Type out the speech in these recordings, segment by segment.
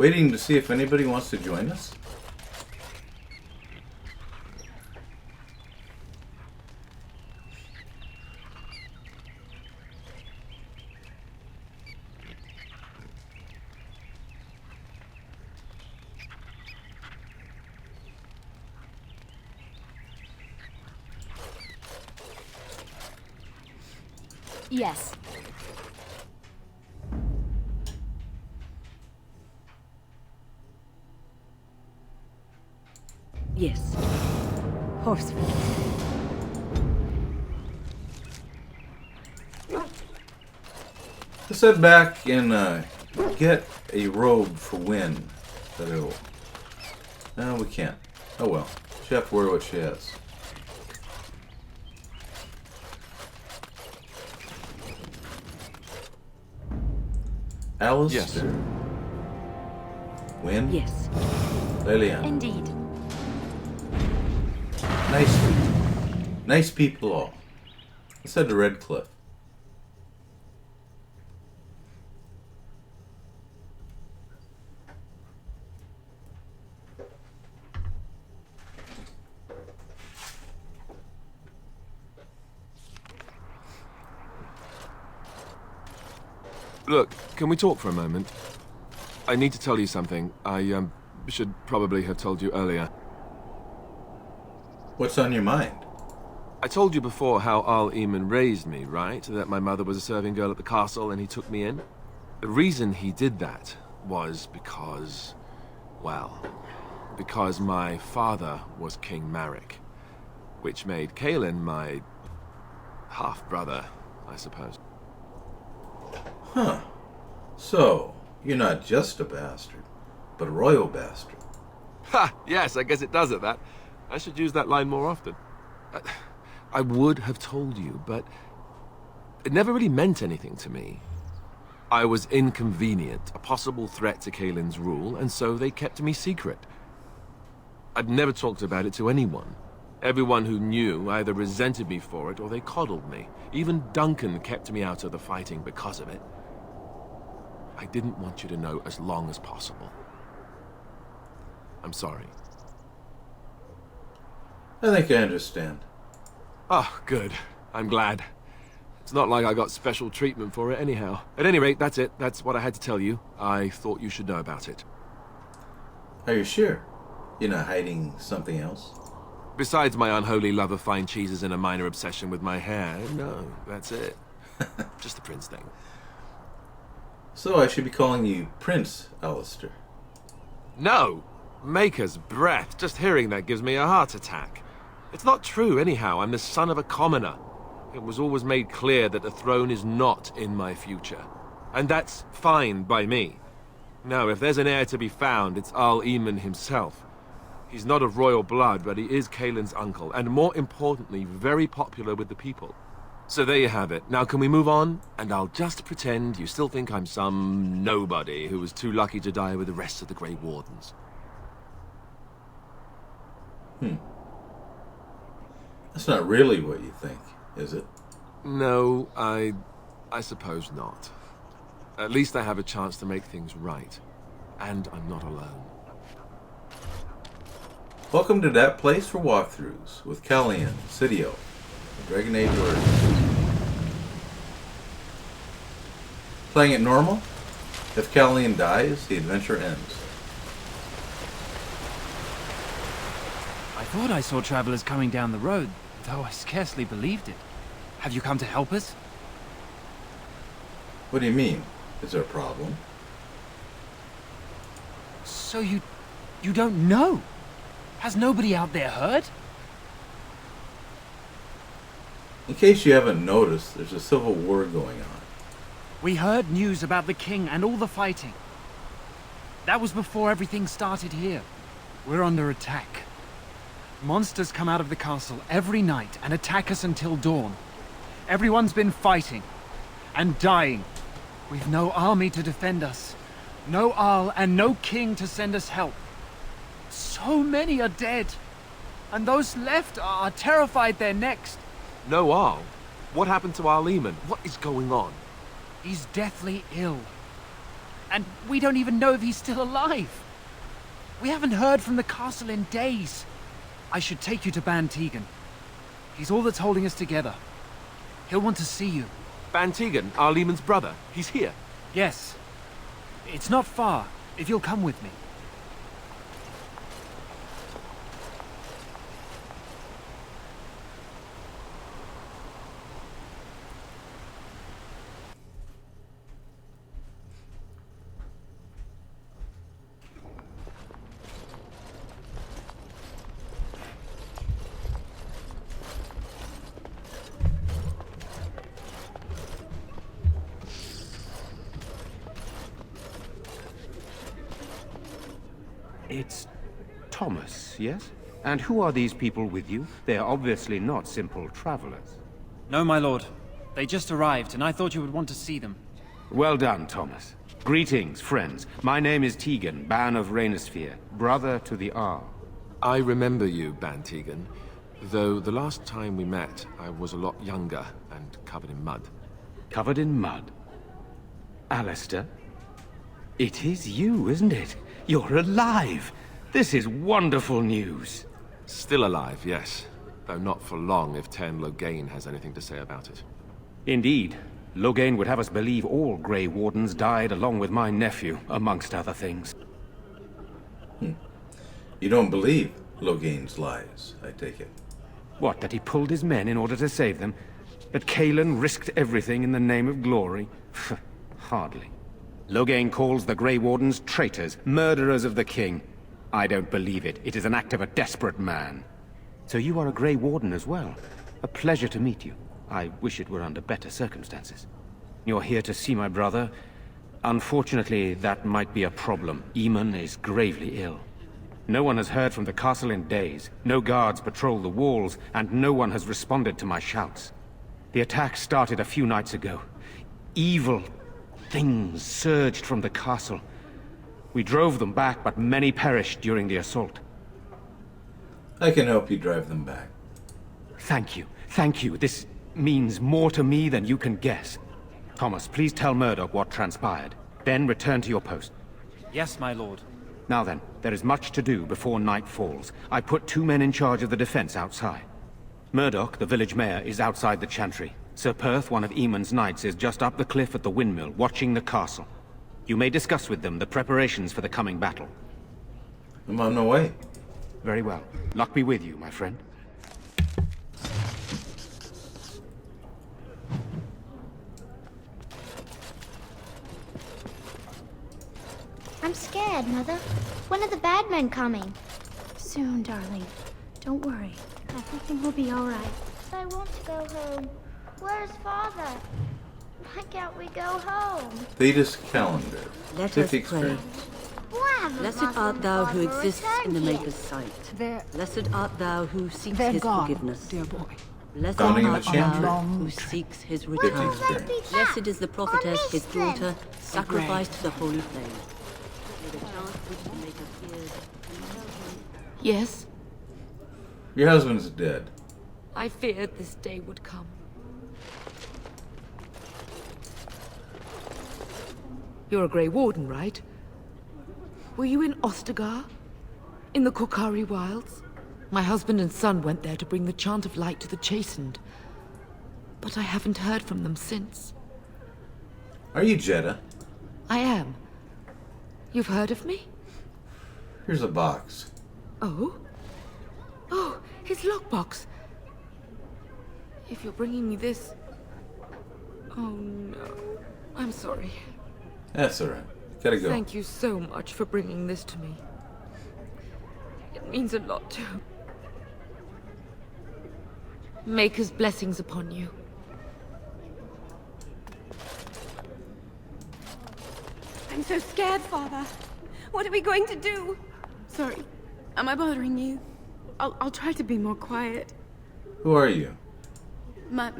Waiting to see if anybody wants to join us? Yes. Yes. Horseful. Let's head back and get a robe for Wynn. No, we can't. Oh well. She have to wear what she has. Alice? Yes. Wynn? Yes. Kallian. Indeed. Nice people all. Let's head to Redcliffe. Look, can we talk for a moment? I need to tell you something. I should probably have told you earlier. What's on your mind? I told you before how Al Eamon raised me, right? That my mother was a serving girl at the castle and he took me in. The reason he did that was because, well, because my father was King Marek, which made Kallian my half-brother, I suppose. Huh. So, you're not just a bastard, but a royal bastard. Ha! Yes, I guess it does at that. I should use that line more often. I would have told you, but it never really meant anything to me. I was inconvenient, a possible threat to Kallian's rule, and so they kept me secret. I'd never talked about it to anyone. Everyone who knew either resented me for it or they coddled me. Even Duncan kept me out of the fighting because of it. I didn't want you to know as long as possible. I'm sorry. I think I understand. Oh, good. I'm glad. It's not like I got special treatment for it anyhow. At any rate, that's it. That's what I had to tell you. I thought you should know about it. Are you sure? You're not hiding something else? Besides my unholy love of fine cheeses and a minor obsession with my hair, no, that's it. Just the prince thing. So I should be calling you Prince Alistair. No! Maker's breath. Just hearing that gives me a heart attack. It's not true, anyhow. I'm the son of a commoner. It was always made clear that the throne is not in my future. And that's fine by me. No, if there's an heir to be found, it's Al Eamon himself. He's not of royal blood, but he is Kallian's uncle, and more importantly, very popular with the people. So there you have it. Now can we move on? And I'll just pretend you still think I'm some nobody who was too lucky to die with the rest of the Grey Wardens. That's not really what you think, is it? No, I suppose not. At least I have a chance to make things right. And I'm not alone. Welcome to that place for walkthroughs with Kallian, Sidio, Dragon Age Origins. Playing it normal? If Kallian dies, the adventure ends. I thought I saw travelers coming down the road, though I scarcely believed it. Have you come to help us? What do you mean? Is there a problem? So you don't know? Has nobody out there heard? In case you haven't noticed, there's a civil war going on. We heard news about the king and all the fighting. That was before everything started here. We're under attack. Monsters come out of the castle every night and attack us until dawn. Everyone's been fighting and dying. We've no army to defend us. No Arl and no king to send us help. So many are dead. And those left are terrified they're next. No Arl? What happened to Al Eamon? What is going on? He's deathly ill. And we don't even know if he's still alive. We haven't heard from the castle in days. I should take you to Ban Tegan. He's all that's holding us together. He'll want to see you. Ban Tegan, our Lehman's brother. He's here. Yes. It's not far, if you'll come with me. It's Thomas, yes? And who are these people with you? They are obviously not simple travelers. No, my lord. They just arrived, and I thought you would want to see them. Well done, Thomas. Greetings, friends. My name is Tegan, Ban of Rainisfere, brother to the Ar. I remember you, Ban Tegan. Though the last time we met, I was a lot younger and covered in mud. Covered in mud? Alistair? It is you, isn't it? You're alive! This is wonderful news. Still alive, yes. Though not for long if Tern Loghain has anything to say about it. Indeed. Loghain would have us believe all Grey Wardens died along with my nephew, amongst other things. You don't believe Loghain's lies, I take it. What, that he pulled his men in order to save them? That Kallian risked everything in the name of glory? Hardly. Loghain calls the Grey Wardens traitors, murderers of the king. I don't believe it. It is an act of a desperate man. So you are a Grey Warden as well. A pleasure to meet you. I wish it were under better circumstances. You're here to see my brother. Unfortunately, that might be a problem. Eamon is gravely ill. No one has heard from the castle in days. No guards patrol the walls, and no one has responded to my shouts. The attack started a few nights ago. Evil things surged from the castle. We drove them back, but many perished during the assault. I can help you drive them back. Thank you. Thank you. This means more to me than you can guess. Thomas, please tell Murdoch what transpired. Then return to your post. Yes, my lord. Now then, there is much to do before night falls. I put 2 men in charge of the defense outside. Murdoch, the village mayor, is outside the chantry. Sir Perth, one of Eamon's knights, is just up the cliff at the windmill, watching the castle. You may discuss with them the preparations for the coming battle. I'm on my way. Very well. Luck be with you, my friend. I'm scared, Mother. When are the bad men coming? Soon, darling. Don't worry. Everything will be all right. I want to go home. Where's Father? Why can't we go home? Thetis calendar. Let Fifth us pray. experience. Blessed art thou who exists in the Maker's sight. They're Blessed art thou who seeks his gone, forgiveness. dear boy. Blessed Founding in art the thou chantry. who seeks his Fifth return. experience. Blessed is the prophetess, his daughter, sacrificed to the holy flame. May the chant which the Maker fears compel him. Yes, Your husband is dead. I feared this day would come. You're a Grey Warden, right? Were you in Ostagar? In the Korkari Wilds? My husband and son went there to bring the chant of light to the chastened. But I haven't heard from them since. Are you Jeddah? I am. You've heard of me? Here's a box. Oh? Oh, his lockbox. If you're bringing me this... Oh no. I'm sorry. That's alright. Gotta go. Thank you so much for bringing this to me. It means a lot to... Maker's blessings upon you. I'm so scared, Father. What are we going to do? Sorry. Am I bothering you? I'll try to be more quiet. Who are you? My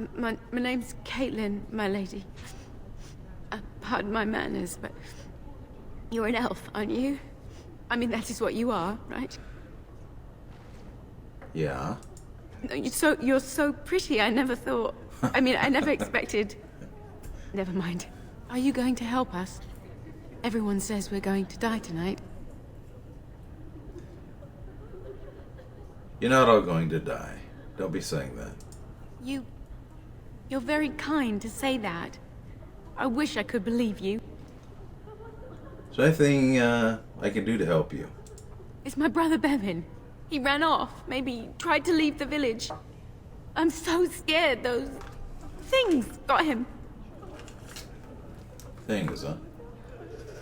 name's Caitlin, my lady. Pardon my manners, but you're an elf, aren't you? I mean, that is what you are, right? Yeah. No, you're so pretty. I never thought. I mean, I never expected. Never mind. Are you going to help us? Everyone says we're going to die tonight. You're not all going to die. Don't be saying that. You're very kind to say that. I wish I could believe you. Is there anything I can do to help you? It's my brother Bevan. He ran off. Maybe tried to leave the village. I'm so scared those things got him. Things, huh?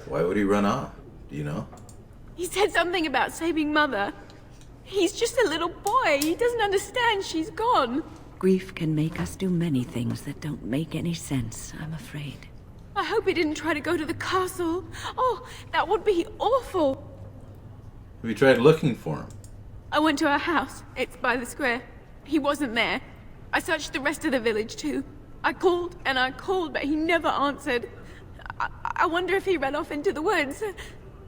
Why would he run off? Do you know? He said something about saving Mother. He's just a little boy. He doesn't understand she's gone. Grief can make us do many things that don't make any sense, I'm afraid. I hope he didn't try to go to the castle. Oh, that would be awful. Have you tried looking for him? I went to our house. It's by the square. He wasn't there. I searched the rest of the village too. I called and I called, but he never answered. I wonder if he ran off into the woods.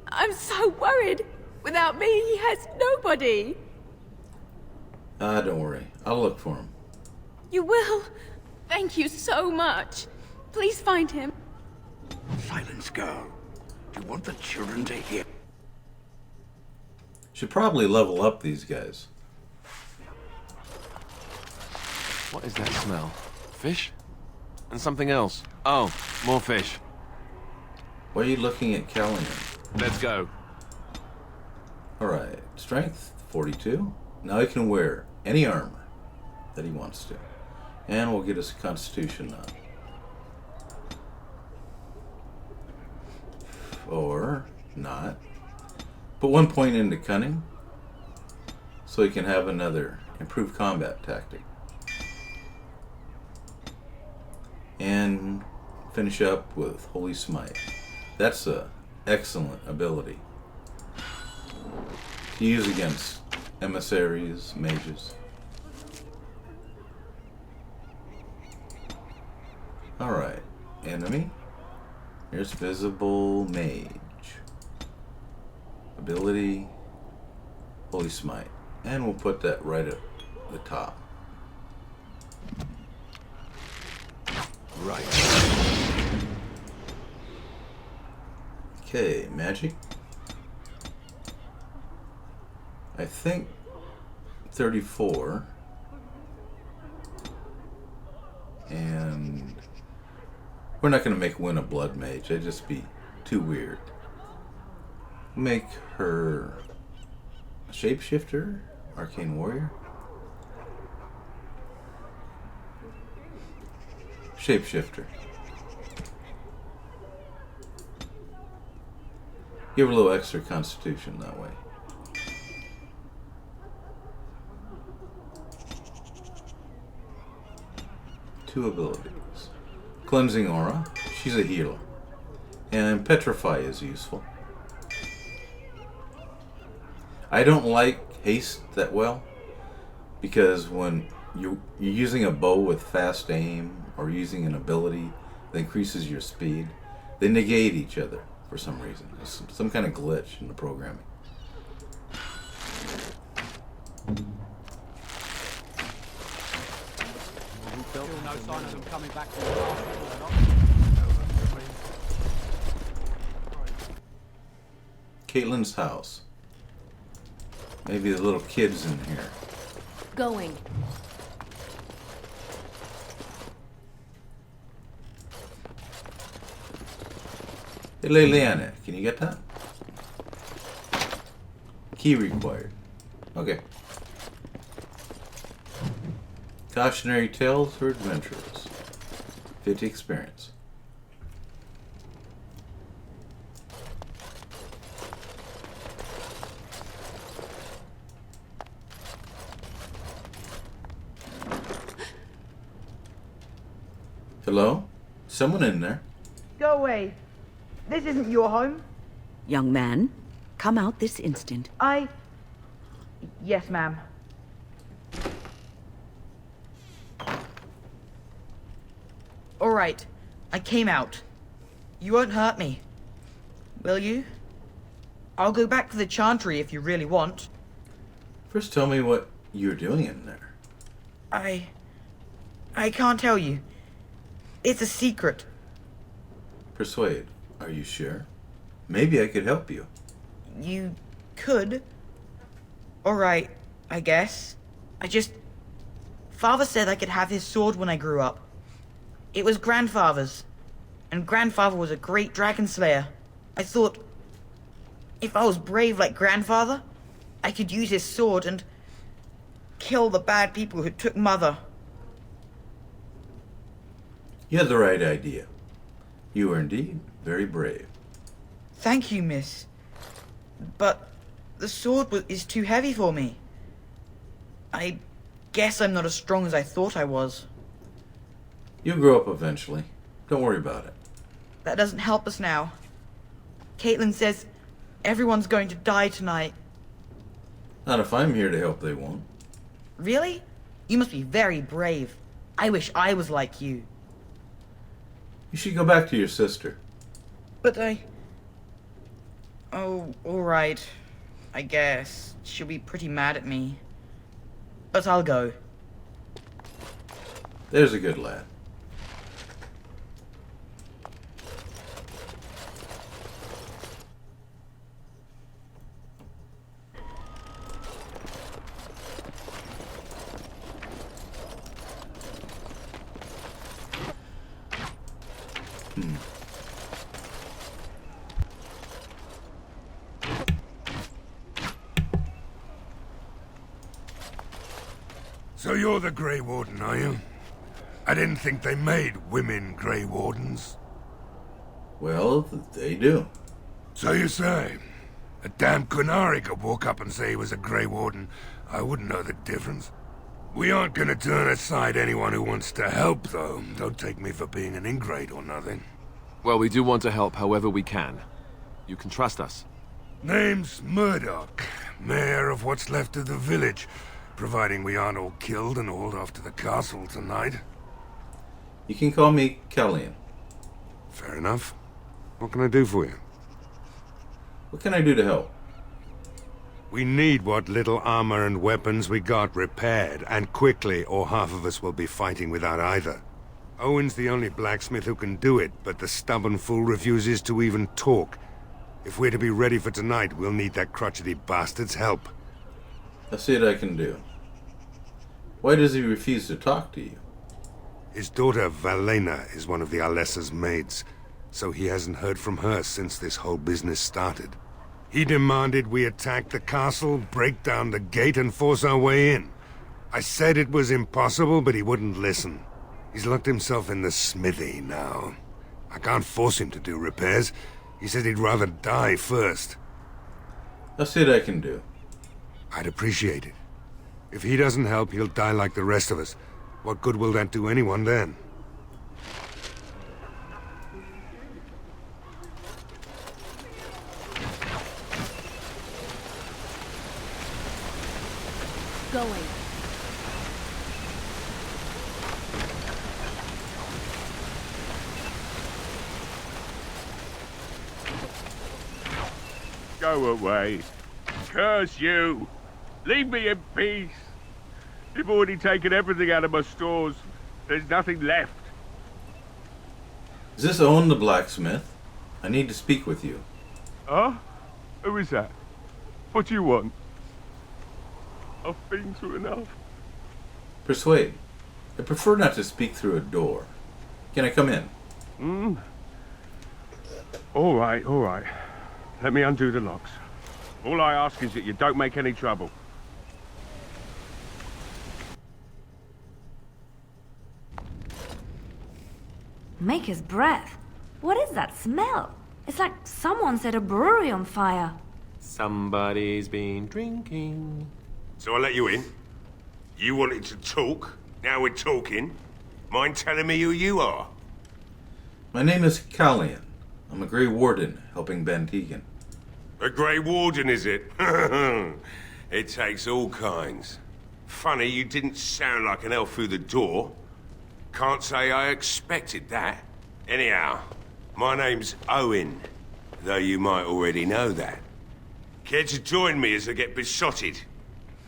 I'm so worried. Without me, he has nobody. Don't worry. I'll look for him. You will? Thank you so much. Please find him. Silence, girl. Do you want the children to hear? Should probably level up these guys. What is that smell? Fish? And something else. Oh, more fish. Why are you looking at Kallian? Let's go. Alright, strength 42. Now he can wear any armor that he wants to. And we'll get his constitution up. Or not. Put 1 point into cunning so he can have another improved combat tactic. And finish up with Holy Smite. That's a excellent ability to use against emissaries, mages. Alright, enemy. Here's Visible Mage. Ability, Holy Smite. And we'll put that right at the top. Right. Okay, magic. I think 34. And we're not going to make Win a Blood Mage. That'd just be too weird. Make her a Shapeshifter, Arcane Warrior. Shapeshifter. Give her a little extra constitution that way. Two abilities. Cleansing Aura. She's a healer. And Petrify is useful. I don't like haste that well, because when you're using a bow with fast aim or using an ability that increases your speed, they negate each other for some reason. There's some kind of glitch in the programming. Still no sign of them coming back from the castle. Caitlin's house. Maybe the little kids in here. Going. Hey, Liliana, can you get that? Key required. Okay. Cautionary tales for adventurers. 50 experience. Hello? Someone in there? Go away. This isn't your home. Young man, come out this instant. Yes, ma'am. All right. I came out. You won't hurt me. Will you? I'll go back to the Chantry if you really want. First tell me what you're doing in there. I can't tell you. It's a secret. Persuade. Are you sure? Maybe I could help you. You could. Alright, I guess. Father said I could have his sword when I grew up. It was Grandfather's. And Grandfather was a great dragon slayer. I thought, if I was brave like Grandfather, I could use his sword and kill the bad people who took Mother. You had the right idea. You are indeed very brave. Thank you, miss. But the sword is too heavy for me. I guess I'm not as strong as I thought I was. You'll grow up eventually. Don't worry about it. That doesn't help us now. Caitlin says everyone's going to die tonight. Not if I'm here to help, they won't. Really? You must be very brave. I wish I was like you. You should go back to your sister. But Oh, alright. I guess. She'll be pretty mad at me. But I'll go. There's a good lad. So you're the Grey Warden, are you? I didn't think they made women Grey Wardens. Well, they do. So you say. A damn Qunari could walk up and say he was a Grey Warden. I wouldn't know the difference. We aren't gonna turn aside anyone who wants to help, though. Don't take me for being an ingrate or nothing. Well, we do want to help however we can. You can trust us. Name's Murdoch, mayor of what's left of the village. Providing we aren't all killed and hauled off to the castle tonight. You can call me Kallian. Fair enough. What can I do for you? What can I do to help? We need what little armor and weapons we got repaired, and quickly, or half of us will be fighting without either. Owen's the only blacksmith who can do it, but the stubborn fool refuses to even talk. If we're to be ready for tonight, we'll need that crotchety bastard's help. I'll see what I can do. Why does he refuse to talk to you? His daughter, Valena, is one of the Alessa's maids, so he hasn't heard from her since this whole business started. He demanded we attack the castle, break down the gate, and force our way in. I said it was impossible, but he wouldn't listen. He's locked himself in the smithy now. I can't force him to do repairs. He said he'd rather die first. I'll see what I can do. I'd appreciate it. If he doesn't help, he'll die like the rest of us. What good will that do anyone then? Going. Go away. Curse you! Leave me in peace! You've already taken everything out of my stores. There's nothing left. Is this Owen the blacksmith? I need to speak with you. Huh? Who is that? What do you want? I've been through enough. Persuade. I prefer not to speak through a door. Can I come in? All right, all right. Let me undo the locks. All I ask is that you don't make any trouble. Maker's breath. What is that smell? It's like someone set a brewery on fire. Somebody's been drinking. So I let you in. You wanted to talk. Now we're talking. Mind telling me who you are? My name is Kallian. I'm a Grey Warden helping Ben Tegan. A Grey Warden, is it? It takes all kinds. Funny, you didn't sound like an elf through the door. Can't say I expected that. Anyhow, my name's Owen, though you might already know that. Care to join me as I get besotted?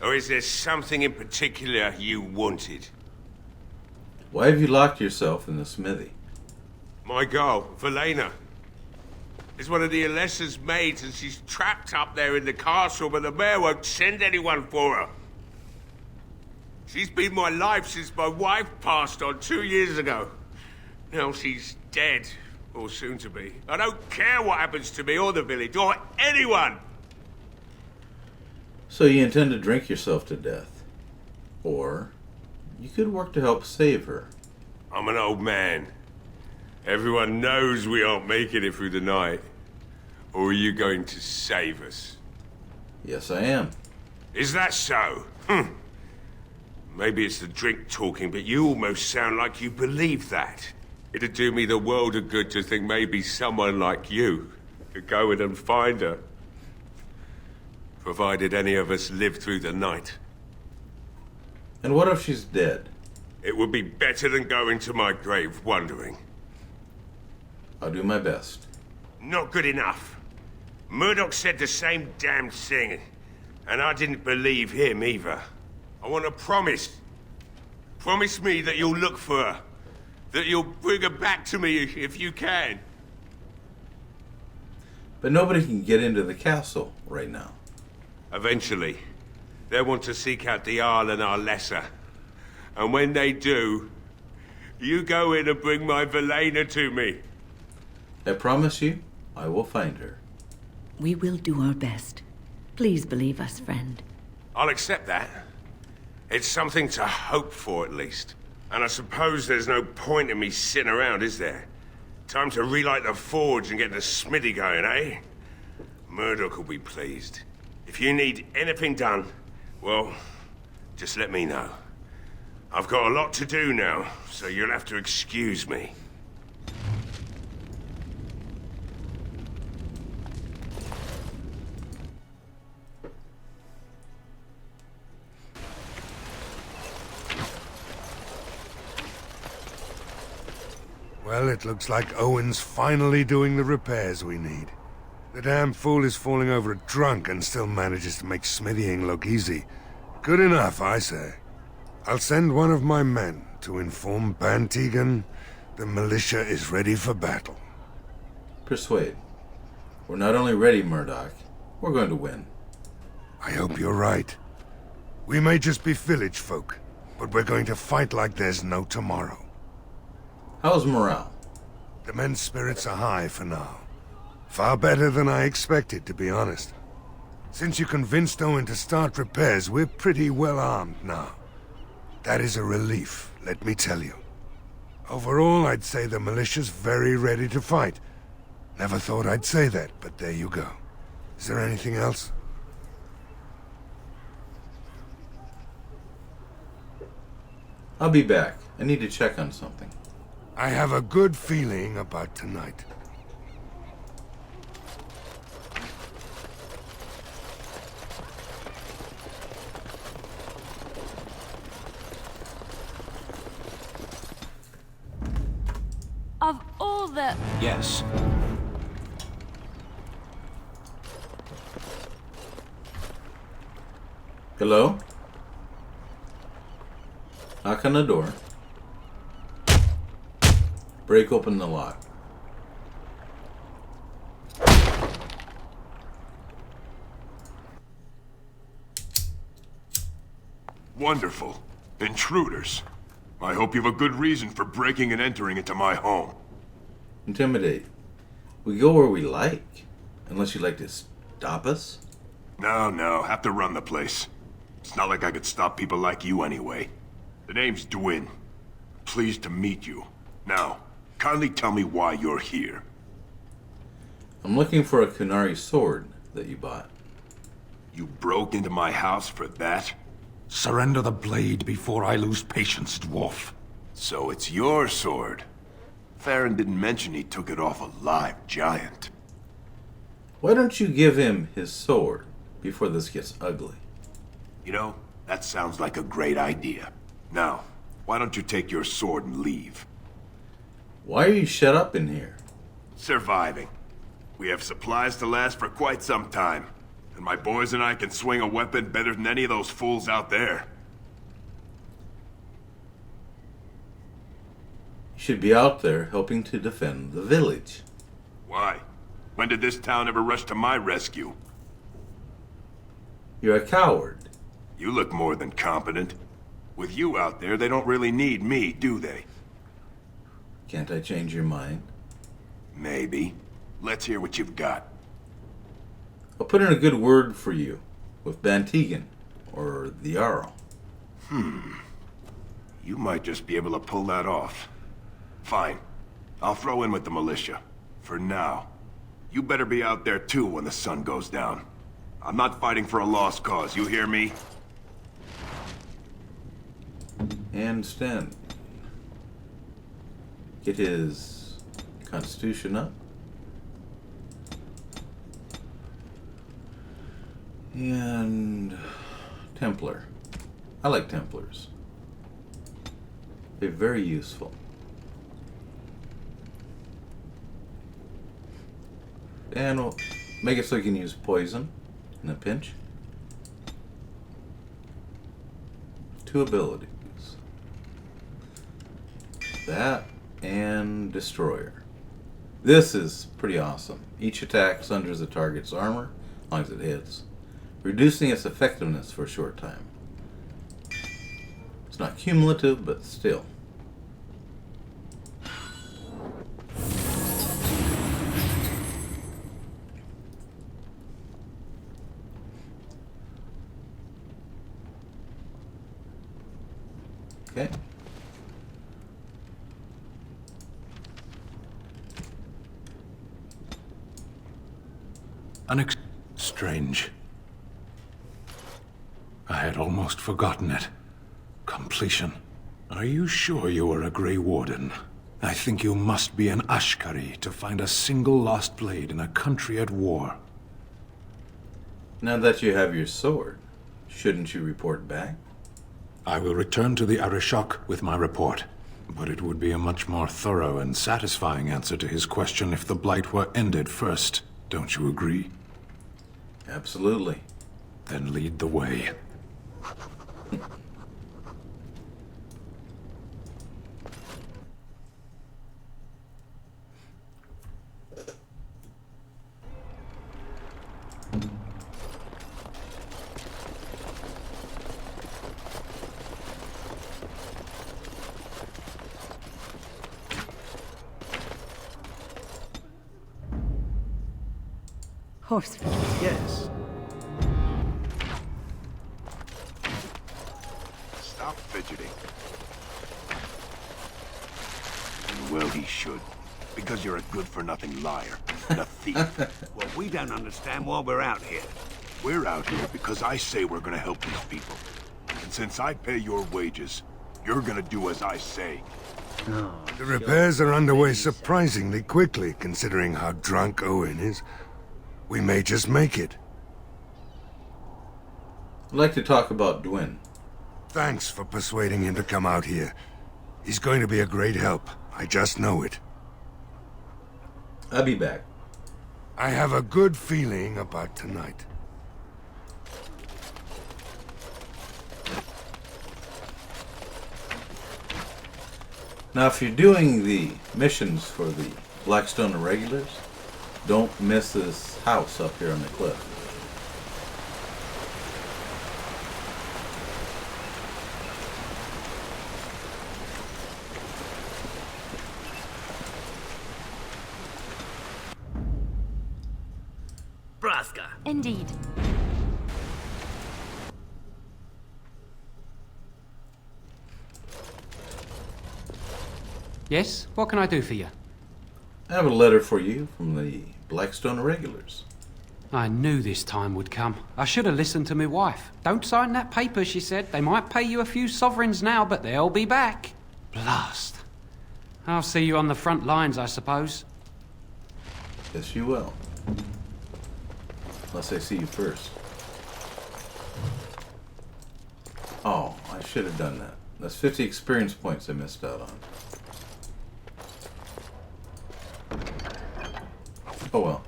Or is there something in particular you wanted? Why have you locked yourself in the smithy? My girl, Valena. is one of the Alessa's maids, and she's trapped up there in the castle, but the mayor won't send anyone for her. She's been my life since my wife passed on 2 years ago. Now she's dead, or soon to be. I don't care what happens to me or the village, or anyone! So you intend to drink yourself to death. Or you could work to help save her. I'm an old man. Everyone knows we aren't making it through the night. Or are you going to save us? Yes, I am. Is that so? Maybe it's the drink talking, but you almost sound like you believe that. It'd do me the world of good to think maybe someone like you could go in and find her. Provided any of us live through the night. And what if she's dead? It would be better than going to my grave wondering. I'll do my best. Not good enough. Murdoch said the same damn thing, and I didn't believe him either. I want a promise. Promise me that you'll look for her. That you'll bring her back to me if you can. But nobody can get into the castle right now. Eventually. They'll want to seek out the Jarl and our lesser. And when they do, you go in and bring my Valena to me. I promise you, I will find her. We will do our best. Please believe us, friend. I'll accept that. It's something to hope for, at least. And I suppose there's no point in me sitting around, is there? Time to relight the forge and get the smithy going, eh? Murdoch will be pleased. If you need anything done, well, just let me know. I've got a lot to do now, so you'll have to excuse me. Well, it looks like Owen's finally doing the repairs we need. The damn fool is falling over drunk and still manages to make smithying look easy. Good enough, I say. I'll send one of my men to inform Bantegan the militia is ready for battle. Persuade. We're not only ready, Murdoch, we're going to win. I hope you're right. We may just be village folk, but we're going to fight like there's no tomorrow. How's morale? The men's spirits are high for now. Far better than I expected, to be honest. Since you convinced Owen to start repairs, we're pretty well armed now. That is a relief, let me tell you. Overall, I'd say the militia's very ready to fight. Never thought I'd say that, but there you go. Is there anything else? I'll be back. I need to check on something. I have a good feeling about tonight. Of all the... Yes. Hello? Knock on the door. Break open the lock. Wonderful. Intruders. I hope you have a good reason for breaking and entering into my home. Intimidate. We go where we like. Unless you'd like to stop us? No, have to run the place. It's not like I could stop people like you anyway. The name's Dwyn. Pleased to meet you. Now, kindly tell me why you're here. I'm looking for a Kunari sword that you bought. You broke into my house for that? Surrender the blade before I lose patience, dwarf. So it's your sword. Farron didn't mention he took it off a live giant. Why don't you give him his sword before this gets ugly? You know, that sounds like a great idea. Now, why don't you take your sword and leave? Why are you shut up in here? Surviving. We have supplies to last for quite some time. And my boys and I can swing a weapon better than any of those fools out there. You should be out there helping to defend the village. Why? When did this town ever rush to my rescue? You're a coward. You look more than competent. With you out there, they don't really need me, do they? Can't I change your mind? Maybe. Let's hear what you've got. I'll put in a good word for you with Bantegan or the Jarl. You might just be able to pull that off. Fine. I'll throw in with the militia. For now. You better be out there too when the sun goes down. I'm not fighting for a lost cause, you hear me? And Sten. Get his constitution up. And Templar. I like Templars. They're very useful. And we'll make it so you can use poison in a pinch. 2 abilities. That and Destroyer. This is pretty awesome. Each attack sunders the target's armor, as long as it hits, reducing its effectiveness for a short time. It's not cumulative, but still. Okay. Strange. I had almost forgotten it. Completion. Are you sure you are a Grey Warden? I think you must be an Ashkari to find a single lost blade in a country at war. Now that you have your sword, shouldn't you report back? I will return to the Arishok with my report. But it would be a much more thorough and satisfying answer to his question if the Blight were ended first. Don't you agree? Absolutely. Then lead the way. Horse. Yes. Stop fidgeting. And well, he should. Because you're a good-for-nothing liar and a thief. Well, we don't understand why we're out here. We're out here because I say we're gonna help these people. And since I pay your wages, you're gonna do as I say. The repairs are underway surprisingly quickly, considering how drunk Owen is. We may just make it. I'd like to talk about Dwin. Thanks for persuading him to come out here. He's going to be a great help. I just know it. I'll be back. I have a good feeling about tonight. Now, if you're doing the missions for the Blackstone Irregulars, don't miss this house up here on the cliff. Braska. Indeed. Yes? What can I do for you? I have a letter for you from the Blackstone Irregulars. I knew this time would come. I should have listened to my wife. Don't sign that paper, she said. They might pay you a few sovereigns now, but they'll be back. Blast. I'll see you on the front lines, I suppose. Yes, you will. Unless I see you first. Oh, I should have done that. That's 50 experience points I missed out on. Oh well.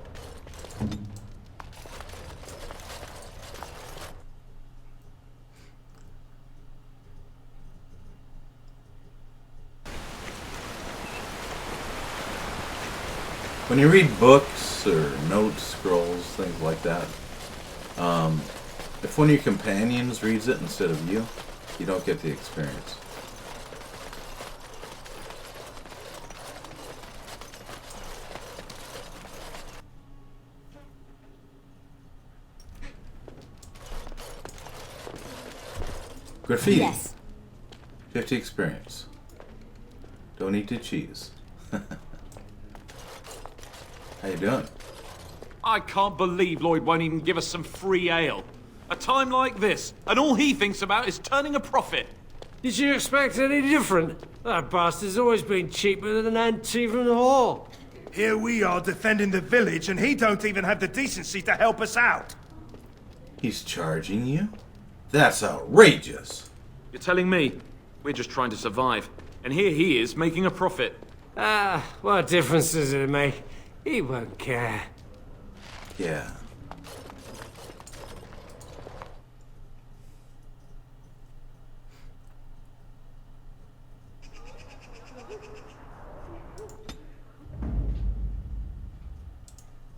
When you read books or notes, scrolls, things like that, if one of your companions reads it instead of you, you don't get the experience. Graffiti. Yes. 50 experience. Don't eat the cheese. How you doing? I can't believe Lloyd won't even give us some free ale. A time like this, and all he thinks about is turning a profit. Did you expect any different? That bastard's always been cheaper than an auntie from the hall. Here we are defending the village, and he don't even have the decency to help us out. He's charging you? That's outrageous. You're telling me? We're just trying to survive. And here he is, making a profit. Ah, what difference does it make? He won't care. Yeah.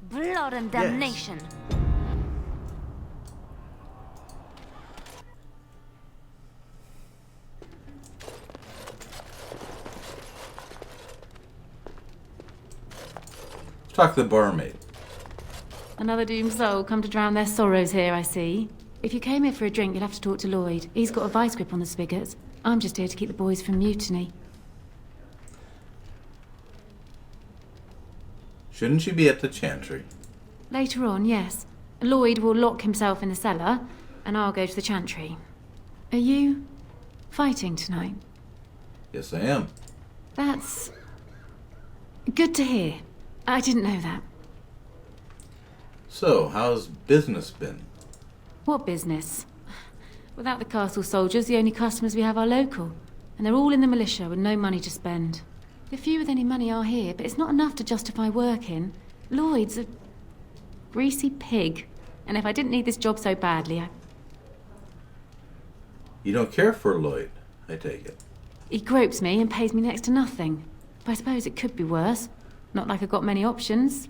Blood and damnation. Talk to the barmaid. Another doomed soul come to drown their sorrows here, I see. If you came here for a drink, you'll have to talk to Lloyd. He's got a vice grip on the spigots. I'm just here to keep the boys from mutiny. Shouldn't you be at the chantry? Later on, yes. Lloyd will lock himself in the cellar, and I'll go to the chantry. Are you fighting tonight? Yes, I am. That's good to hear. I didn't know that. So, how's business been? What business? Without the castle soldiers, the only customers we have are local. And they're all in the militia with no money to spend. The few with any money are here, but it's not enough to justify working. Lloyd's a greasy pig. And if I didn't need this job so badly, You don't care for Lloyd, I take it. He gropes me and pays me next to nothing. But I suppose it could be worse. Not like I've got many options.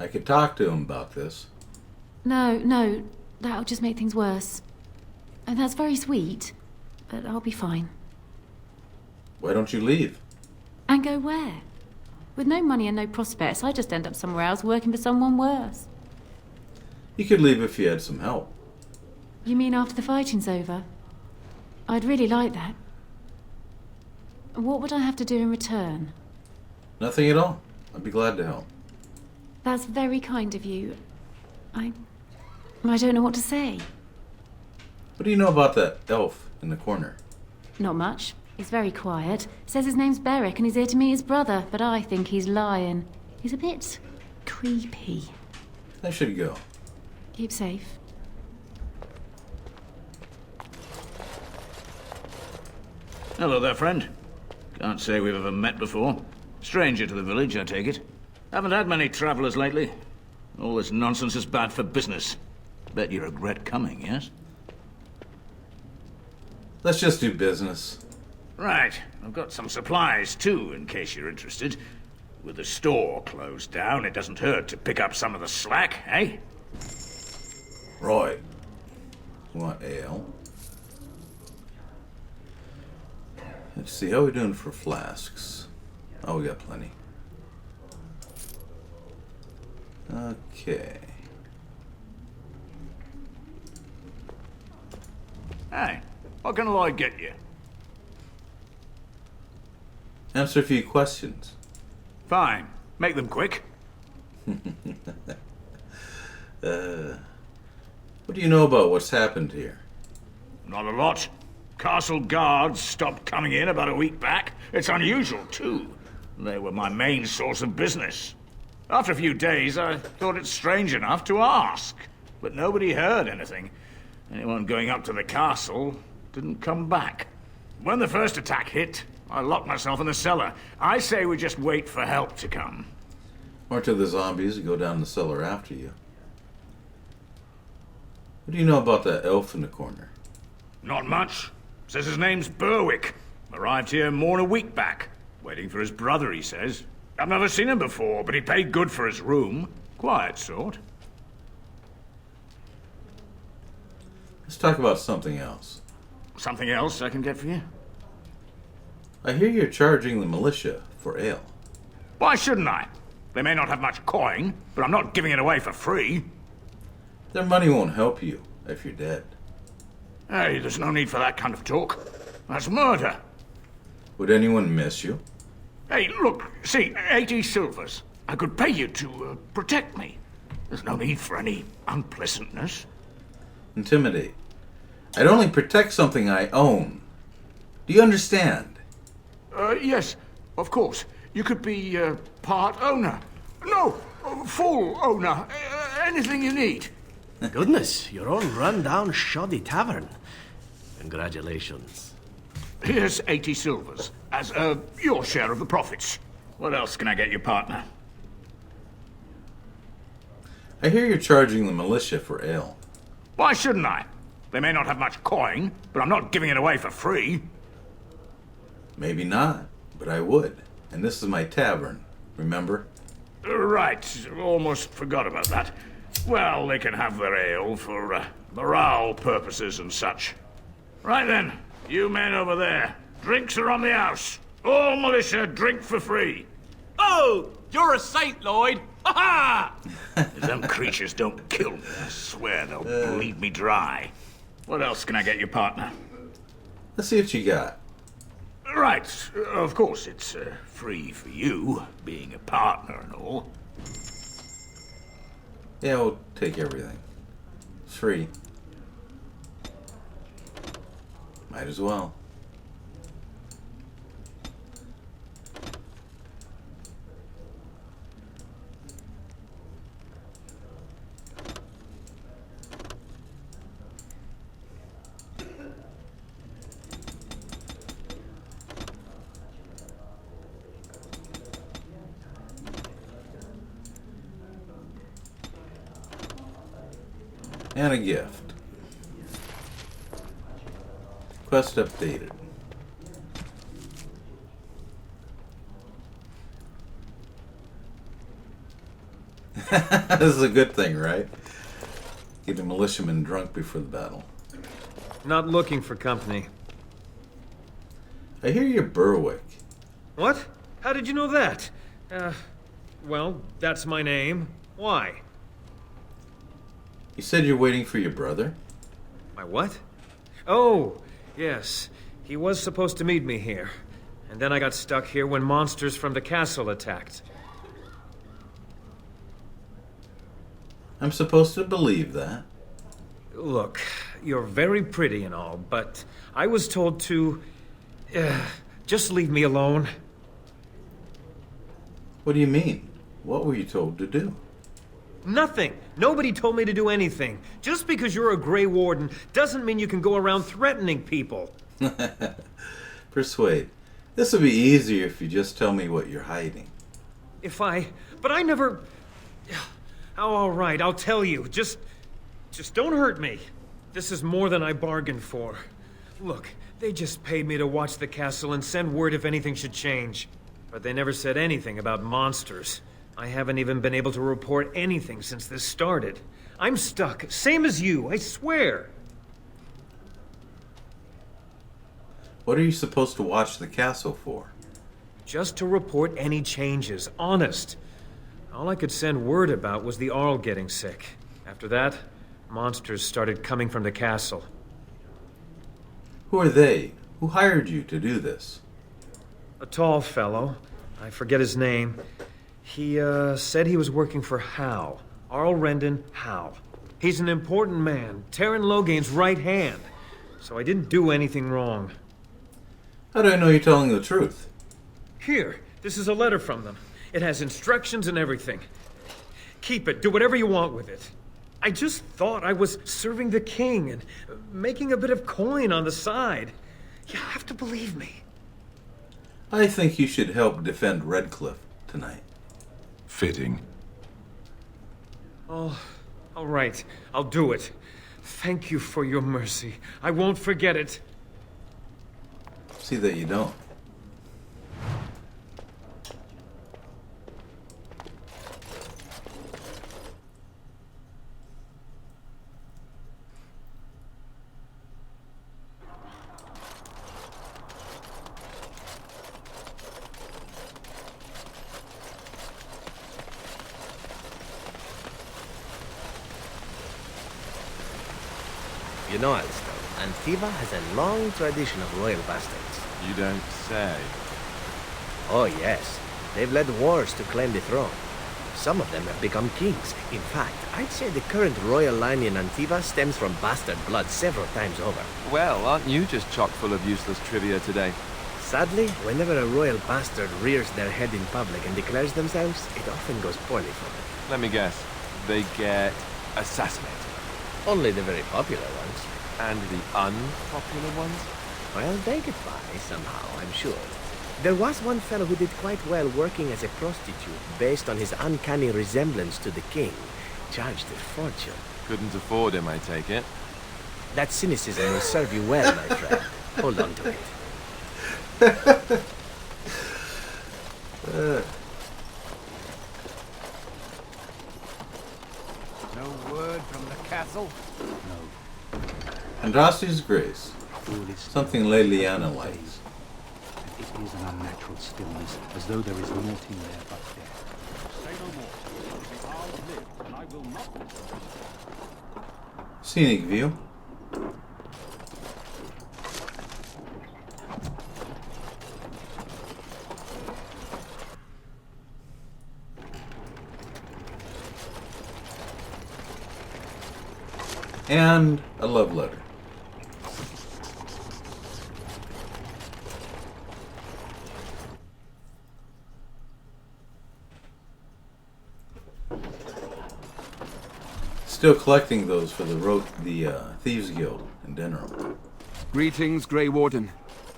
I could talk to him about this. No, that'll just make things worse. And that's very sweet, but I'll be fine. Why don't you leave? And go where? With no money and no prospects, I just end up somewhere else working for someone worse. You could leave if you had some help. You mean after the fighting's over? I'd really like that. What would I have to do in return? Nothing at all. I'd be glad to help. That's very kind of you. I don't know what to say. What do you know about that elf in the corner? Not much. He's very quiet. Says his name's Beric and he's here to meet his brother, but I think he's lying. He's a bit creepy. I should go. Keep safe. Hello there, friend. Can't say we've ever met before. Stranger to the village, I take it. Haven't had many travelers lately. All this nonsense is bad for business. Bet you regret coming, yes? Let's just do business. Right. I've got some supplies, too, in case you're interested. With the store closed down, it doesn't hurt to pick up some of the slack, eh? Right. You want ale? Let's see, how are we doing for flasks? Oh, we got plenty. Okay. Hey, what can Lloyd get you? Answer a few questions. Fine. Make them quick. What do you know about what's happened here? Not a lot. Castle guards stopped coming in about a week back. It's unusual, too. They were my main source of business. After a few days, I thought it strange enough to ask. But nobody heard anything. Anyone going up to the castle didn't come back. When the first attack hit, I locked myself in the cellar. I say we just wait for help to come. Or to the zombies who go down the cellar after you. What do you know about that elf in the corner? Not much. Says his name's Berwick. Arrived here more than a week back. Waiting for his brother, he says. I've never seen him before, but he paid good for his room. Quiet sort. Let's talk about something else. Something else I can get for you? I hear you're charging the militia for ale. Why shouldn't I? They may not have much coin, but I'm not giving it away for free. Their money won't help you if you're dead. Hey, there's no need for that kind of talk. That's murder. Would anyone miss you? Hey, look, see, 80 silvers. I could pay you to protect me. There's no need for any unpleasantness. Intimidate. I'd only protect something I own. Do you understand? Yes, of course. You could be part owner. No, full owner. Anything you need. Goodness, your own run-down, shoddy tavern. Congratulations. Here's 80 silvers as your share of the profits. What else can I get you, partner? I hear you're charging the militia for ale. Why shouldn't I? They may not have much coin, but I'm not giving it away for free. Maybe not, but I would. And this is my tavern, remember? Right, almost forgot about that. Well, they can have their ale for morale purposes and such. Right then, you men over there, drinks are on the house. All militia drink for free. Oh, you're a saint, Lloyd. Ha ha! If them creatures don't kill me, I swear they'll bleed me dry. What else can I get you, partner? Let's see what you got. Right, of course, it's free for you, being a partner and all. Yeah, we'll take everything. It's free. Might as well. And a gift. Quest updated. This is a good thing, right? Get the militiamen drunk before the battle. Not looking for company. I hear you're Berwick. What? How did you know that? Well, that's my name. Why? You said you're waiting for your brother? My what? Oh, yes. He was supposed to meet me here. And then I got stuck here when monsters from the castle attacked. I'm supposed to believe that. Look, you're very pretty and all, but I was told to... just leave me alone. What do you mean? What were you told to do? Nothing. Nobody told me to do anything. Just because you're a Grey Warden doesn't mean you can go around threatening people. Persuade. This would be easier if you just tell me what you're hiding. But I never... Oh, all right, I'll tell you. Just don't hurt me. This is more than I bargained for. Look, they just paid me to watch the castle and send word if anything should change. But they never said anything about monsters. I haven't even been able to report anything since this started. I'm stuck, same as you, I swear. What are you supposed to watch the castle for? Just to report any changes, honest. All I could send word about was the Arl getting sick. After that, monsters started coming from the castle. Who are they? Who hired you to do this? A tall fellow. I forget his name. He, said he was working for Hal. Arl Rendon Hal. He's an important man, Terran Logain's right hand. So I didn't do anything wrong. How do I know you're telling the truth? Here, this is a letter from them. It has instructions and everything. Keep it, do whatever you want with it. I just thought I was serving the king and making a bit of coin on the side. You have to believe me. I think you should help defend Redcliffe tonight. Fitting. Oh, all right. I'll do it. Thank you for your mercy. I won't forget it. See that you don't. You know, Alistair, Antiva has a long tradition of royal bastards. You don't say. Oh, yes. They've led wars to claim the throne. Some of them have become kings. In fact, I'd say the current royal line in Antiva stems from bastard blood several times over. Well, aren't you just chock full of useless trivia today? Sadly, whenever a royal bastard rears their head in public and declares themselves, it often goes poorly for them. Let me guess. They get assassinated. Only the very popular ones. And the unpopular ones? Well, they get by somehow, I'm sure. There was one fellow who did quite well working as a prostitute based on his uncanny resemblance to the king, charged a fortune. Couldn't afford him, I take it. That cynicism will serve you well, my friend. Hold on to it. No word from the castle? No. Andraste's grace. Something Leliana likes. It is an unnatural stillness, as though there is naught in there but death. Say no more. The Arls live, and I will not listen. Scenic view. And a love letter. Still collecting those for the Thieves Guild in Denham. Greetings, Grey Warden.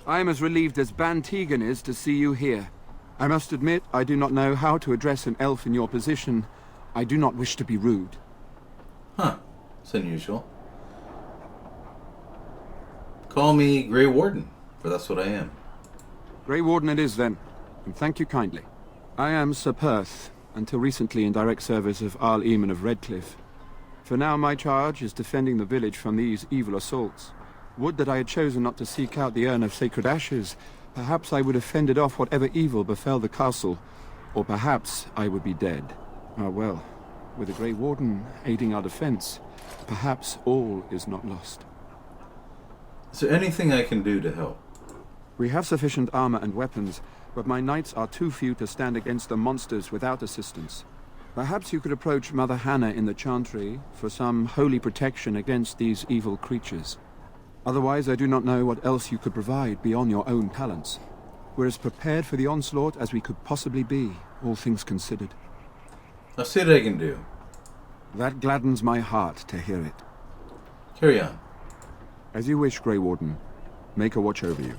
I am as relieved as Ban Tegan is to see you here. I must admit, I do not know how to address an elf in your position. I do not wish to be rude. Huh. It's unusual. Call me Grey Warden, for that's what I am. Grey Warden it is, then, and thank you kindly. I am Sir Perth, until recently in direct service of Arl Eamon of Redcliffe. For now my charge is defending the village from these evil assaults. Would that I had chosen not to seek out the urn of sacred ashes. Perhaps I would have fended off whatever evil befell the castle, or perhaps I would be dead. Ah well, with the Grey Warden aiding our defense, perhaps all is not lost. Is there anything I can do to help? We have sufficient armor and weapons, but my knights are too few to stand against the monsters without assistance. Perhaps you could approach Mother Hannah in the Chantry for some holy protection against these evil creatures. Otherwise, I do not know what else you could provide beyond your own talents. We're as prepared for the onslaught as we could possibly be, all things considered. I'll see what I can do. That gladdens my heart to hear it. Carry on. As you wish, Grey Warden. Make a watch over you.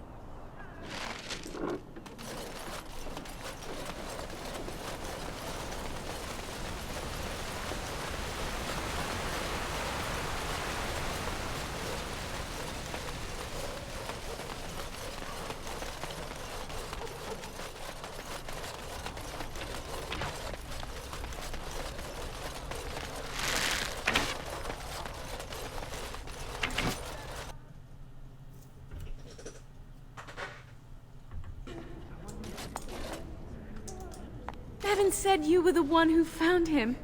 Bevan said you were the one who found him.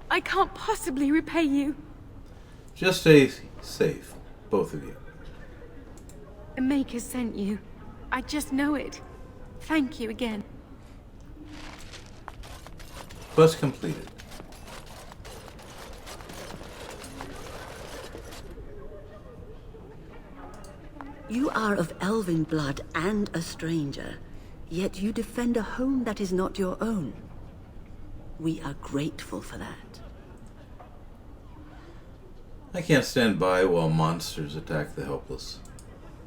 I can't possibly repay you. Just stay safe, both of you. The Maker sent you. I just know it. Thank you again. Quest completed. You are of elven blood and a stranger, yet you defend a home that is not your own. We are grateful for that. I can't stand by while monsters attack the helpless.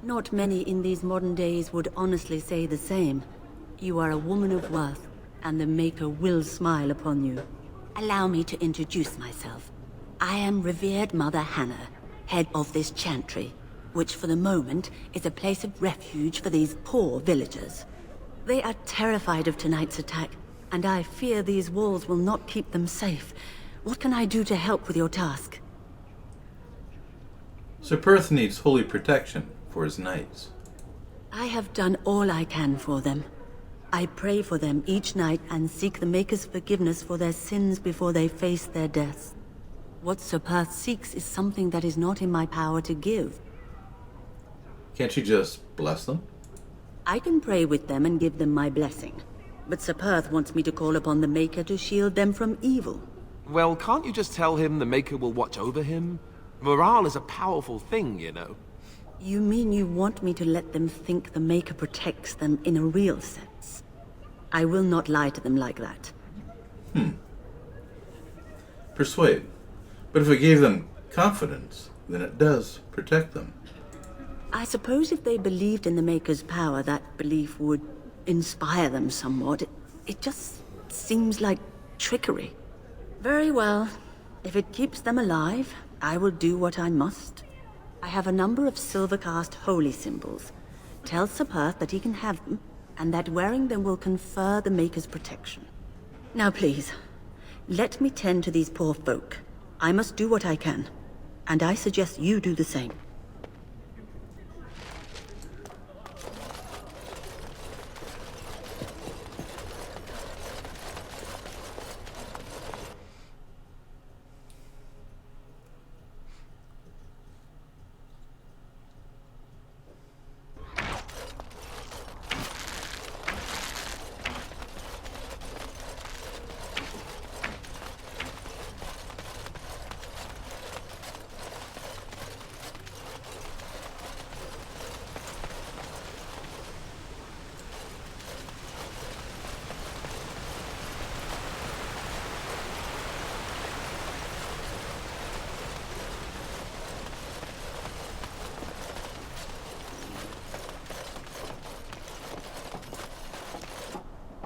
Not many in these modern days would honestly say the same. You are a woman of worth, and the Maker will smile upon you. Allow me to introduce myself. I am revered Mother Hannah, head of this chantry, which for the moment is a place of refuge for these poor villagers. They are terrified of tonight's attack, and I fear these walls will not keep them safe. What can I do to help with your task? Sir Perth needs holy protection for his knights. I have done all I can for them. I pray for them each night and seek the Maker's forgiveness for their sins before they face their deaths. What Sir Perth seeks is something that is not in my power to give. Can't you just bless them? I can pray with them and give them my blessing. But Sir Perth wants me to call upon the Maker to shield them from evil. Well, can't you just tell him the Maker will watch over him? Morale is a powerful thing, you know. You mean you want me to let them think the Maker protects them in a real sense? I will not lie to them like that. Persuade. But if it gave them confidence, then it does protect them. I suppose if they believed in the Maker's power, that belief would inspire them somewhat. It just seems like trickery. Very well. If it keeps them alive, I will do what I must. I have a number of silver-cast holy symbols. Tell Sir Perth that he can have them, and that wearing them will confer the Maker's protection. Now please, let me tend to these poor folk. I must do what I can, and I suggest you do the same.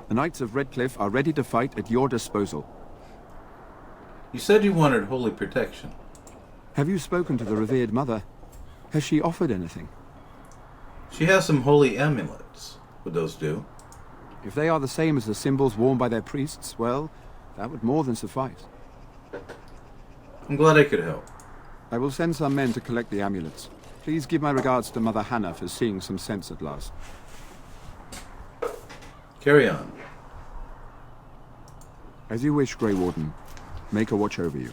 The Knights of Redcliffe are ready to fight at your disposal. You said you wanted holy protection. Have you spoken to the revered mother? Has she offered anything? She has some holy amulets. Would those do? If they are the same as the symbols worn by their priests, well, that would more than suffice. I'm glad I could help. I will send some men to collect the amulets. Please give my regards to Mother Hannah for seeing some sense at last. Carry on. As you wish, Grey Warden. Make a watch over you.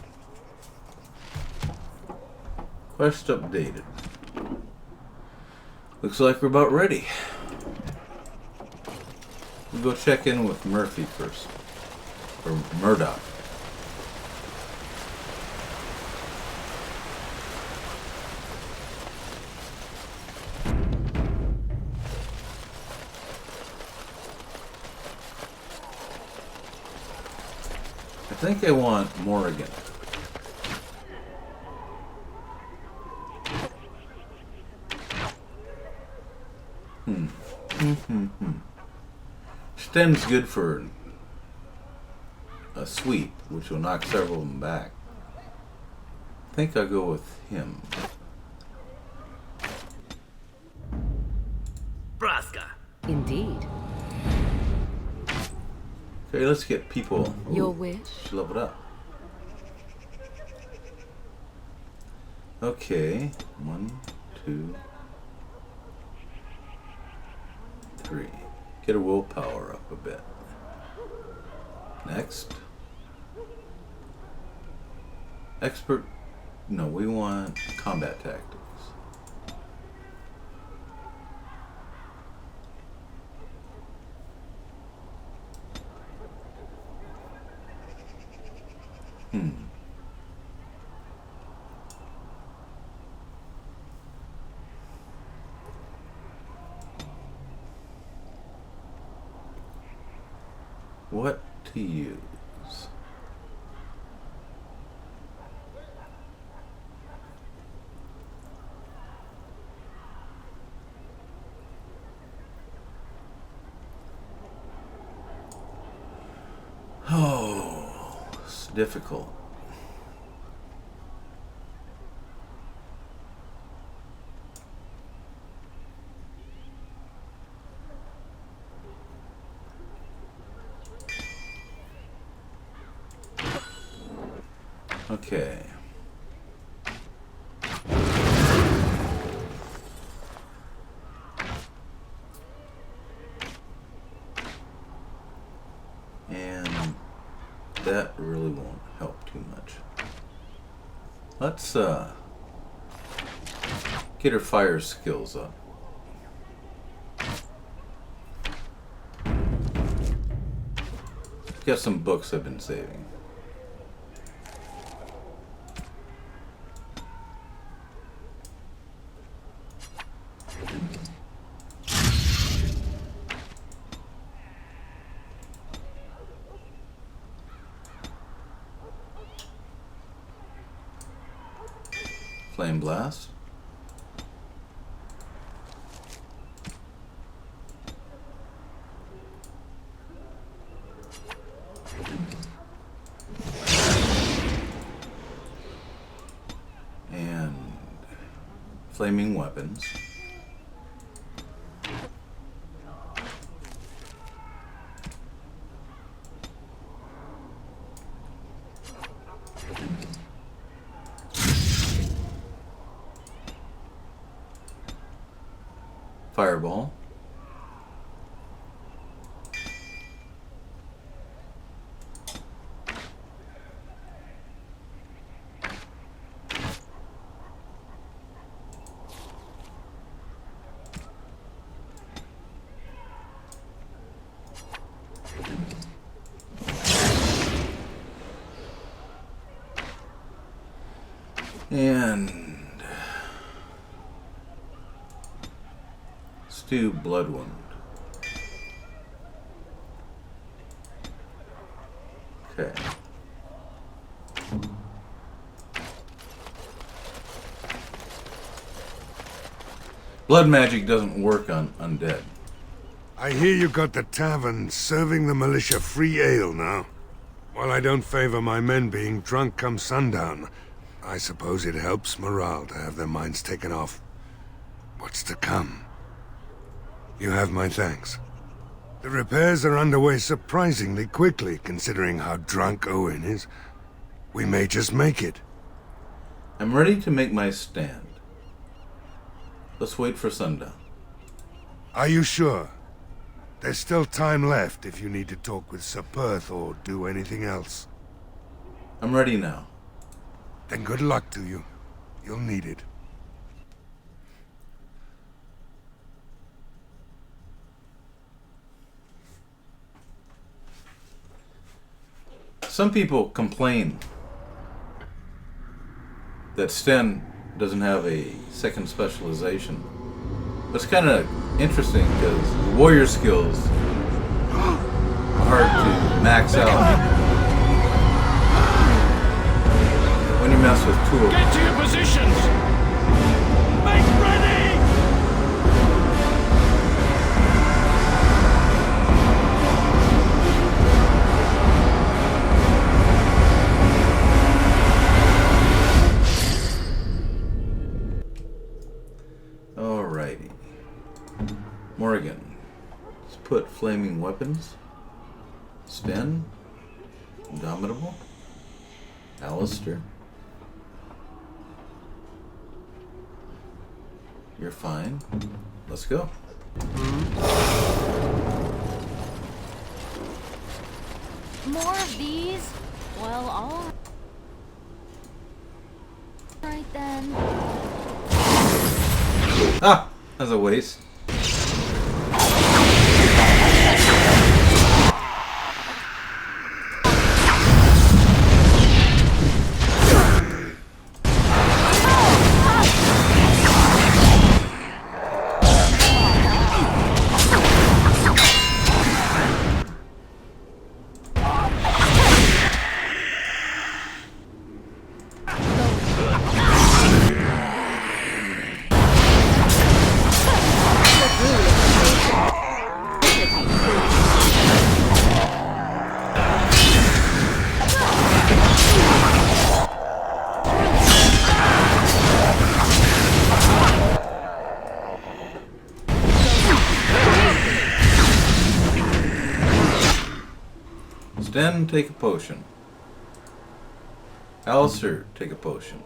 Quest updated. Looks like we're about ready. We'll go check in with Murphy first. Or Murdoch. I think I want Morrigan. Sten's good for a sweep, which will knock several of them back. I think I'll go with him. Braska. Indeed. Okay, let's get people. Your wish? She leveled up. Okay. 1, 2, 3. Get her willpower up a bit. Next. Expert. No, we want combat tactics. What to use? Oh, it's difficult. Okay. And that really won't help too much. Let's get her fire skills up. Got some books I've been saving. Flame blast. And flaming weapons. Fireball. And stew blood wound. Okay. Blood magic doesn't work on undead. I hear you got the tavern serving the militia free ale now. While I don't favor my men being drunk come sundown, I suppose it helps morale to have their minds taken off what's to come. You have my thanks. The repairs are underway surprisingly quickly, considering how drunk Owen is. We may just make it. I'm ready to make my stand. Let's wait for sundown. Are you sure? There's still time left if you need to talk with Sir Perth or do anything else. I'm ready now. Then good luck to you. You'll need it. Some people complain that Sten doesn't have a second specialization. It's kind of interesting because warrior skills are hard to max out when you mess with two of them. Get to your positions! Make ready! Alrighty. Morrigan. Let's put flaming weapons. Sten. Indomitable. Alistair. You're fine. Let's go. More of these? Well, all right then. Ah! That's a waste. Sten, take a potion. Alistair, take a potion.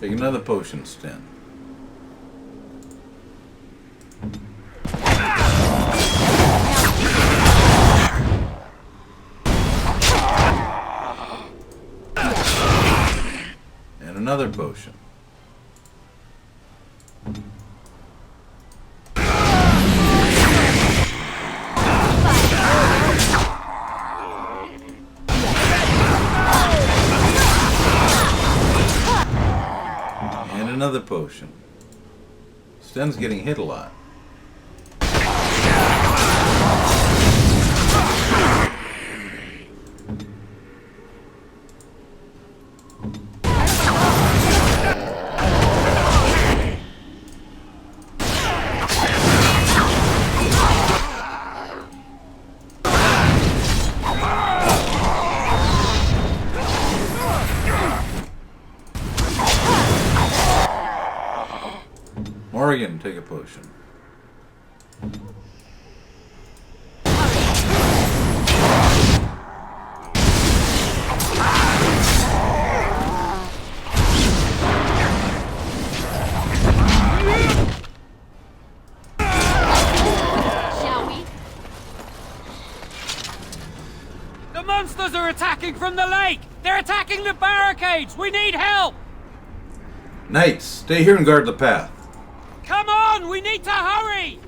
Take another potion, Sten. And another potion. And another potion. Sten's getting hit a lot. Morgan, take a potion. Shall we? The monsters are attacking from the lake! They're attacking the barricades! We need help! Knights, stay here and guard the path. Come on! We need to hurry!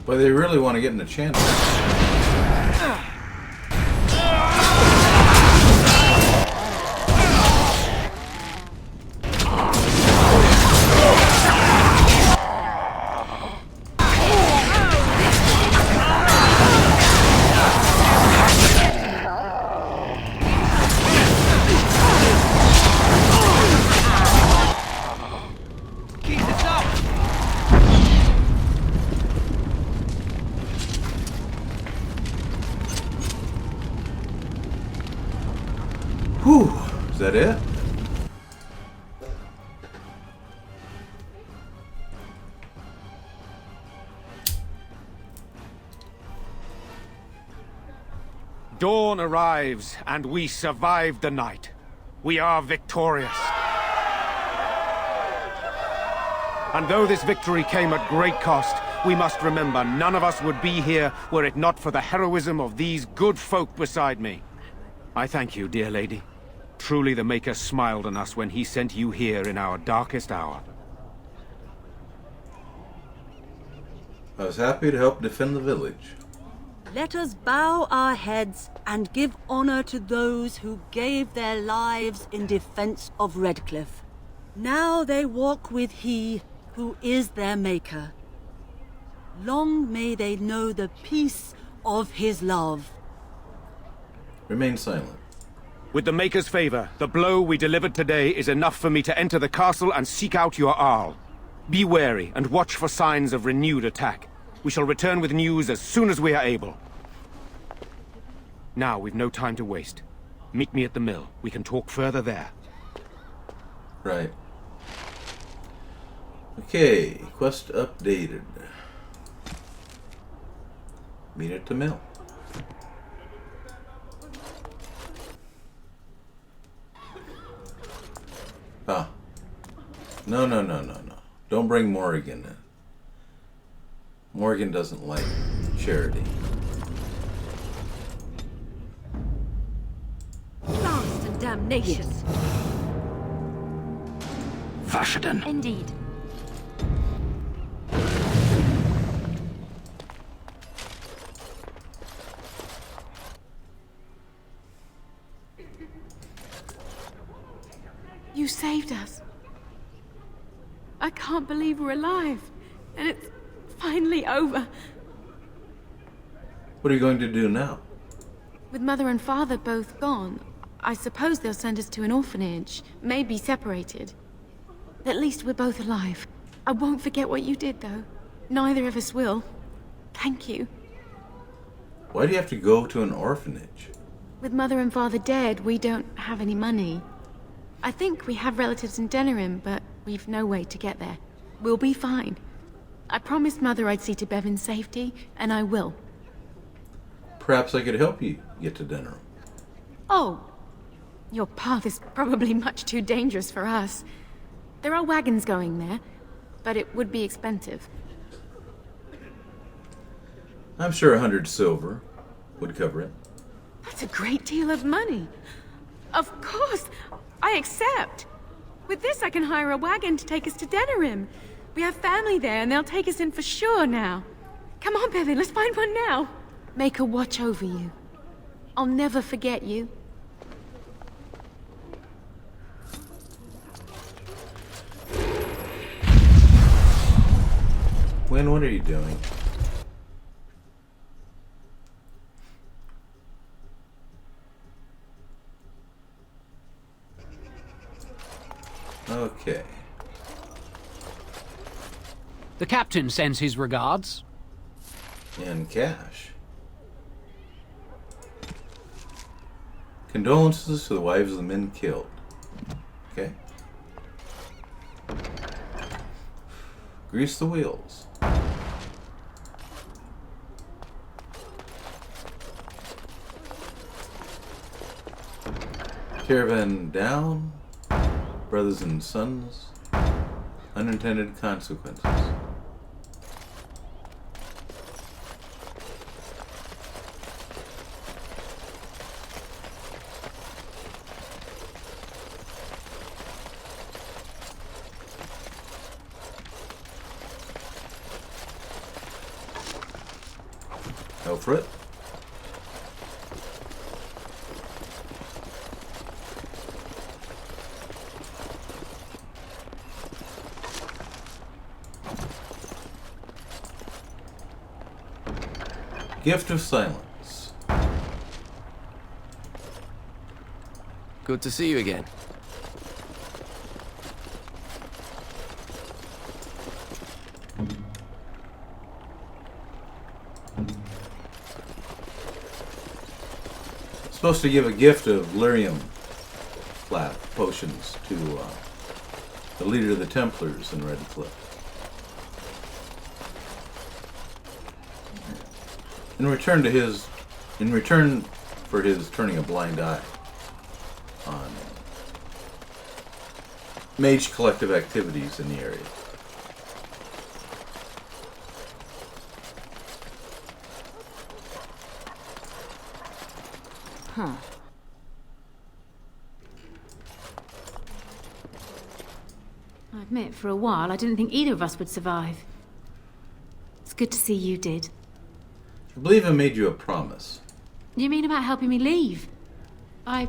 But they really want to get in the channel. that it? Dawn arrives, and we survived the night. We are victorious. And though this victory came at great cost, we must remember none of us would be here were it not for the heroism of these good folk beside me. I thank you, dear lady. Truly the Maker smiled on us when he sent you here in our darkest hour. I was happy to help defend the village. Let us bow our heads and give honor to those who gave their lives in defense of Redcliffe. Now they walk with he who is their maker. Long may they know the peace of his love. Remain silent. With the Maker's favor, the blow we delivered today is enough for me to enter the castle and seek out your Arl. Be wary and watch for signs of renewed attack. We shall return with news as soon as we are able. Now, we've no time to waste. Meet me at the mill. We can talk further there. Right. Okay, quest updated. Meet at the mill. Ah. No. Don't bring Morrigan in. Morrigan doesn't like charity. Blast and damnation. Vashaden. Indeed. You saved us. I can't believe we're alive. And it's finally over. What are you going to do now? With Mother and Father both gone, I suppose they'll send us to an orphanage, maybe separated. At least we're both alive. I won't forget what you did, though. Neither of us will. Thank you. Why do you have to go to an orphanage? With Mother and Father dead, we don't have any money. I think we have relatives in Denerim, but we've no way to get there. We'll be fine. I promised Mother I'd see to Bevan's safety, and I will. Perhaps I could help you get to Denerim. Oh, your path is probably much too dangerous for us. There are wagons going there, but it would be expensive. I'm sure 100 silver would cover it. That's a great deal of money. Of course, I accept. With this, I can hire a wagon to take us to Denerim. We have family there, and they'll take us in for sure now. Come on, Bevan, let's find one now. Make her watch over you. I'll never forget you. Wynn, what are you doing? Okay. The captain sends his regards. And cash. Condolences to the wives of the men killed. Okay. Grease the wheels. Caravan down. Brothers and sons. Unintended consequences. Go for it. Gift of silence. Good to see you again. Supposed to give a gift of lyrium flask. potions to the leader of the Templars in Redcliffe. In return for his turning a blind eye on mage collective activities in the area. Huh. I admit, for a while, I didn't think either of us would survive. It's good to see you did. I believe I made you a promise. You mean about helping me leave? I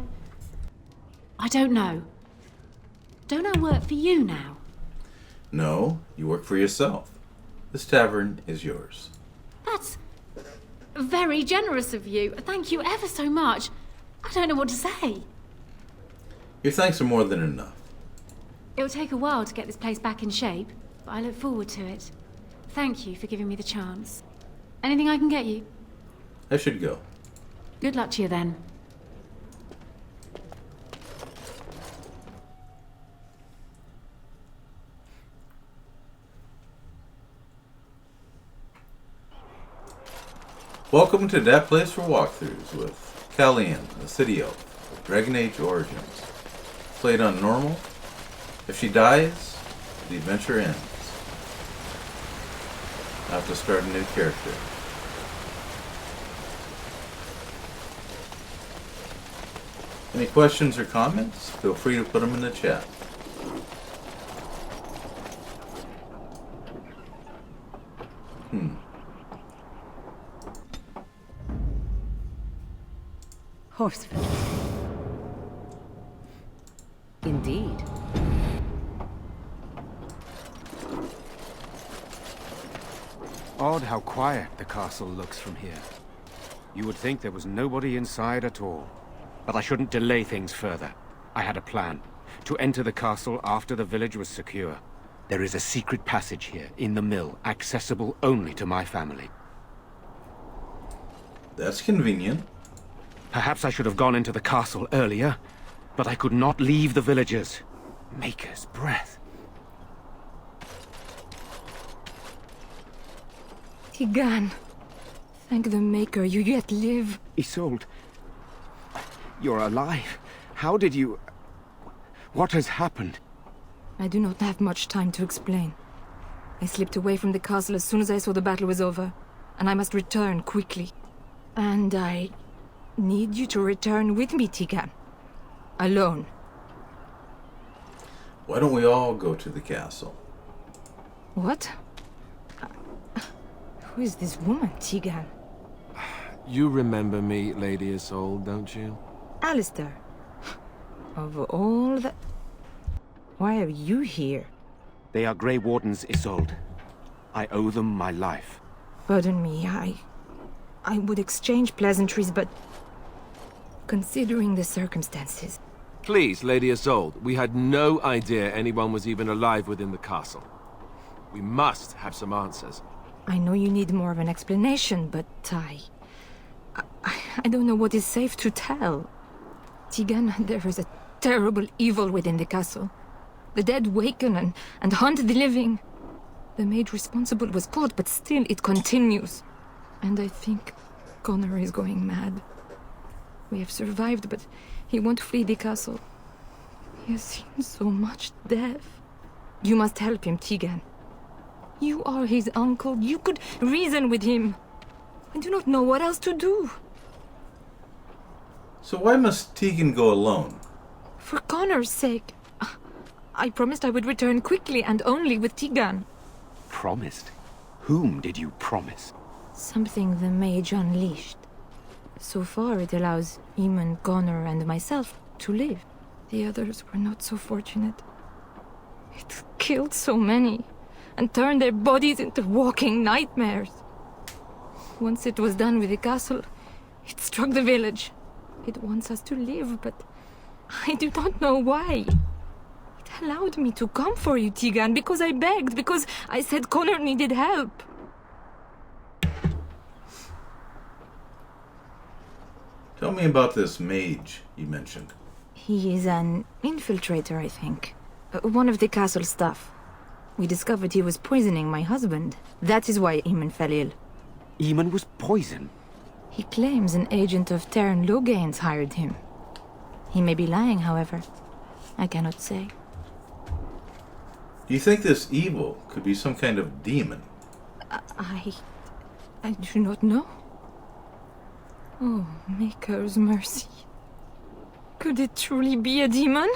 don't know. Don't I work for you now? No, you work for yourself. This tavern is yours. That's very generous of you. Thank you ever so much. I don't know what to say. Your thanks are more than enough. It'll take a while to get this place back in shape, but I look forward to it. Thank you for giving me the chance. Anything I can get you? I should go. Good luck to you then. Welcome to That Place for Walkthroughs with Kallian, the City Elf, with Dragon Age Origins. Played on normal. If she dies, the adventure ends. I have to start a new character. Any questions or comments? Feel free to put them in the chat. Horseford. Indeed. Odd how quiet the castle looks from here. You would think there was nobody inside at all. But I shouldn't delay things further. I had a plan. To enter the castle after the village was secure. There is a secret passage here, in the mill, accessible only to my family. That's convenient. Perhaps I should have gone into the castle earlier, but I could not leave the villagers. Maker's breath. Tigan, thank the Maker you yet live. Isolde, you're alive. How did you... What has happened? I do not have much time to explain. I slipped away from the castle as soon as I saw the battle was over, and I must return quickly. And I need you to return with me, Tigan. Alone. Why don't we all go to the castle? What? Who is this woman, Tigan? You remember me, Lady Isolde, don't you? Alistair. Of all the... Why are you here? They are Grey Wardens, Isolde. I owe them my life. Pardon me, I would exchange pleasantries, but... Considering the circumstances... Please, Lady Isolde, we had no idea anyone was even alive within the castle. We must have some answers. I know you need more of an explanation, but I don't know what is safe to tell. Tigan, there is a terrible evil within the castle. The dead waken and haunt the living. The maid responsible was caught, but still it continues. And I think Connor is going mad. We have survived, but he won't flee the castle. He has seen so much death. You must help him, Tigan. You are his uncle. You could reason with him. I do not know what else to do. So why must Tegan go alone? For Connor's sake. I promised I would return quickly and only with Tigan. Promised? Whom did you promise? Something the mage unleashed. So far it allows Eamon, Connor and myself to live. The others were not so fortunate. It killed so many and turned their bodies into walking nightmares. Once it was done with the castle, it struck the village. It wants us to live, but I do not know why. It allowed me to come for you, Tigan, because I begged, because I said Connor needed help. Tell me about this mage you mentioned. He is an infiltrator, I think. One of the castle staff. We discovered he was poisoning my husband. That is why Eamon fell ill. Eamon was poisoned? He claims an agent of Terran Logain's hired him. He may be lying, however. I cannot say. Do you think this evil could be some kind of demon? I do not know. Oh, Maker's mercy. Could it truly be a demon?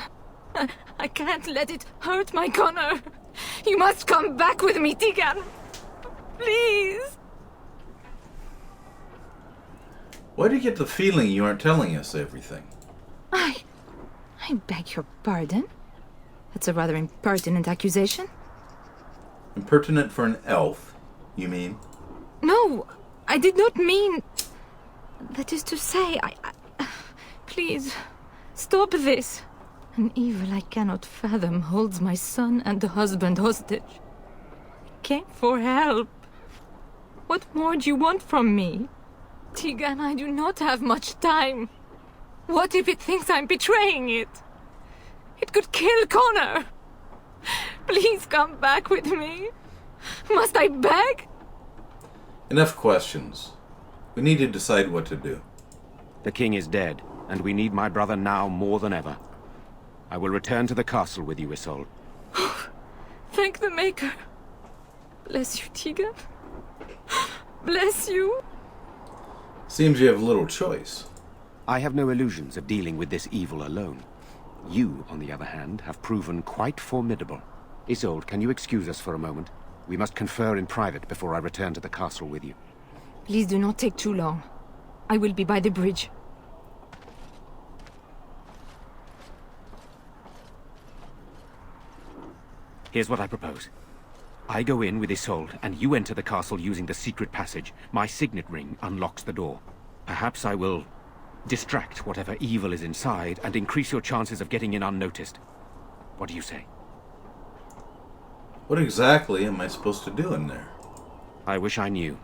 I can't let it hurt my Connor. You must come back with me, Tegan. Please. Why do you get the feeling you aren't telling us everything? I beg your pardon. That's a rather impertinent accusation. Impertinent for an elf, you mean? No, I did not mean... That is to say, please, stop this. An evil I cannot fathom holds my son and husband hostage. I came for help. What more do you want from me? Tegan, I do not have much time. What if it thinks I'm betraying it? It could kill Connor. Please come back with me. Must I beg? Enough questions. We need to decide what to do. The king is dead, and we need my brother now more than ever. I will return to the castle with you, Isolde. Thank the Maker. Bless you, Tegan. Bless you. Seems you have little choice. I have no illusions of dealing with this evil alone. You, on the other hand, have proven quite formidable. Isolde, can you excuse us for a moment? We must confer in private before I return to the castle with you. Please do not take too long. I will be by the bridge. Here's what I propose. I go in with Isolde, and you enter the castle using the secret passage. My signet ring unlocks the door. Perhaps I will distract whatever evil is inside and increase your chances of getting in unnoticed. What do you say? What exactly am I supposed to do in there? I wish I knew.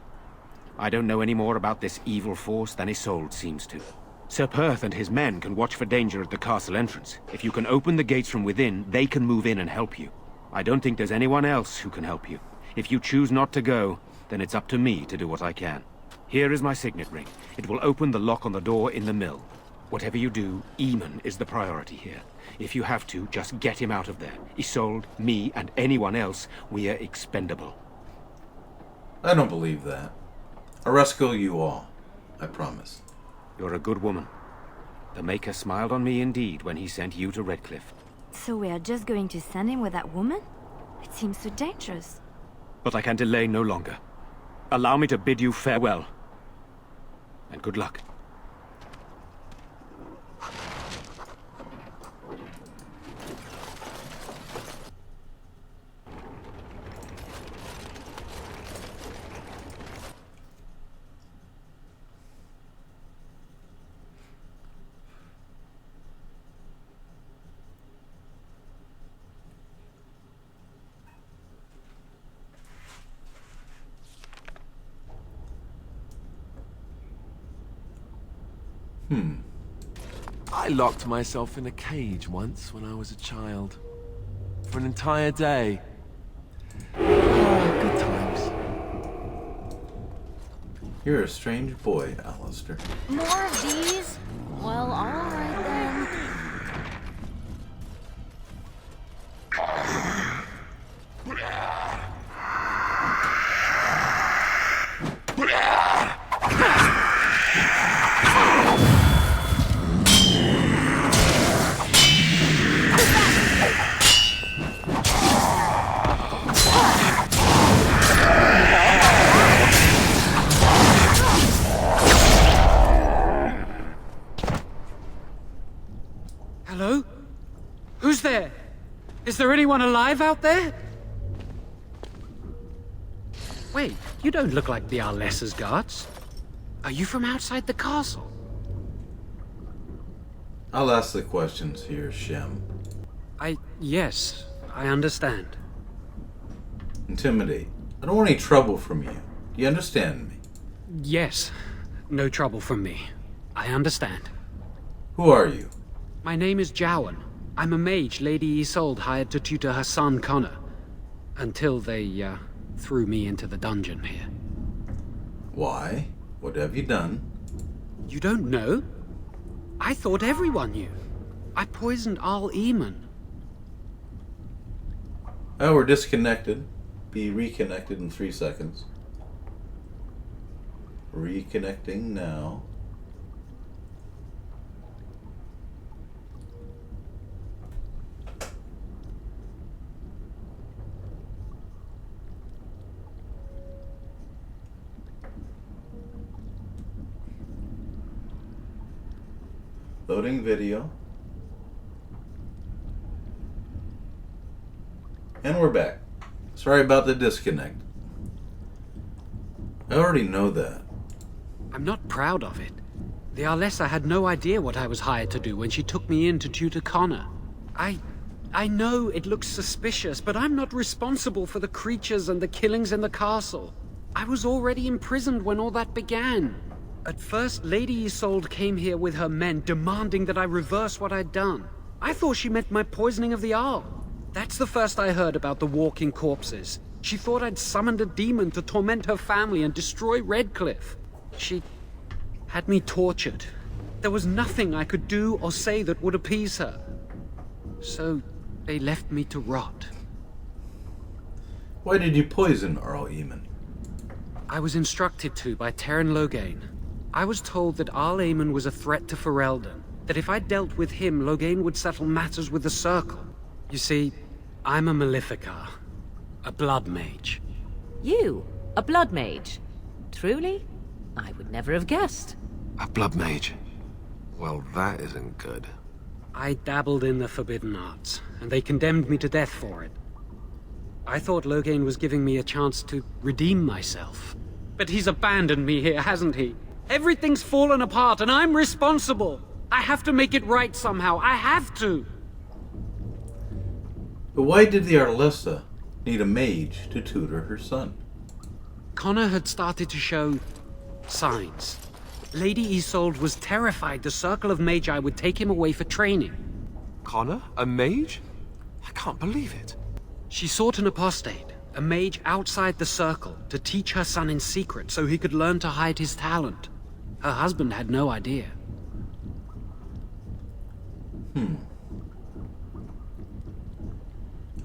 I don't know any more about this evil force than Isolde seems to. Sir Perth and his men can watch for danger at the castle entrance. If you can open the gates from within, they can move in and help you. I don't think there's anyone else who can help you. If you choose not to go, then it's up to me to do what I can. Here is my signet ring. It will open the lock on the door in the mill. Whatever you do, Eamon is the priority here. If you have to, just get him out of there. Isolde, me, and anyone else, we are expendable. I don't believe that. I'll rescue you all. I promise. You're a good woman. The Maker smiled on me indeed when he sent you to Redcliffe. So we are just going to send him with that woman? It seems so dangerous. But I can delay no longer. Allow me to bid you farewell. And good luck. I locked myself in a cage once when I was a child. For an entire day. Good times. You're a strange boy, Alistair. More of these? Well, alright then. Hello? Who's there? Is there anyone alive out there? Wait, you don't look like the Arlessa's guards. Are you from outside the castle? I'll ask the questions here, Shem. Yes, I understand. Intimidate. I don't want any trouble from you. Do you understand me? Yes, no trouble from me. I understand. Who are you? My name is Jowan. I'm a mage Lady Isolde hired to tutor her son Connor. Until they, threw me into the dungeon here. Why? What have you done? You don't know? I thought everyone knew. I poisoned Al Eamon. Oh, we're disconnected. Be reconnected in 3 seconds. Reconnecting now. Loading video. And we're back. Sorry about the disconnect. I already know that. I'm not proud of it. The Arlessa had no idea what I was hired to do when she took me in to tutor Connor. I know it looks suspicious, but I'm not responsible for the creatures and the killings in the castle. I was already imprisoned when all that began. At first, Lady Isolde came here with her men, demanding that I reverse what I'd done. I thought she meant my poisoning of the Arl. That's the first I heard about the walking corpses. She thought I'd summoned a demon to torment her family and destroy Redcliffe. She had me tortured. There was nothing I could do or say that would appease her. So they left me to rot. Why did you poison Arl Eamon? I was instructed to by Terran Loghain. I was told that Arl Eamon was a threat to Ferelden, that if I dealt with him, Loghain would settle matters with the Circle. You see, I'm a Maleficar, a blood mage. You? A blood mage? Truly? I would never have guessed. A blood mage? Well, that isn't good. I dabbled in the forbidden arts, and they condemned me to death for it. I thought Loghain was giving me a chance to redeem myself. But he's abandoned me here, hasn't he? Everything's fallen apart, and I'm responsible! I have to make it right somehow, I have to! But why did the Arlessa need a mage to tutor her son? Connor had started to show signs. Lady Isolde was terrified the Circle of Magi would take him away for training. Connor? A mage? I can't believe it. She sought an apostate, a mage outside the Circle, to teach her son in secret so he could learn to hide his talent. Her husband had no idea. How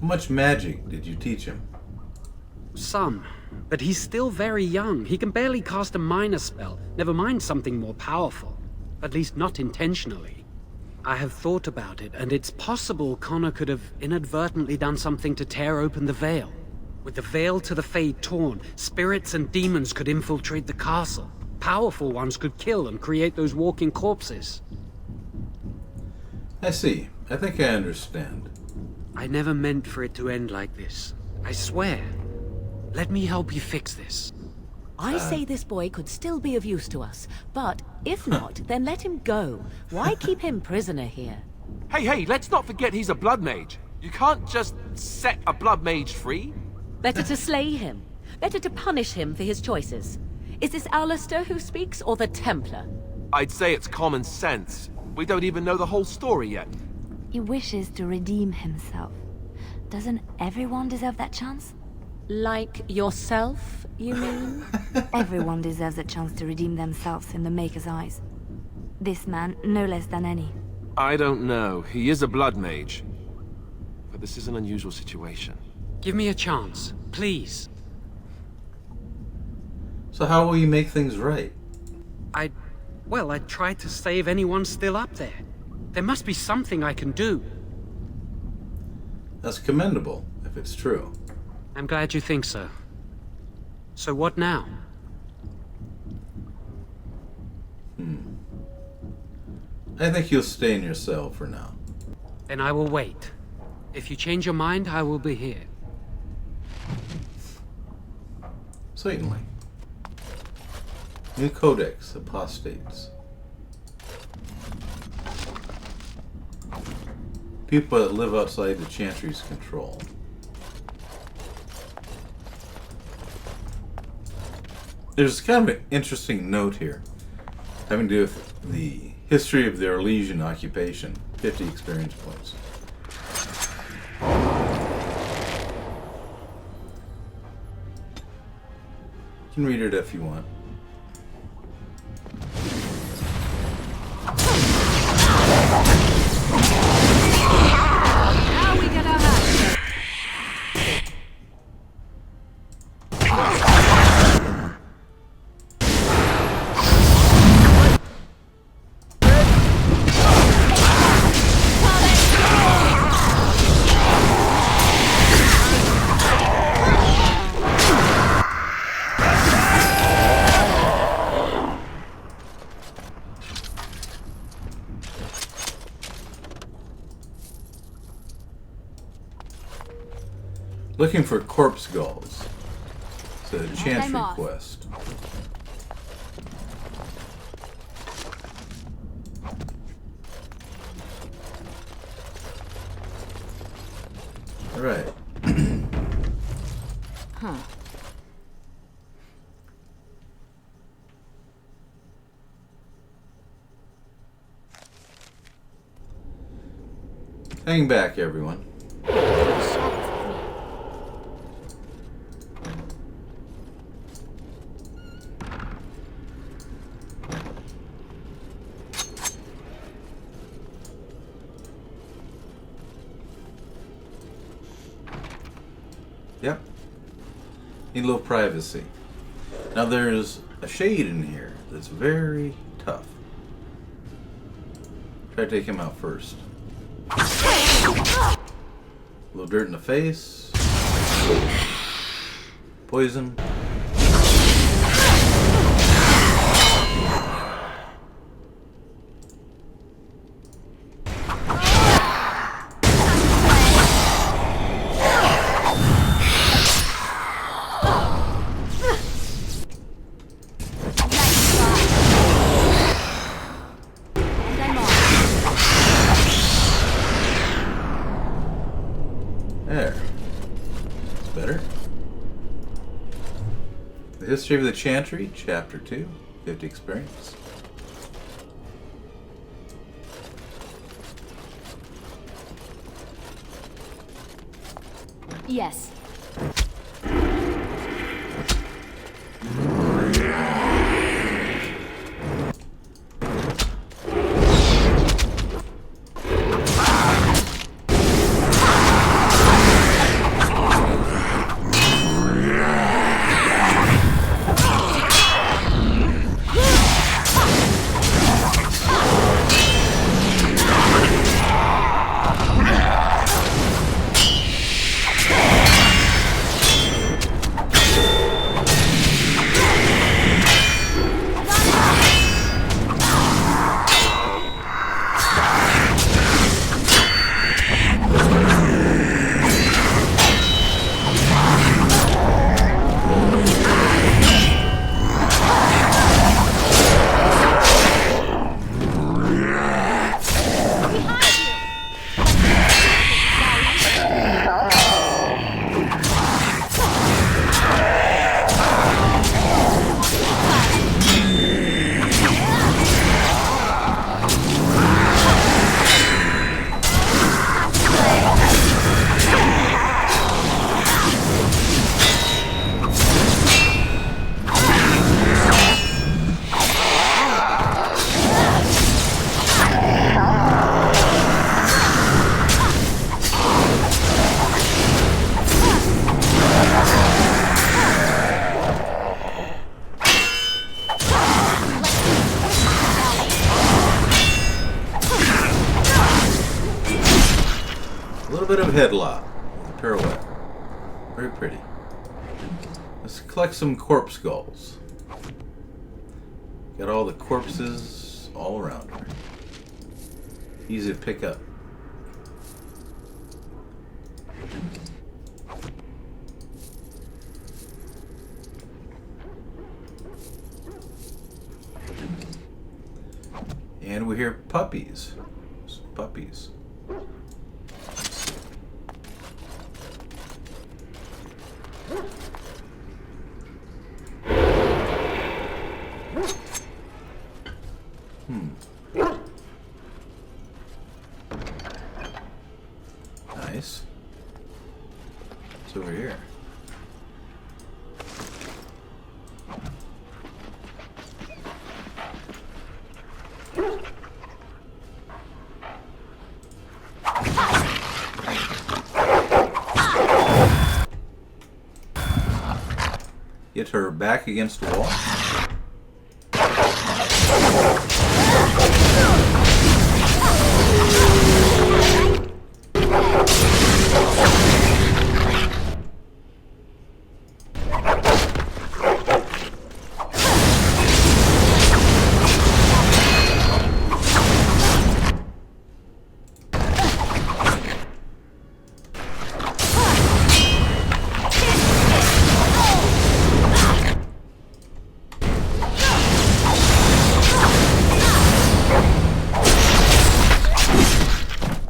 much magic did you teach him? Some, but he's still very young. He can barely cast a minor spell, never mind something more powerful. At least not intentionally. I have thought about it, and it's possible Connor could have inadvertently done something to tear open the veil. With the veil to the Fade torn, spirits and demons could infiltrate the castle. Powerful ones could kill and create those walking corpses. I see. I think I understand. I never meant for it to end like this. I swear. Let me help you fix this. I say this boy could still be of use to us, but if not, then let him go. Why keep him prisoner here? Hey, let's not forget he's a blood mage. You can't just set a blood mage free. Better to slay him. Better to punish him for his choices. Is this Alistair who speaks, or the Templar? I'd say it's common sense. We don't even know the whole story yet. He wishes to redeem himself. Doesn't everyone deserve that chance? Like yourself, you mean? Everyone deserves a chance to redeem themselves in the Maker's eyes. This man, no less than any. I don't know. He is a blood mage. But this is an unusual situation. Give me a chance, please. So how will you make things right? I tried to save anyone still up there. There must be something I can do. That's commendable, if it's true. I'm glad you think so. So what now? I think you'll stay in your cell for now. Then I will wait. If you change your mind, I will be here. Certainly. New Codex, Apostates. People that live outside the Chantry's control. There's kind of an interesting note here, having to do with the History of the Orlesian occupation. 50 experience points. You can read it if you want. Now we get our hands. Looking for corpse gulls. It's a chantry off. quest. Alright. Huh. Hang back, everyone. Yep. Need a little privacy. Now there's a shade in here that's very tough. Try to take him out first. A little dirt in the face. Poison. There. It's better. The History of the Chantry, Chapter 2, 50 experience. Yes. Bit of headlock. Pirouette. Very pretty. Let's collect some corpse skulls. Got all the corpses all around her. Easy to pick up. And we hear puppies. Some puppies. Get her back against the wall.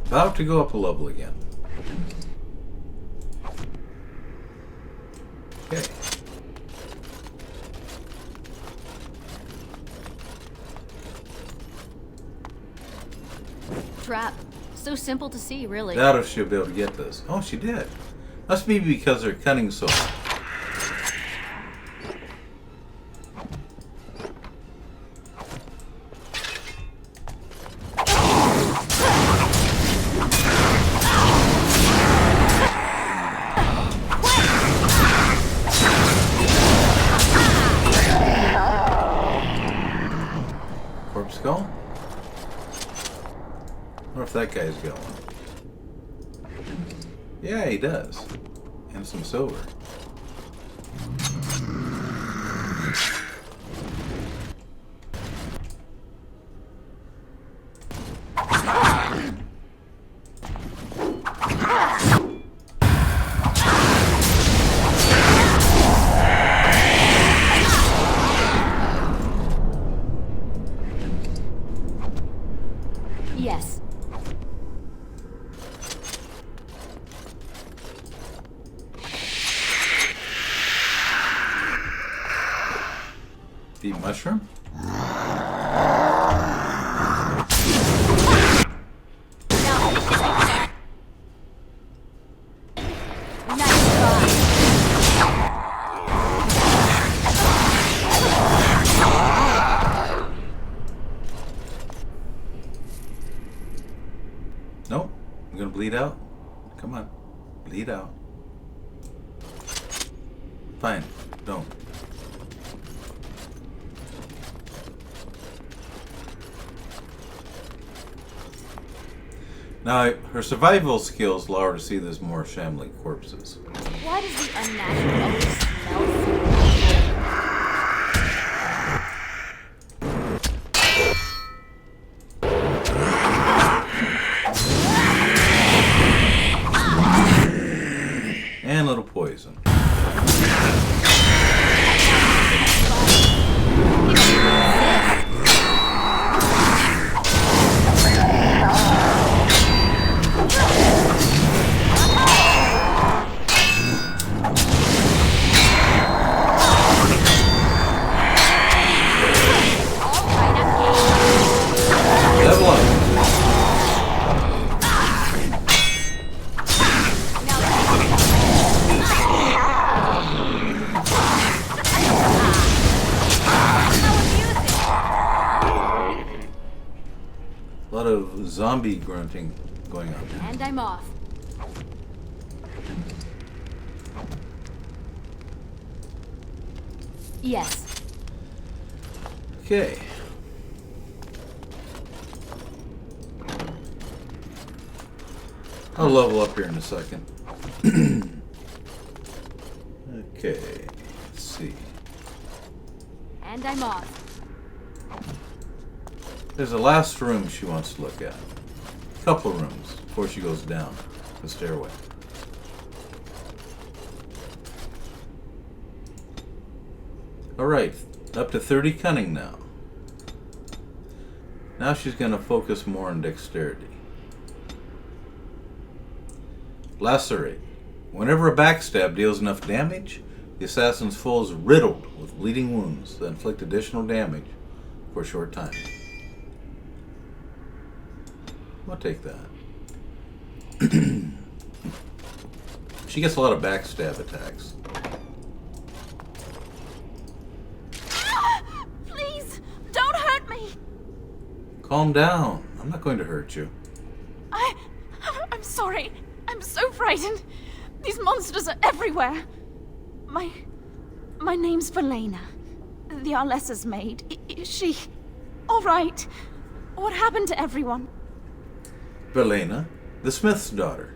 About to go up a level again. Okay. Trap. So simple to see, really. Doubt if she'll be able to get this. Oh, she did. Must be because her cunning soul. Corpse skull? I wonder if that guy's going. Yeah, he does. And some silver. Yes. Deep mushroom? Nope. I'm gonna bleed out. Come on. Bleed out. Fine. Don't. Now, her survival skills allow her to see there's more shambling corpses. Why does the unnatural always smell so And a little poison. Level up. A lot of zombie grunting going on. And I'm off. Yes. Okay. I'll level up here in a second. Okay, let's see. And I'm off. There's a last room she wants to look at. A couple of rooms before she goes down the stairway. Alright, up to 30 cunning now. Now she's going to focus more on dexterity. Lacerate. Whenever a backstab deals enough damage, the assassin's foe is riddled with bleeding wounds that inflict additional damage for a short time. I'll take that. She gets a lot of backstab attacks. Please, don't hurt me. Calm down. I'm not going to hurt you. I'm sorry. I'm so frightened. These monsters are everywhere. My My name's Valena. The Arlessa's maid. Is she... all right? What happened to everyone? Valena, the smith's daughter.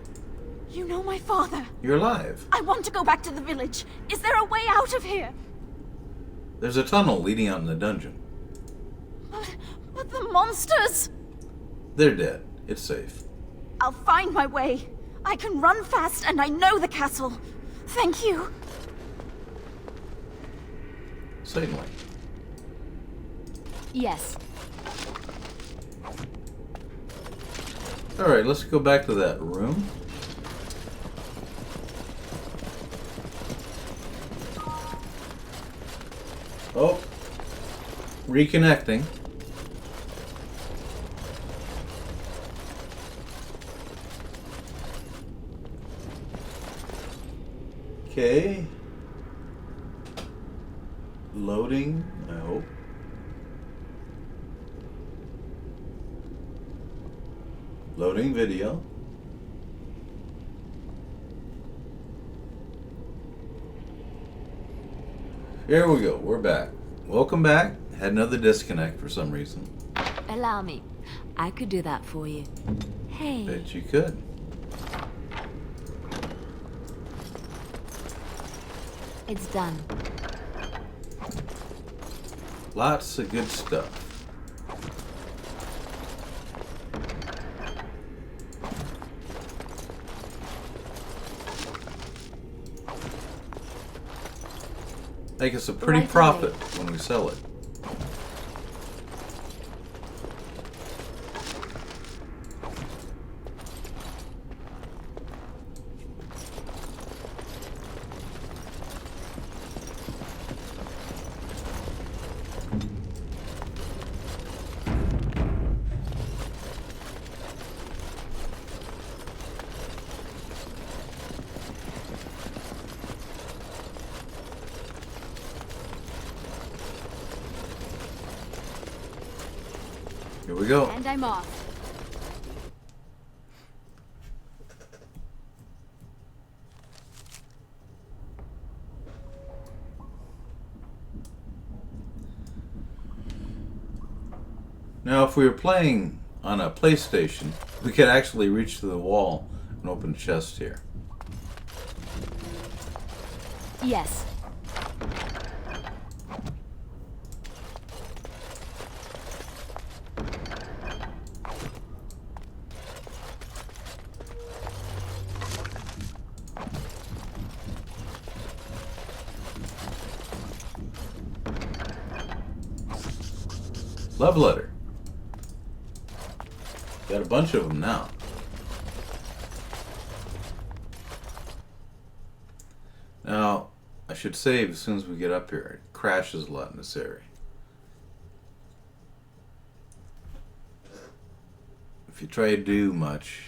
You know my father. You're alive. I want to go back to the village. Is there a way out of here? There's a tunnel leading out in the dungeon. But the monsters... They're dead. It's safe. I'll find my way. I can run fast and I know the castle. Thank you. Certainly. Yes. Alright, let's go back to that room. Oh. Reconnecting. Okay. Loading, I hope. Loading video. Here we go, we're back. Welcome back. Had another disconnect for some reason. Allow me. I could do that for you. Hey. Bet you could. It's done. Lots of good stuff. Make us a pretty Right profit when we sell it. Here we go. And I'm off. Now, if we were playing on a PlayStation, we could actually reach to the wall and open a chest here. Yes. Love letter. Got a bunch of them now. Now, I should save as soon as we get up here. It crashes a lot in this area. If you try to do much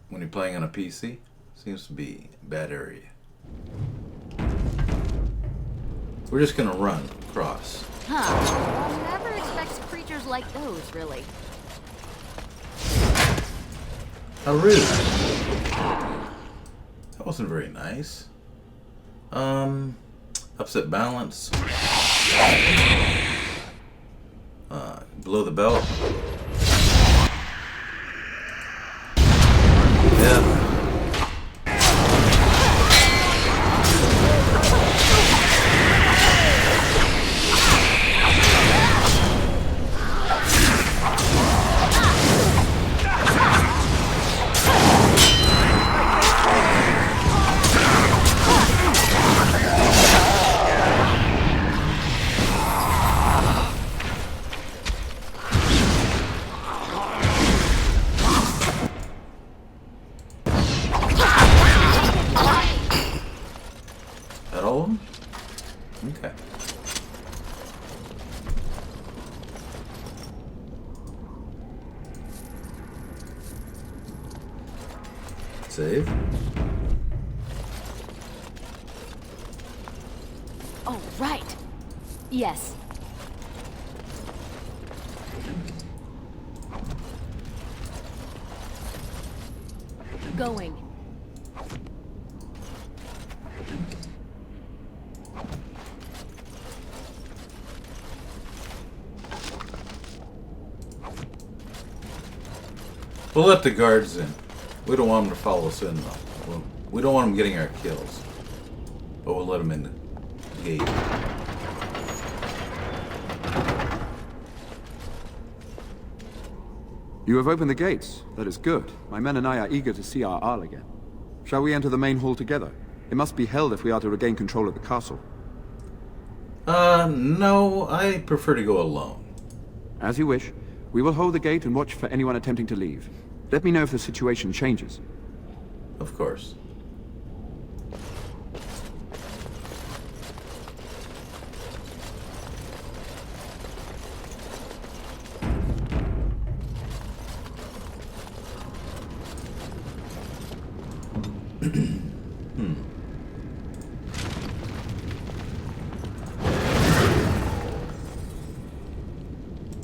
when you're playing on a PC, seems to be a bad area. We're just gonna run across. Huh. One never expects creatures like those, really. How rude. That wasn't very nice. Upset balance. Below the belt. Yeah. That all of them? Okay. Save. Oh, right. Yes. Going. We'll let the guards in. We don't want them to follow us in, though. We don't want them getting our kills. But we'll let them in the gate. You have opened the gates. That is good. My men and I are eager to see our Arl again. Shall we enter the main hall together? It must be held if we are to regain control of the castle. No. I prefer to go alone. As you wish. We will hold the gate and watch for anyone attempting to leave. Let me know if the situation changes. Of course.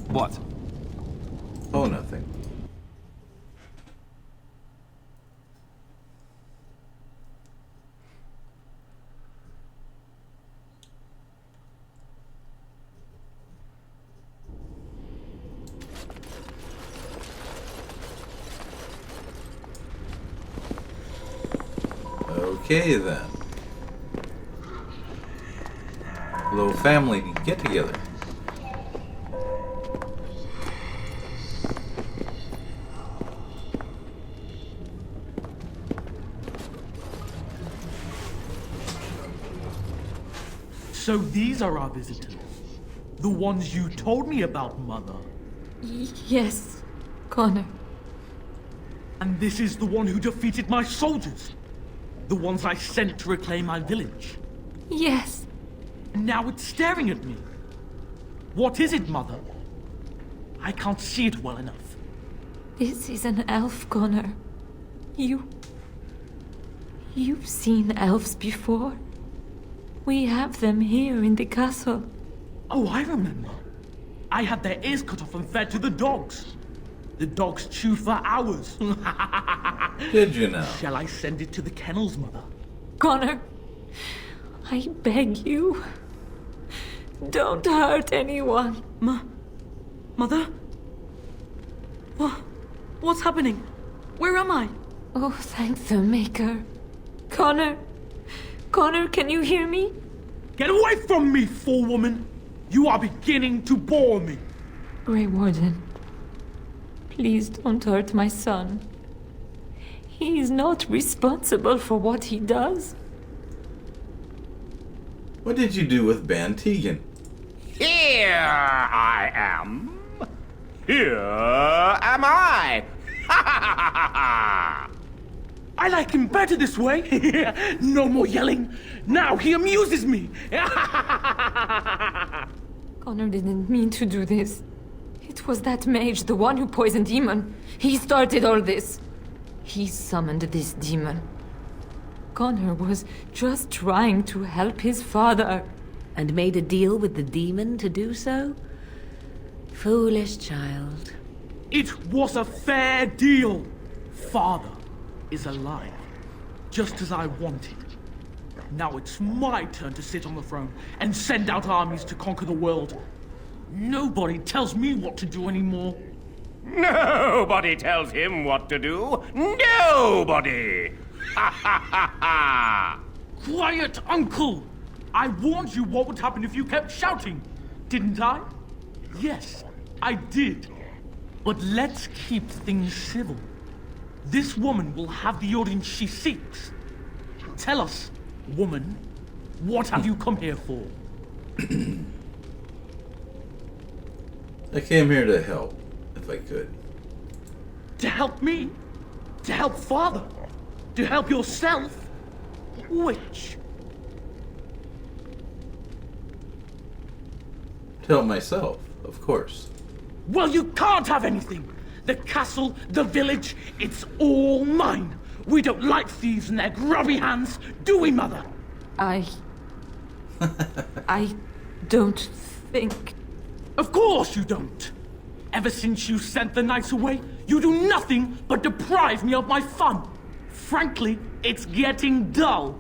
What? Oh, nothing. Okay then. Little family get together. So these are our visitors. The ones you told me about, Mother. Yes, Connor. And this is the one who defeated my soldiers. The ones I sent to reclaim my village. Yes. Now it's staring at me. What is it, Mother? I can't see it well enough. This is an elf, Connor. You've seen elves before. We have them here in the castle. Oh, I remember. I had their ears cut off and fed to the dogs. The dogs chew for hours. Did you now? Shall I send it to the kennels, Mother? Connor, I beg you. Don't hurt anyone. Mother? What's happening? Where am I? Oh, thank the Maker. Connor, can you hear me? Get away from me, fool woman! You are beginning to bore me. Grey Warden, please don't hurt my son. He is not responsible for what he does. What did you do with Ban Tegan? Here I am. Here am I. I like him better this way. No more yelling. Now he amuses me. Connor didn't mean to do this. It was that mage, the one who poisoned Demon. He started all this. He summoned this demon. Connor was just trying to help his father. And made a deal with the demon to do so? Foolish child. It was a fair deal. Father is alive, just as I wanted. Now it's my turn to sit on the throne and send out armies to conquer the world. Nobody tells me what to do anymore. Nobody tells him what to do. Nobody! Ha ha ha ha! Quiet, Uncle! I warned you what would happen if you kept shouting, didn't I? Yes, I did. But let's keep things civil. This woman will have the audience she seeks. Tell us, woman, what have you come here for? I came here to help, if I could. To help me? To help Father? To help yourself? Which? To help myself, of course. Well, you can't have anything! The castle, the village, it's all mine! We don't like thieves and their grubby hands, do we, Mother? I don't think... Of course you don't! Ever since you sent the knights away, you do nothing but deprive me of my fun. Frankly, it's getting dull.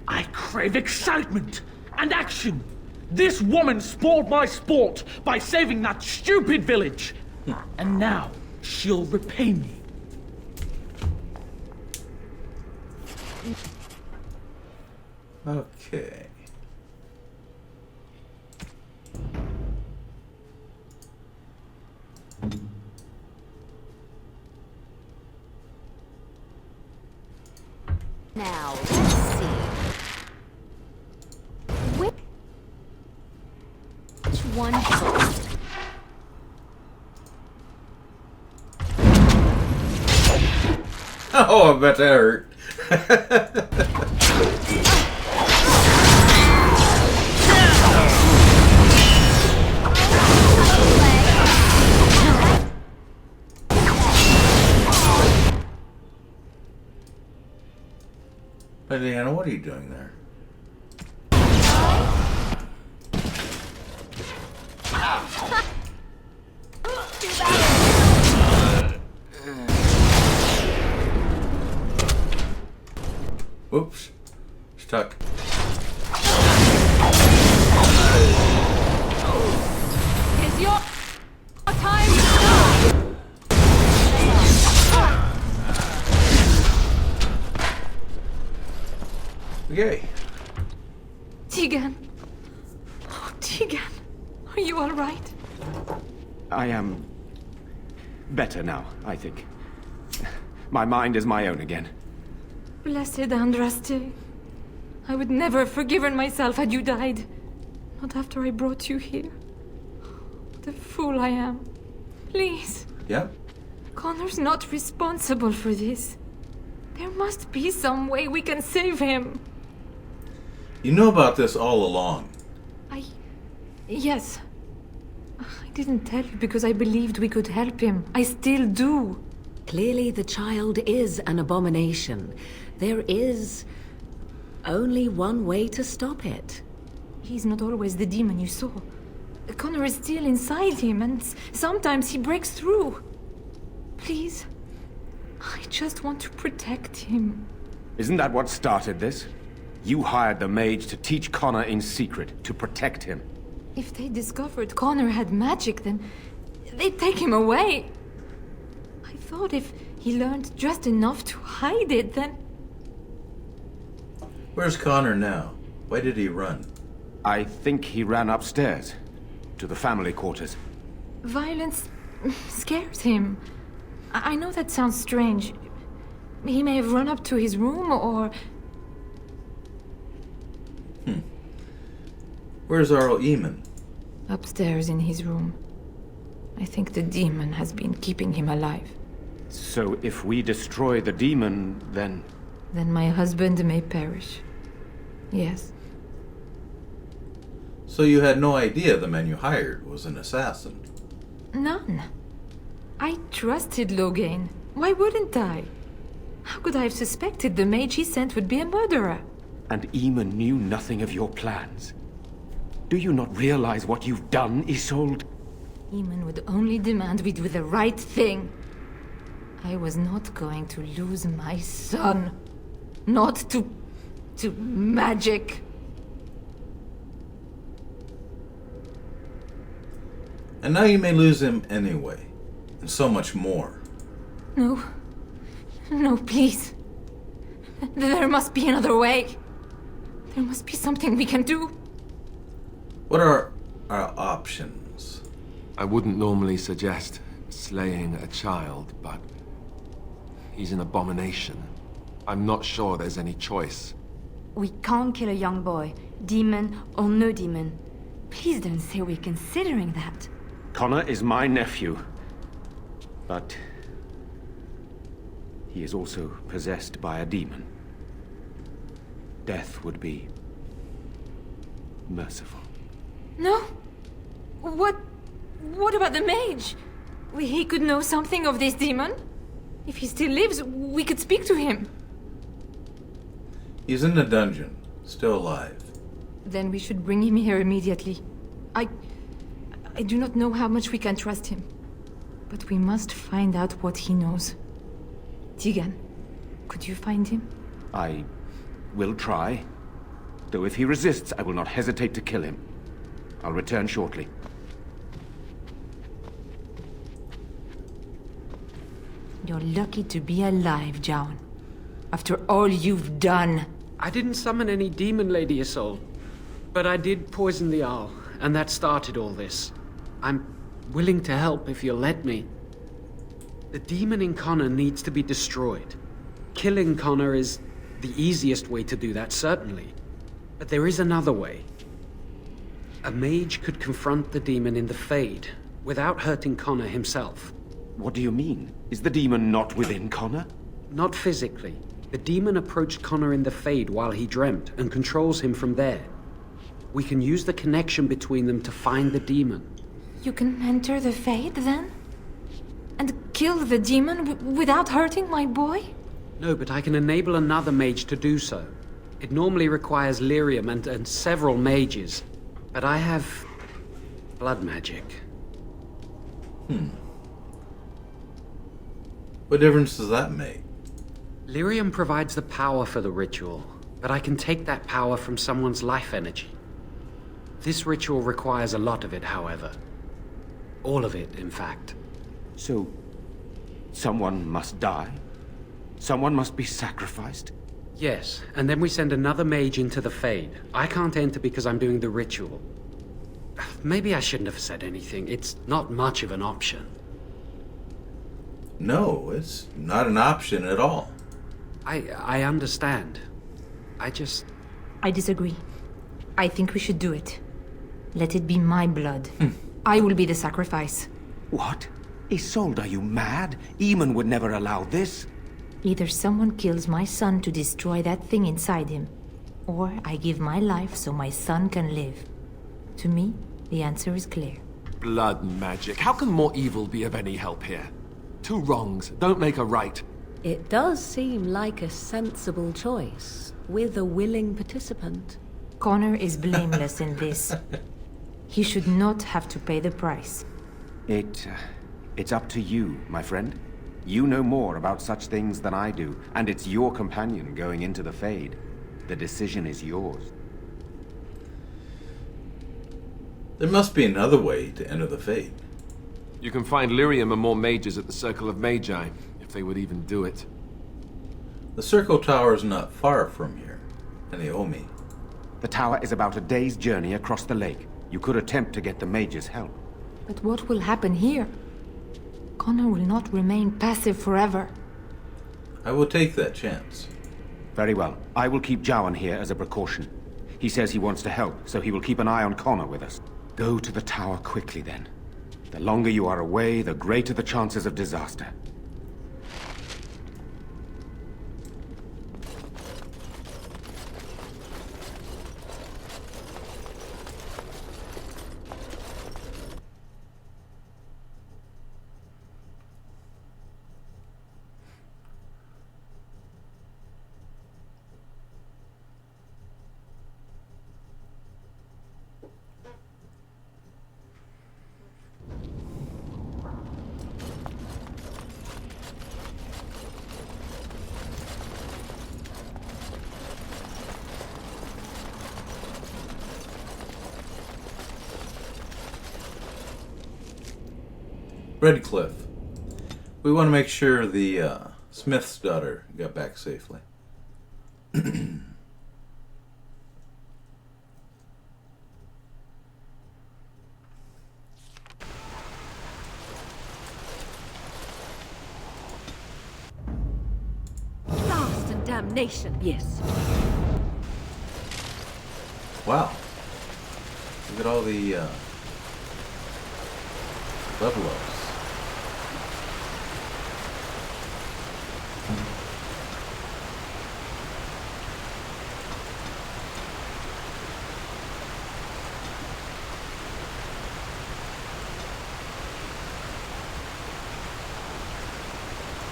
I crave excitement and action. This woman spoiled my sport by saving that stupid village. And now she'll repay me Okay. Now, let's see. Which one first? Oh, I bet that hurt. Hey, Diana, what are you doing there? Whoops. Stuck. Is your time now? Okay. Tegan. Oh, Tegan. Are you all right? I am better now, I think. My mind is my own again. Blessed Andraste. I would never have forgiven myself had you died. Not after I brought you here. What a fool I am. Please. Yeah? Connor's not responsible for this. There must be some way we can save him. You know about this all along. Yes. I didn't tell you because I believed we could help him. I still do. Clearly the child is an abomination. There is only one way to stop it. He's not always the demon you saw. Connor is still inside him, and sometimes he breaks through. Please. I just want to protect him. Isn't that what started this? You hired the mage to teach Connor in secret, to protect him. If they discovered Connor had magic, then they'd take him away. I thought if he learned just enough to hide it, then... Where's Connor now? Why did he run? I think he ran upstairs, to the family quarters. Violence scares him. I know that sounds strange. He may have run up to his room, or... Where's Arl Eamon? Upstairs in his room. I think the demon has been keeping him alive. So if we destroy the demon, then... Then my husband may perish. Yes. So you had no idea the man you hired was an assassin? None. I trusted Logain. Why wouldn't I? How could I have suspected the mage he sent would be a murderer? And Eamon knew nothing of your plans. Do you not realize what you've done, Isolde? Eamon would only demand we do the right thing. I was not going to lose my son. Not to magic. And now you may lose him anyway. And so much more. No. No, please. There must be another way. There must be something we can do. What are our options? I wouldn't normally suggest slaying a child, but he's an abomination. I'm not sure there's any choice. We can't kill a young boy, demon or no demon. Please don't say we're considering that. Connor is my nephew. But... he is also possessed by a demon. Death would be... merciful. No? What about the mage? He could know something of this demon. If he still lives, we could speak to him. He's in the dungeon, still alive. Then we should bring him here immediately. I do not know how much we can trust him. But we must find out what he knows. Tegan, could you find him? I will try. Though if he resists, I will not hesitate to kill him. I'll return shortly. You're lucky to be alive, Joan. After all you've done. I didn't summon any demon, Lady Isolde. But I did poison the owl, and that started all this. I'm willing to help if you'll let me. The demon in Connor needs to be destroyed. Killing Connor is the easiest way to do that, certainly. But there is another way. A mage could confront the demon in the Fade, without hurting Connor himself. What do you mean? Is the demon not within Connor? Not physically. The demon approached Connor in the Fade while he dreamt, and controls him from there. We can use the connection between them to find the demon. You can enter the Fade, then? And kill the demon without hurting my boy? No, but I can enable another mage to do so. It normally requires lyrium and several mages. But I have blood magic. What difference does that make? Lyrium provides the power for the ritual, but I can take that power from someone's life energy. This ritual requires a lot of it, however. All of it, in fact. So, someone must die? Someone must be sacrificed? Yes, and then we send another mage into the Fade. I can't enter because I'm doing the ritual. Maybe I shouldn't have said anything. It's not much of an option. No, it's not an option at all. I understand. I disagree. I think we should do it. Let it be my blood. I will be the sacrifice. What? Isolde, are you mad? Eamon would never allow this. Either someone kills my son to destroy that thing inside him, or I give my life so my son can live. To me, the answer is clear. Blood magic. How can more evil be of any help here? Two wrongs don't make a right. It does seem like a sensible choice, with a willing participant. Connor is blameless in this. He should not have to pay the price. It's up to you, my friend. You know more about such things than I do, and it's your companion going into the Fade. The decision is yours. There must be another way to enter the Fade. You can find lyrium and more mages at the Circle of Magi, if they would even do it. The Circle Tower is not far from here, and they owe me. The tower is about a day's journey across the lake. You could attempt to get the mages' help. But what will happen here? Connor will not remain passive forever. I will take that chance. Very well. I will keep Jowan here as a precaution. He says he wants to help, so he will keep an eye on Connor with us. Go to the tower quickly, then. The longer you are away, the greater the chances of disaster. Redcliffe. We want to make sure the Smith's daughter got back safely. Blast and damnation, yes. Wow. Look at all the level ups.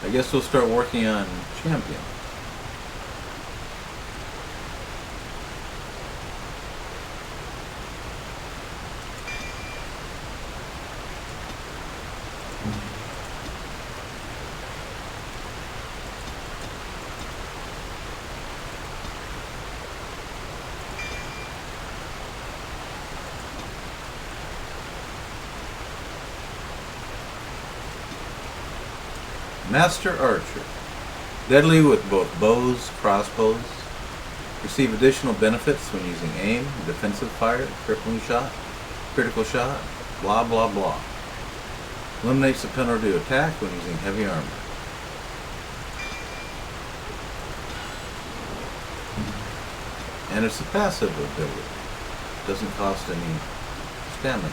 I guess we'll start working on champion. Master Archer. Deadly with both bows, crossbows, Receive additional benefits when using aim, defensive fire, critical shot, blah blah blah. Eliminates the penalty to attack when using heavy armor. And it's a passive ability. Doesn't cost any stamina.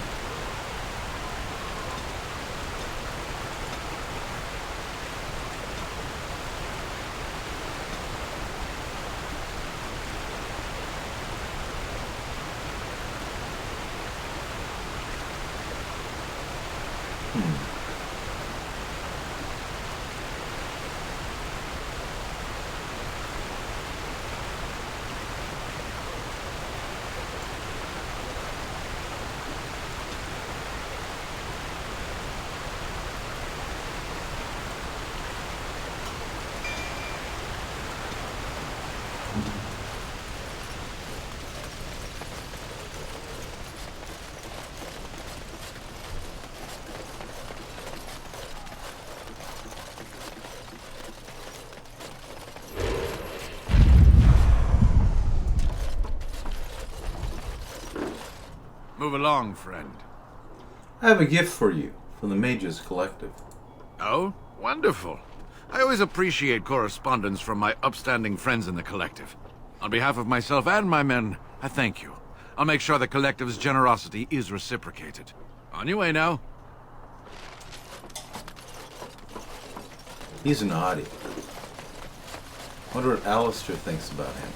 Move along, friend. I have a gift for you from the Mages Collective. Oh, wonderful. I always appreciate correspondence from my upstanding friends in the Collective. On behalf of myself and my men, I thank you. I'll make sure the Collective's generosity is reciprocated. On your way now. He's an oddie. Wonder what Alistair thinks about him.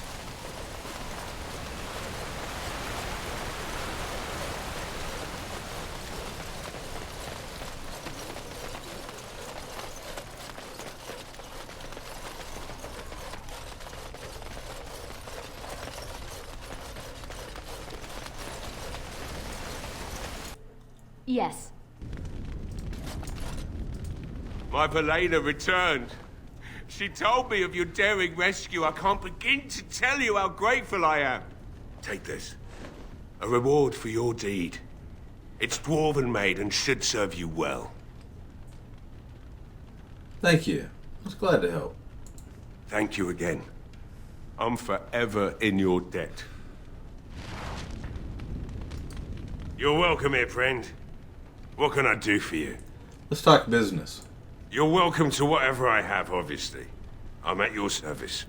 Yes. My Valena returned. She told me of your daring rescue. I can't begin to tell you how grateful I am. Take this. A reward for your deed. It's dwarven made and should serve you well. Thank you. I was glad to help. Thank you again. I'm forever in your debt. You're welcome here, friend. What can I do for you? Let's talk business. You're welcome to whatever I have, obviously. I'm at your service.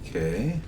Okay.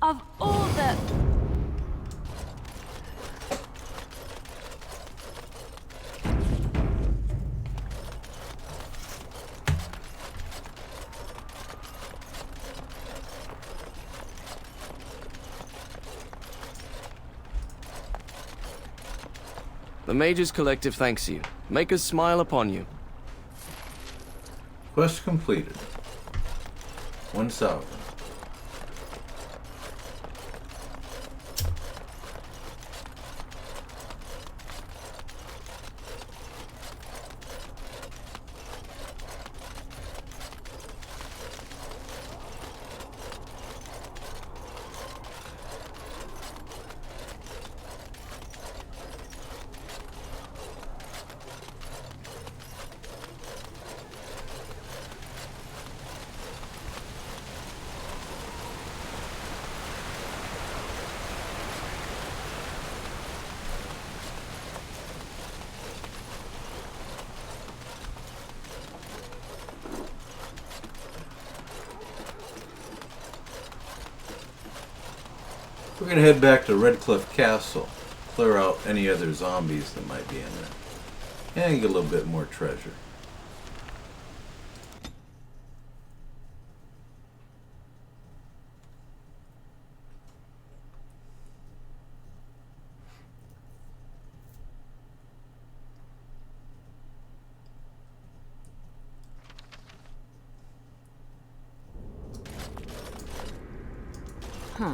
Of all the... The Mages Collective thanks you. Make us smile upon you. Quest completed. 1,000. We're gonna head back to Redcliffe Castle, clear out any other zombies that might be in there, and get a little bit more treasure. Huh.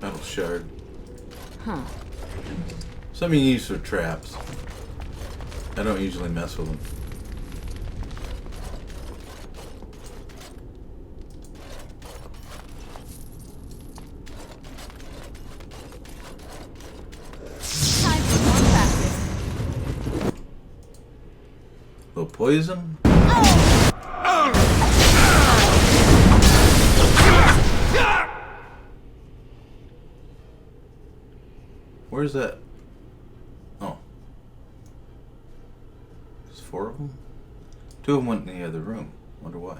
Metal shard. Huh. Something you use for traps. I don't usually mess with them. Time for more practice. Little poison? Where's that? Oh. There's 4 of them? 2 of them went in the other room. Wonder why.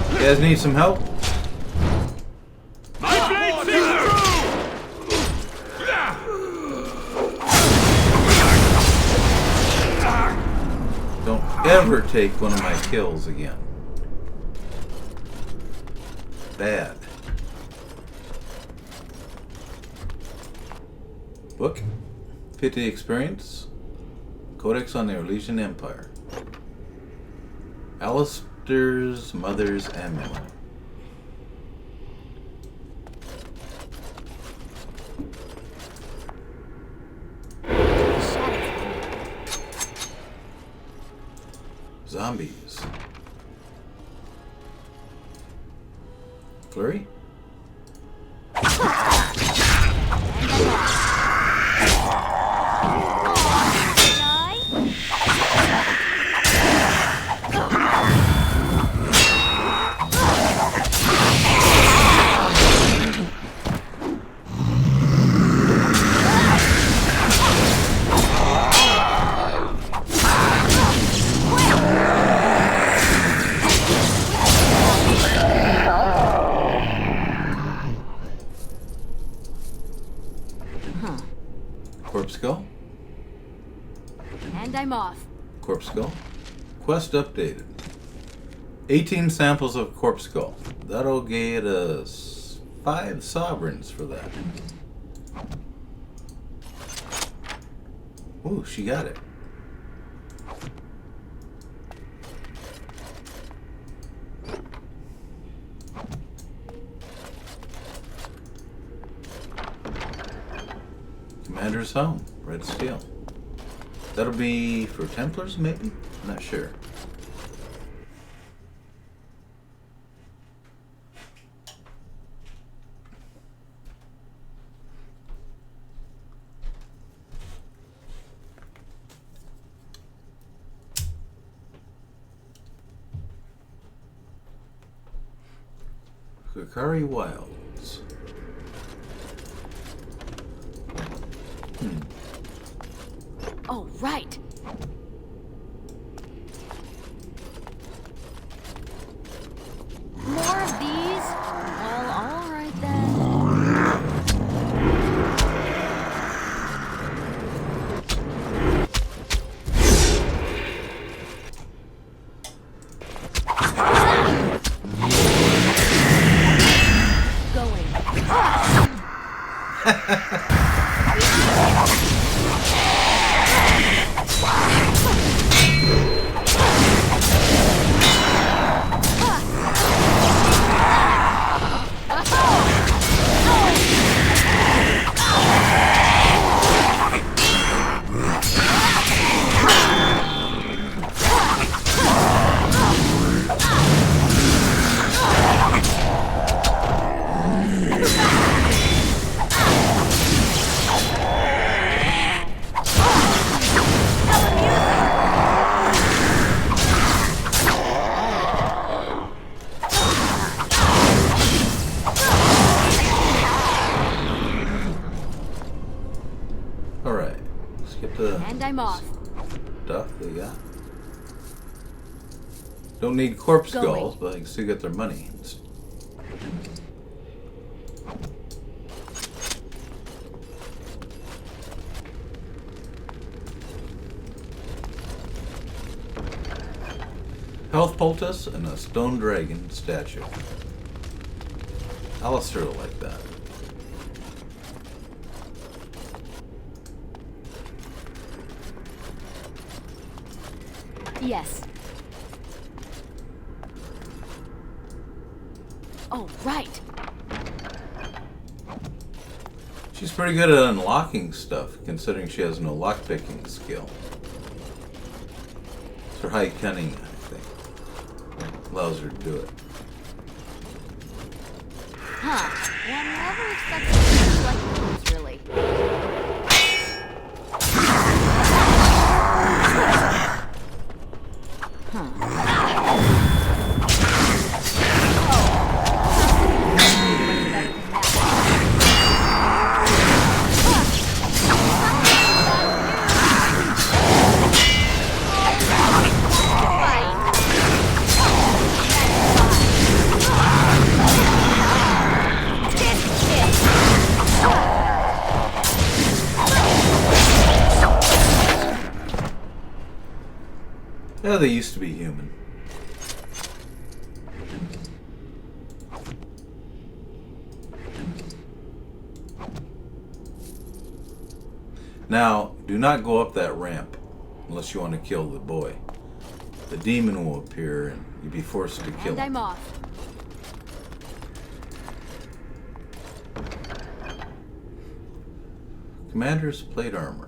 You guys need some help? Don't ever take one of my kills again. Bad. Book. 50 experience. Codex on the Orlesian Empire. Alistair's mother's amulet. Zombies. Flurry? Corpse skull? And I'm off. Corpse skull. Quest updated. 18 samples of corpse skull. That'll get us 5 sovereigns for that. Ooh, she got it. Commander's home. Red steel. That'll be for Templars, maybe? I'm not sure. Kakari Wilds. Oh, right. More of these? Well, all right then. Alright, let's get the And I'm off. stuff they got. Don't need corpse Going. skulls, but I can still get their money. Health poultice and a stone dragon statue. Alistair will like that. Yes. Oh, right. She's pretty good at unlocking stuff, considering she has no lockpicking skill. It's her high cunning, I think, allows her to do it. Huh. One never expected things like this, really. Yeah, they used to be human. Now, do not go up that ramp unless you want to kill the boy. The demon will appear and you'll be forced to kill And him. I'm off. Commander's plate armor.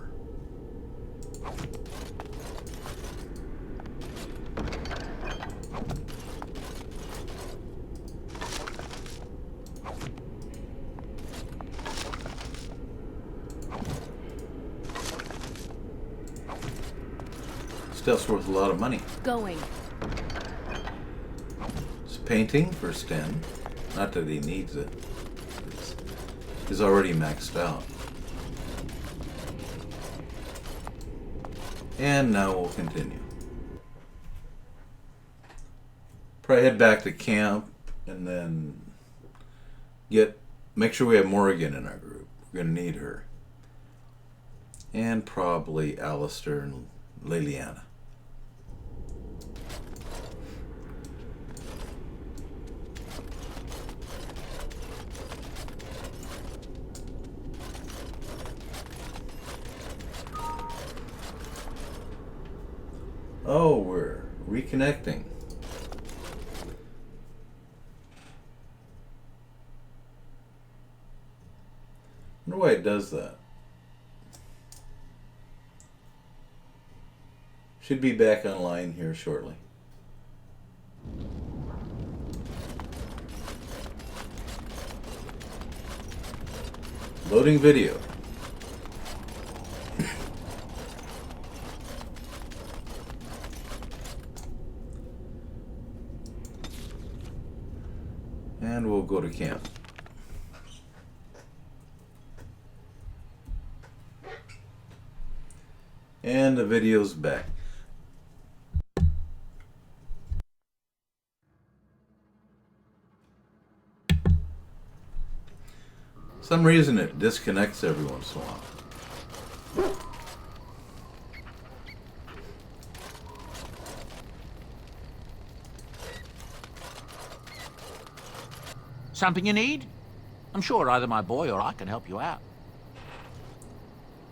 Stuff's worth a lot of money. Going. It's a painting for Sten. Not that he needs it. He's already maxed out. And now we'll continue. Probably head back to camp and then make sure we have Morrigan in our group. We're gonna need her. And probably Alistair and Liliana. Oh, we're reconnecting. I wonder why it does that. Should be back online here shortly. Loading video. And we'll go to camp. And the video's back. For some reason it disconnects every once in a while. Something you need? I'm sure either my boy or I can help you out.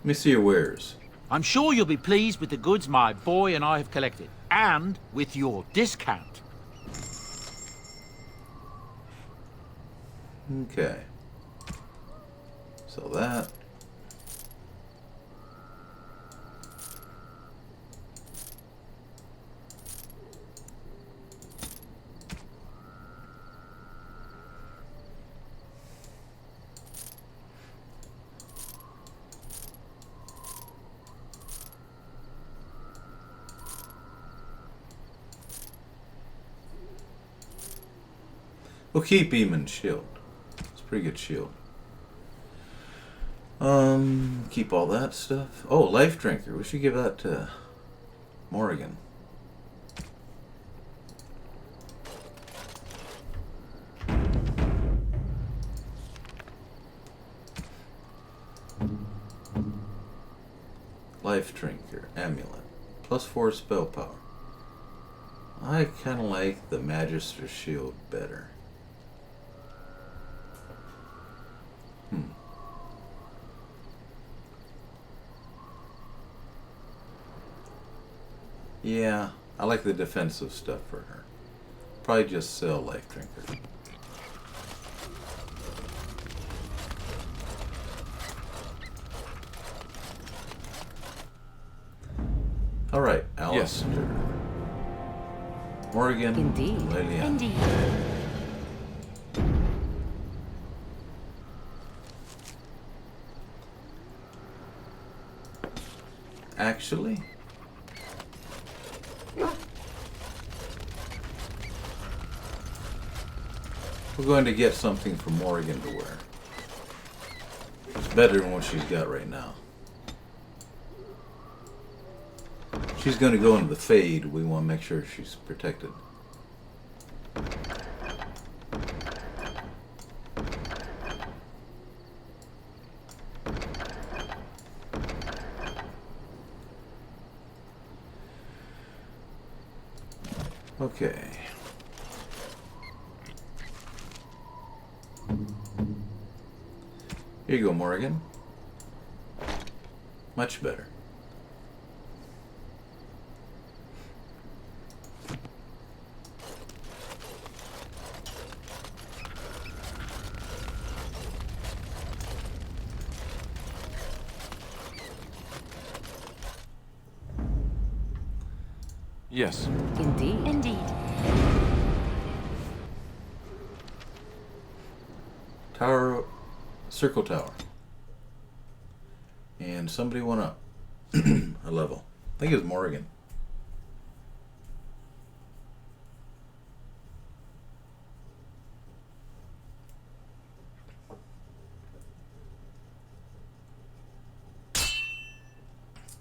me see your wares. I'm sure you'll be pleased with the goods my boy and I have collected, and with your discount. Okay. So that. We'll keep Eamon's shield. It's a pretty good shield. Keep all that stuff. Oh, life drinker. We should give that to Morrigan. Life drinker. Amulet. +4 spell power. I kind of like the Magister's shield better. Yeah, I like the defensive stuff for her. Probably just sell life drinker. All right, Alistair. Yes. Morrigan. Indeed. Lillian. Indeed. Actually, we're going to get something for Morrigan to wear. It's better than what she's got right now. She's going to go into the Fade. We want to make sure she's protected. Okay. Here you go, Morrigan. Much better. Yes. Indeed. Indeed. Tower, circle tower. And somebody went up a level. I think it was Morrigan.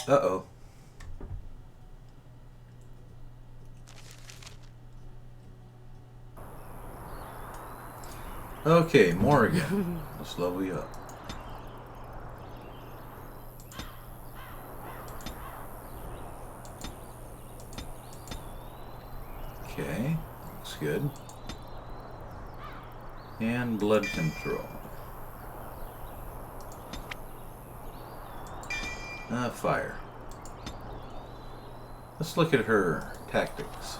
Uh-oh. Okay, Morrigan. Let's level you up. Okay, looks good. And blood control. Fire. Let's look at her tactics.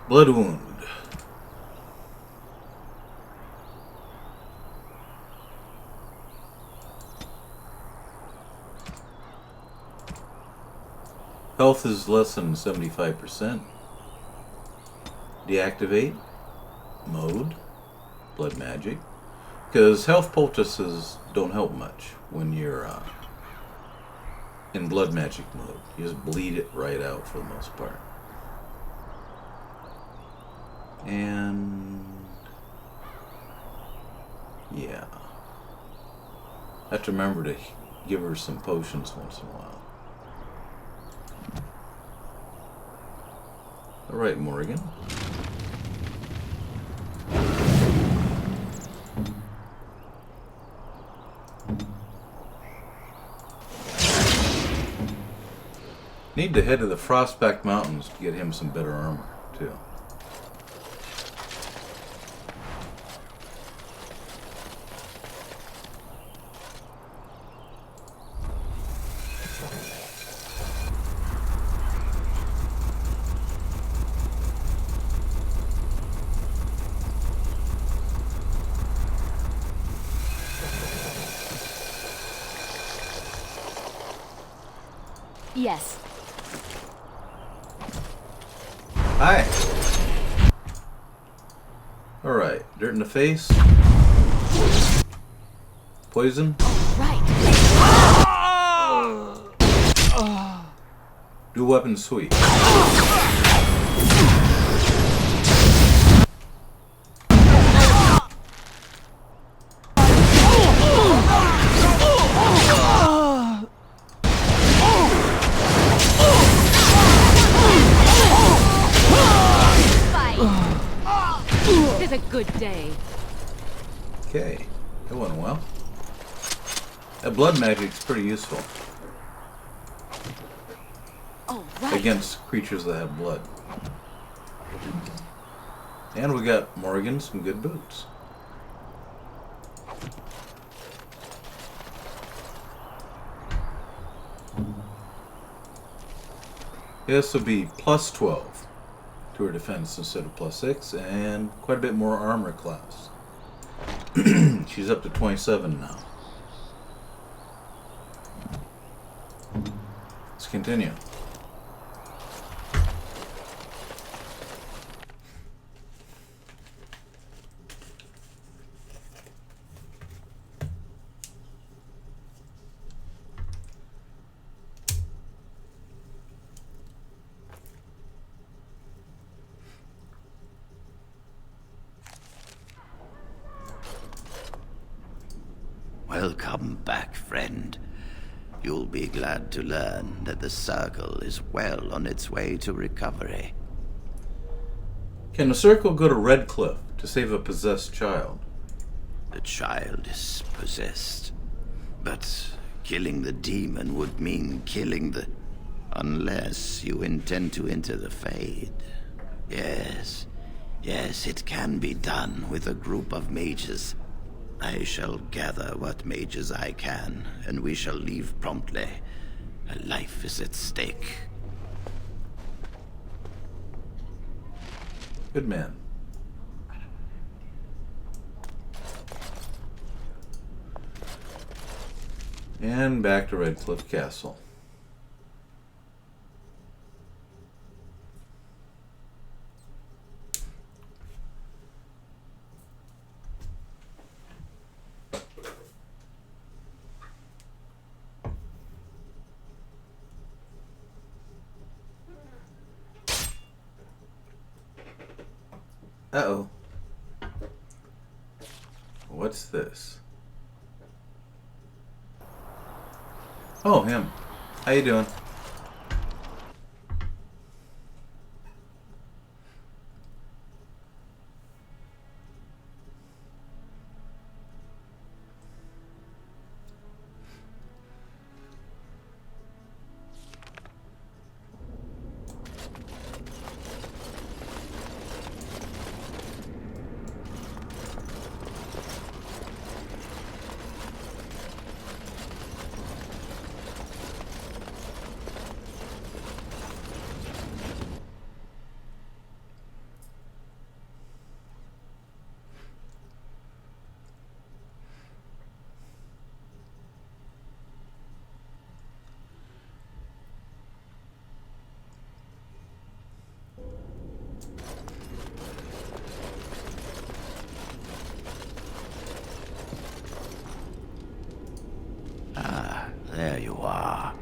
Blood wound. Health is less than 75%. Deactivate mode. Blood magic. Because health poultices don't help much when you're in blood magic mode. You just bleed it right out for the most part. And yeah, I have to remember to give her some potions once in a while. Alright, Morrigan. Need to head to the Frostback Mountains to get him some better armor, too. Yes. Hi. Alright, dirt in the face. Poison. Right. Do weapon sweep. A good day. Okay, that went well. That blood magic's pretty useful. Oh, right. Against creatures that have blood. And we got Morrigan some good boots. This will be plus 12 to her defense instead of plus 6, and quite a bit more armor class. She's up to 27 now. Let's continue. Welcome back, friend. You'll be glad to learn that the Circle is well on its way to recovery. Can the Circle go to Redcliffe to save a possessed child? The child is possessed. But killing the demon would mean killing the... Unless you intend to enter the Fade. Yes, it can be done with a group of mages. I shall gather what mages I can, and we shall leave promptly. A life is at stake. Good man. And back to Redcliffe Castle. Uh-oh. What's this? Oh, him. How you doing? There you are.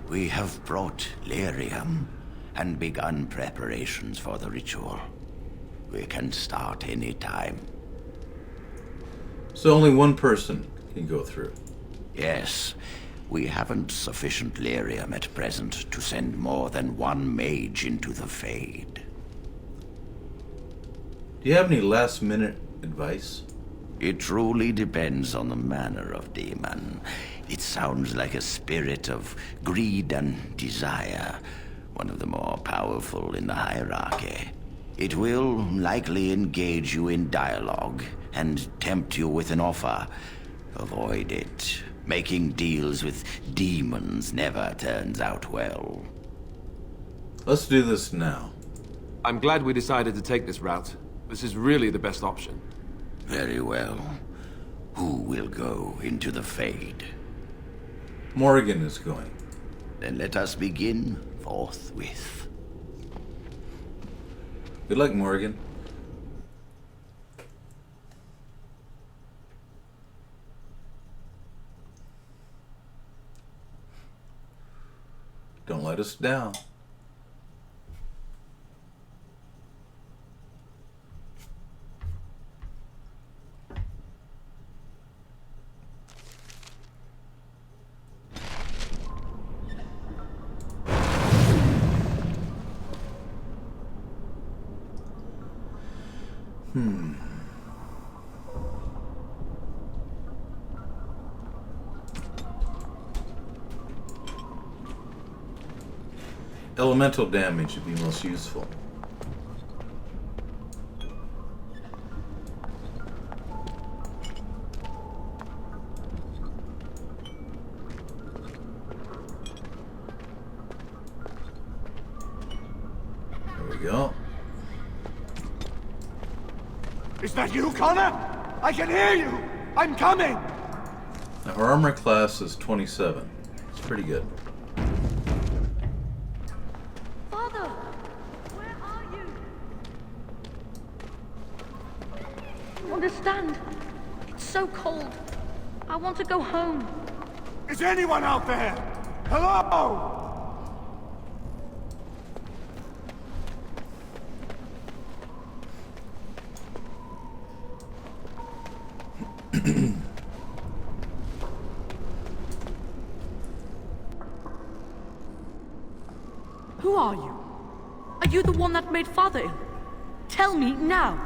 We have brought lyrium and begun preparations for the ritual. We can start any time. So only one person can go through. Yes. We haven't sufficient lyrium at present to send more than one mage into the Fade. Do you have any last-minute advice? It truly depends on the manner of demon. It sounds like a spirit of greed and desire, one of the more powerful in the hierarchy. It will likely engage you in dialogue and tempt you with an offer. Avoid it. Making deals with demons never turns out well. Let's do this now. I'm glad we decided to take this route. This is really the best option. Very well. Who will go into the Fade? Morgan is going. Then let us begin forthwith. Good luck, Morgan. Don't let us down. Elemental damage would be most useful. There we go. Is that you, Connor? I can hear you! I'm coming! Now, our armor class is 27. It's pretty good. Father! Where are you? You understand? It's so cold. I want to go home. Is anyone out there? Hello? Who are you? Are you the one that made Father ill? Tell me now.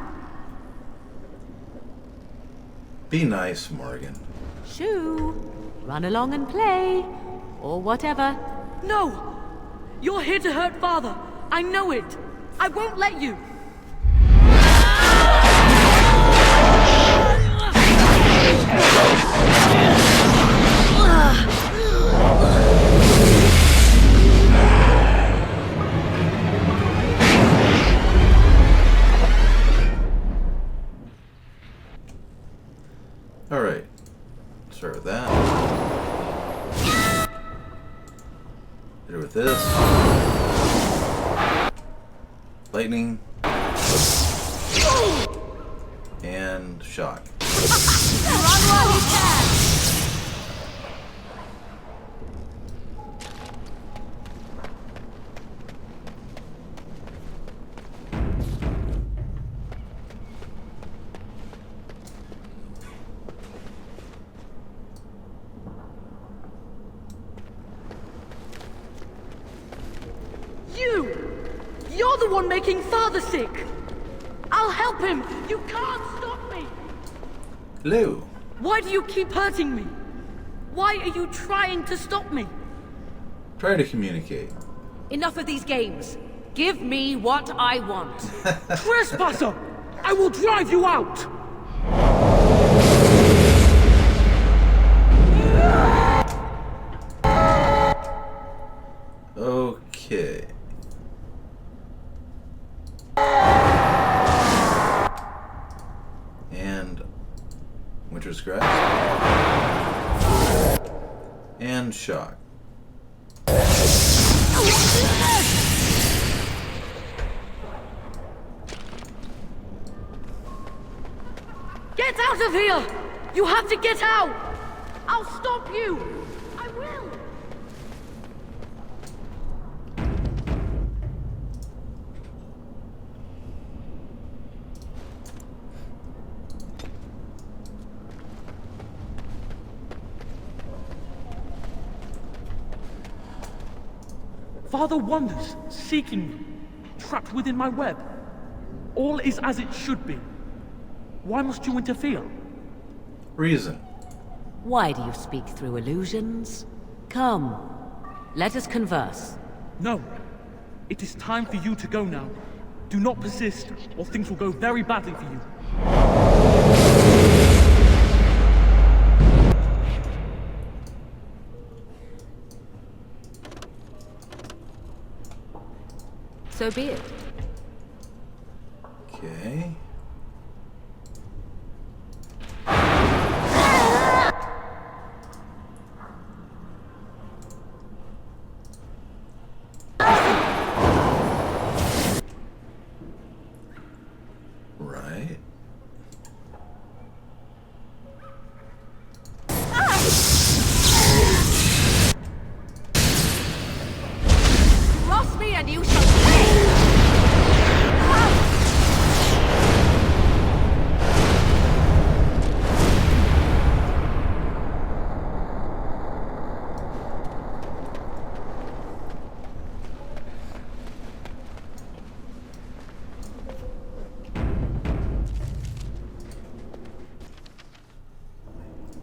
Be nice, Morgan. Shoo! Run along and play. Or whatever. No! You're here to hurt Father. I know it. I won't let you. Alright. Start with that. Hit her with this. Lightning. And shock. Run while you can! You're the one making Father sick! I'll help him! You can't stop me! Hello. Why do you keep hurting me? Why are you trying to stop me? Try to communicate. Enough of these games. Give me what I want. Trespasser! I will drive you out! Okay. And Winter's Grasp. And Shock. Get out of here! You have to get out! I'll stop you! I will! Father wanders, seeking me, trapped within my web. All is as it should be. Why must you interfere? Reason. Why do you speak through illusions? Come, let us converse. No. It is time for you to go now. Do not persist, or things will go very badly for you. So be it. Okay. Right. Cross me and you shall pay!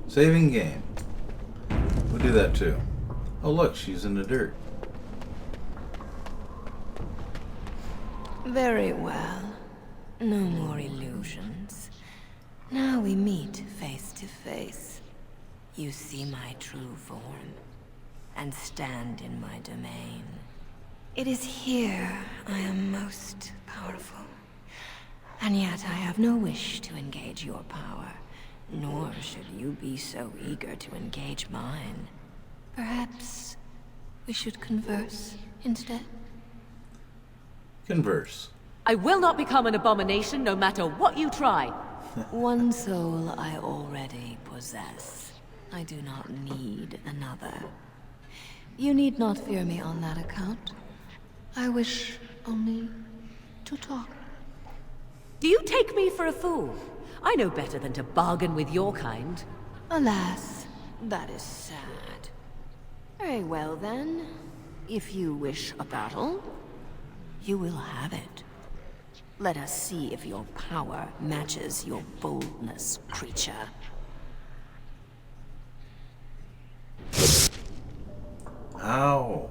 Saving game. We'll do that too. Oh look, she's in the dirt. Very well. No more illusions. Now we meet face to face. You see my true form, and stand in my domain. It is here I am most powerful. And yet I have no wish to engage your power, nor should you be so eager to engage mine. Perhaps we should converse instead? Converse. I will not become an abomination no matter what you try. One soul I already possess. I do not need another. You need not fear me on that account. I wish only to talk. Do you take me for a fool? I know better than to bargain with your kind. Alas, that is sad. Very well then. If you wish a battle, you will have it. Let us see if your power matches your boldness, creature. Ow.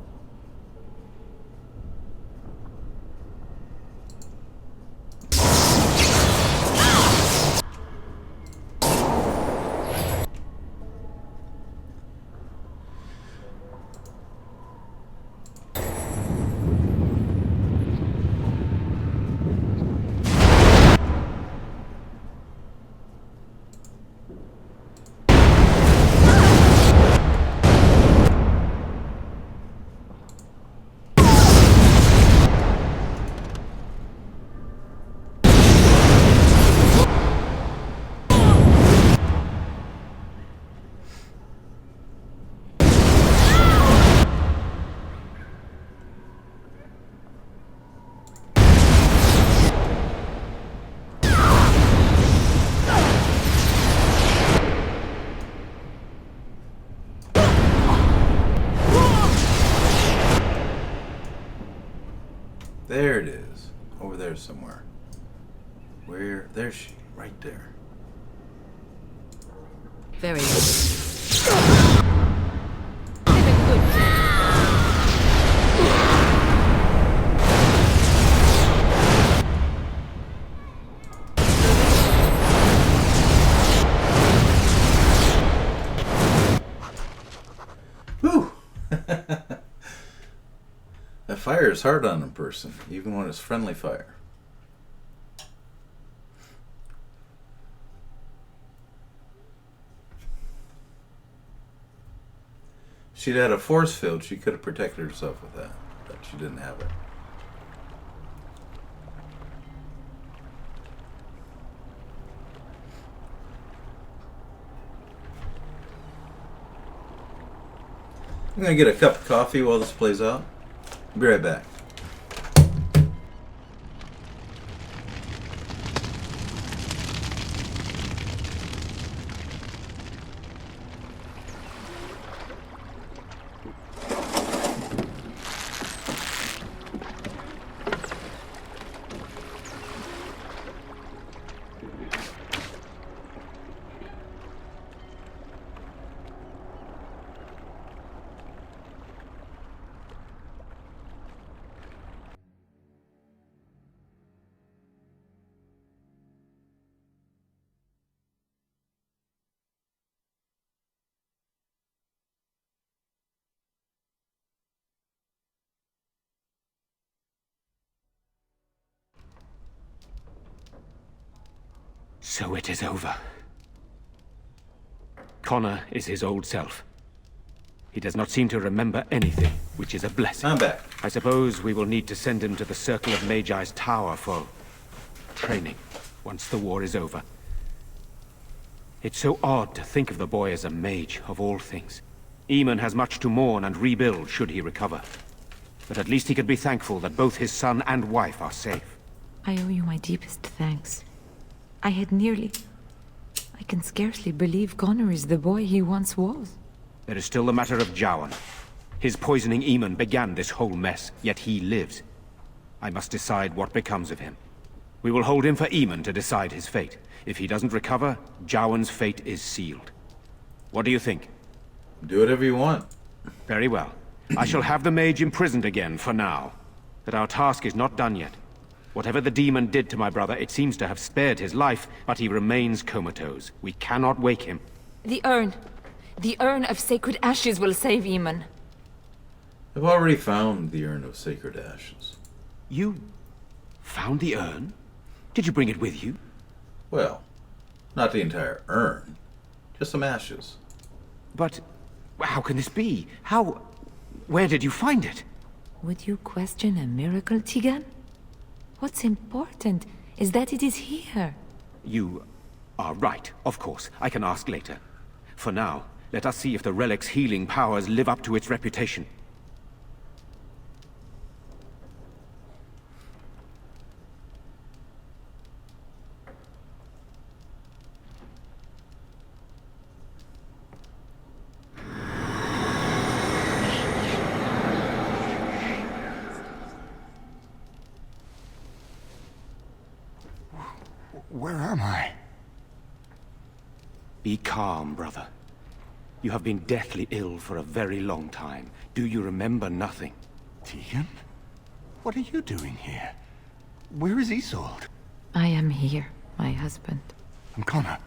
There it is. Over there somewhere. Where? There's she. Right there. Very well. Whew! That fire is hard on a person, even when it's friendly fire. If she'd had a force field, she could have protected herself with that, but she didn't have it. I'm gonna get a cup of coffee while this plays out. Be right back. So it is over. Connor is his old self. He does not seem to remember anything, which is a blessing. I'm back. I suppose we will need to send him to the Circle of Magi's tower for training, once the war is over. It's so odd to think of the boy as a mage, of all things. Eamon has much to mourn and rebuild should he recover. But at least he could be thankful that both his son and wife are safe. I owe you my deepest thanks. I had nearly... I can scarcely believe Connor is the boy he once was. There is still the matter of Jowan. His poisoning Eamon began this whole mess, yet he lives. I must decide what becomes of him. We will hold him for Eamon to decide his fate. If he doesn't recover, Jowan's fate is sealed. What do you think? Do whatever you want. Very well. I shall have the mage imprisoned again for now. But our task is not done yet. Whatever the demon did to my brother, it seems to have spared his life, but he remains comatose. We cannot wake him. The urn. The urn of sacred ashes will save Eamon. I've already found the urn of sacred ashes. You found the urn? Did you bring it with you? Well, not the entire urn. Just some ashes. But how can this be? How... Where did you find it? Would you question a miracle, Tegan? What's important is that it is here. You are right, of course. I can ask later. For now, let us see if the relic's healing powers live up to its reputation. Where am I? Be calm, brother. You have been deathly ill for a very long time. Do you remember nothing? Tegan? What are you doing here? Where is Isolde? I am here, my husband. And Connor?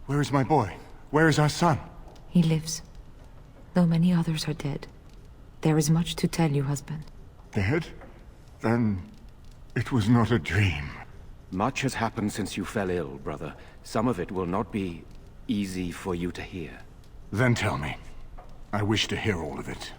Where is my boy? Where is our son? He lives. Though many others are dead. There is much to tell you, husband. Dead? Then... it was not a dream. Much has happened since you fell ill, brother. Some of it will not be easy for you to hear. Then tell me. I wish to hear all of it.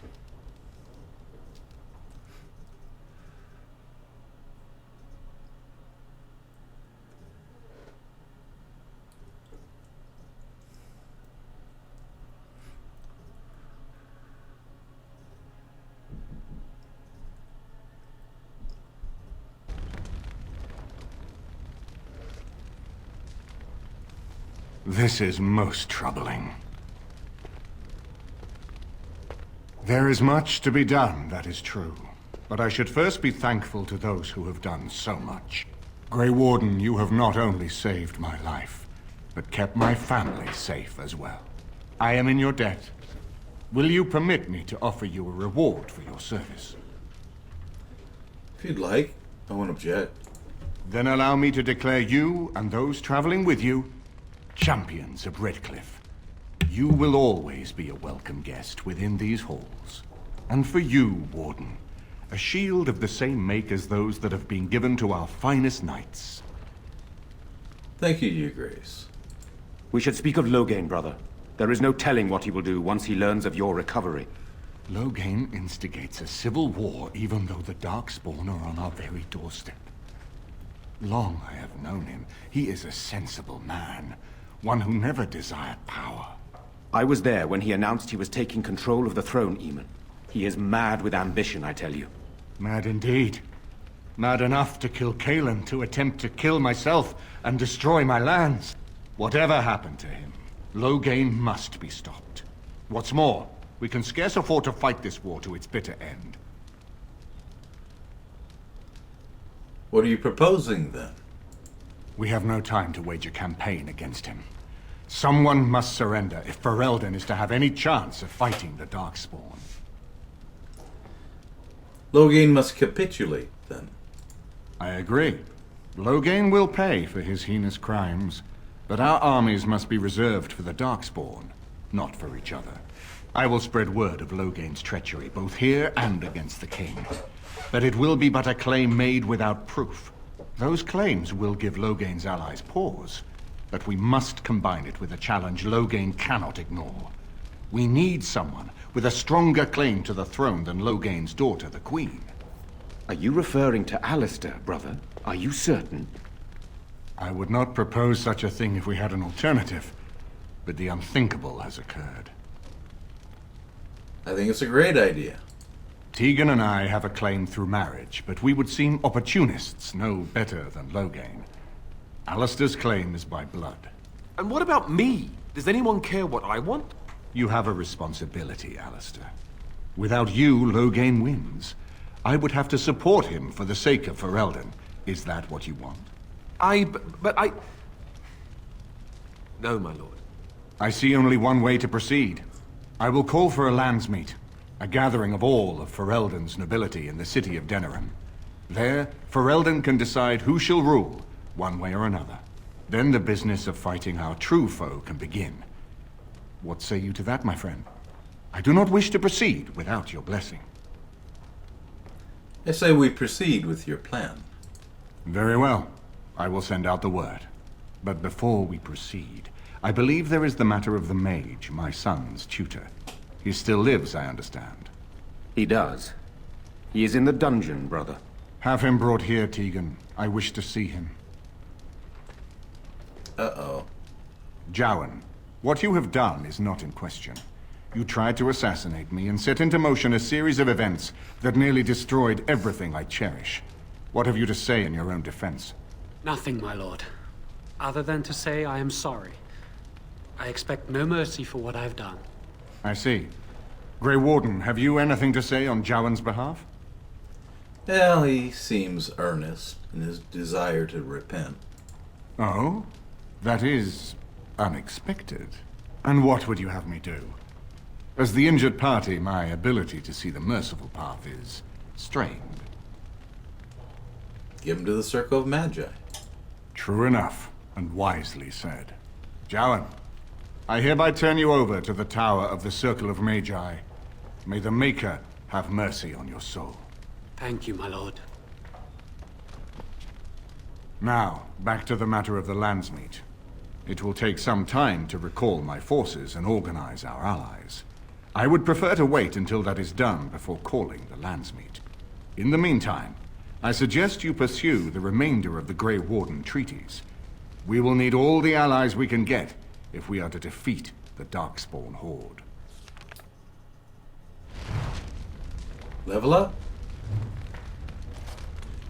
This is most troubling. There is much to be done, that is true. But I should first be thankful to those who have done so much. Grey Warden, you have not only saved my life, but kept my family safe as well. I am in your debt. Will you permit me to offer you a reward for your service? If you'd like, I won't object. Then allow me to declare you and those traveling with you champions of Redcliffe. You will always be a welcome guest within these halls. And for you, Warden, a shield of the same make as those that have been given to our finest knights. Thank you, Your Grace. We should speak of Loghain, brother. There is no telling what he will do once he learns of your recovery. Loghain instigates a civil war even though the Darkspawn are on our very doorstep. Long I have known him. He is a sensible man. One who never desired power. I was there when he announced he was taking control of the throne, Eamon. He is mad with ambition, I tell you. Mad indeed. Mad enough to kill Kallian, to attempt to kill myself and destroy my lands. Whatever happened to him, Loghain must be stopped. What's more, we can scarce afford to fight this war to its bitter end. What are you proposing, then? We have no time to wage a campaign against him. Someone must surrender if Ferelden is to have any chance of fighting the Darkspawn. Loghain must capitulate, then. I agree. Loghain will pay for his heinous crimes, but our armies must be reserved for the Darkspawn, not for each other. I will spread word of Loghain's treachery, both here and against the king. But it will be but a claim made without proof. Those claims will give Loghain's allies pause, but we must combine it with a challenge Loghain cannot ignore. We need someone with a stronger claim to the throne than Loghain's daughter, the Queen. Are you referring to Alistair, brother? Are you certain? I would not propose such a thing if we had an alternative, but the unthinkable has occurred. I think it's a great idea. Tegan and I have a claim through marriage, but we would seem opportunists no better than Loghain. Alistair's claim is by blood. And what about me? Does anyone care what I want? You have a responsibility, Alistair. Without you, Loghain wins. I would have to support him for the sake of Ferelden. Is that what you want? No, my lord. I see only one way to proceed. I will call for a landsmeet, a gathering of all of Ferelden's nobility in the city of Denerim. There, Ferelden can decide who shall rule, one way or another. Then the business of fighting our true foe can begin. What say you to that, my friend? I do not wish to proceed without your blessing. I say we proceed with your plan. Very well. I will send out the word. But before we proceed, I believe there is the matter of the mage, my son's tutor. He still lives, I understand. He does. He is in the dungeon, brother. Have him brought here, Tegan. I wish to see him. Uh-oh. Jowan, what you have done is not in question. You tried to assassinate me and set into motion a series of events that nearly destroyed everything I cherish. What have you to say in your own defense? Nothing, my lord. Other than to say I am sorry. I expect no mercy for what I've done. I see. Grey Warden, have you anything to say on Jowan's behalf? Well, he seems earnest in his desire to repent. Oh? That is unexpected. And what would you have me do? As the injured party, my ability to see the merciful path is strained. Give him to the Circle of Magi. True enough, and wisely said. Jowan, I hereby turn you over to the Tower of the Circle of Magi. May the Maker have mercy on your soul. Thank you, my lord. Now, back to the matter of the landsmeet. It will take some time to recall my forces and organize our allies. I would prefer to wait until that is done before calling the landsmeet. In the meantime, I suggest you pursue the remainder of the Grey Warden treaties. We will need all the allies we can get if we are to defeat the Darkspawn horde. Level up?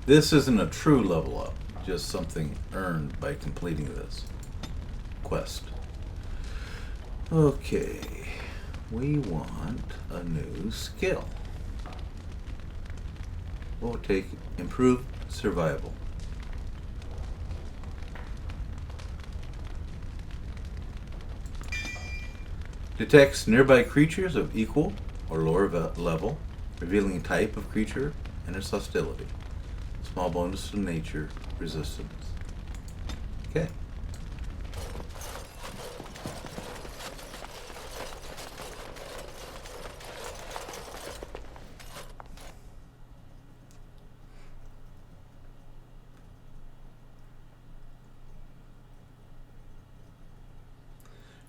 This isn't a true level up, just something earned by completing this quest. Okay, we want a new skill. We'll take improved survival. Detects nearby creatures of equal or lower level, revealing a type of creature and its hostility. Small bonus to nature resistance. Okay.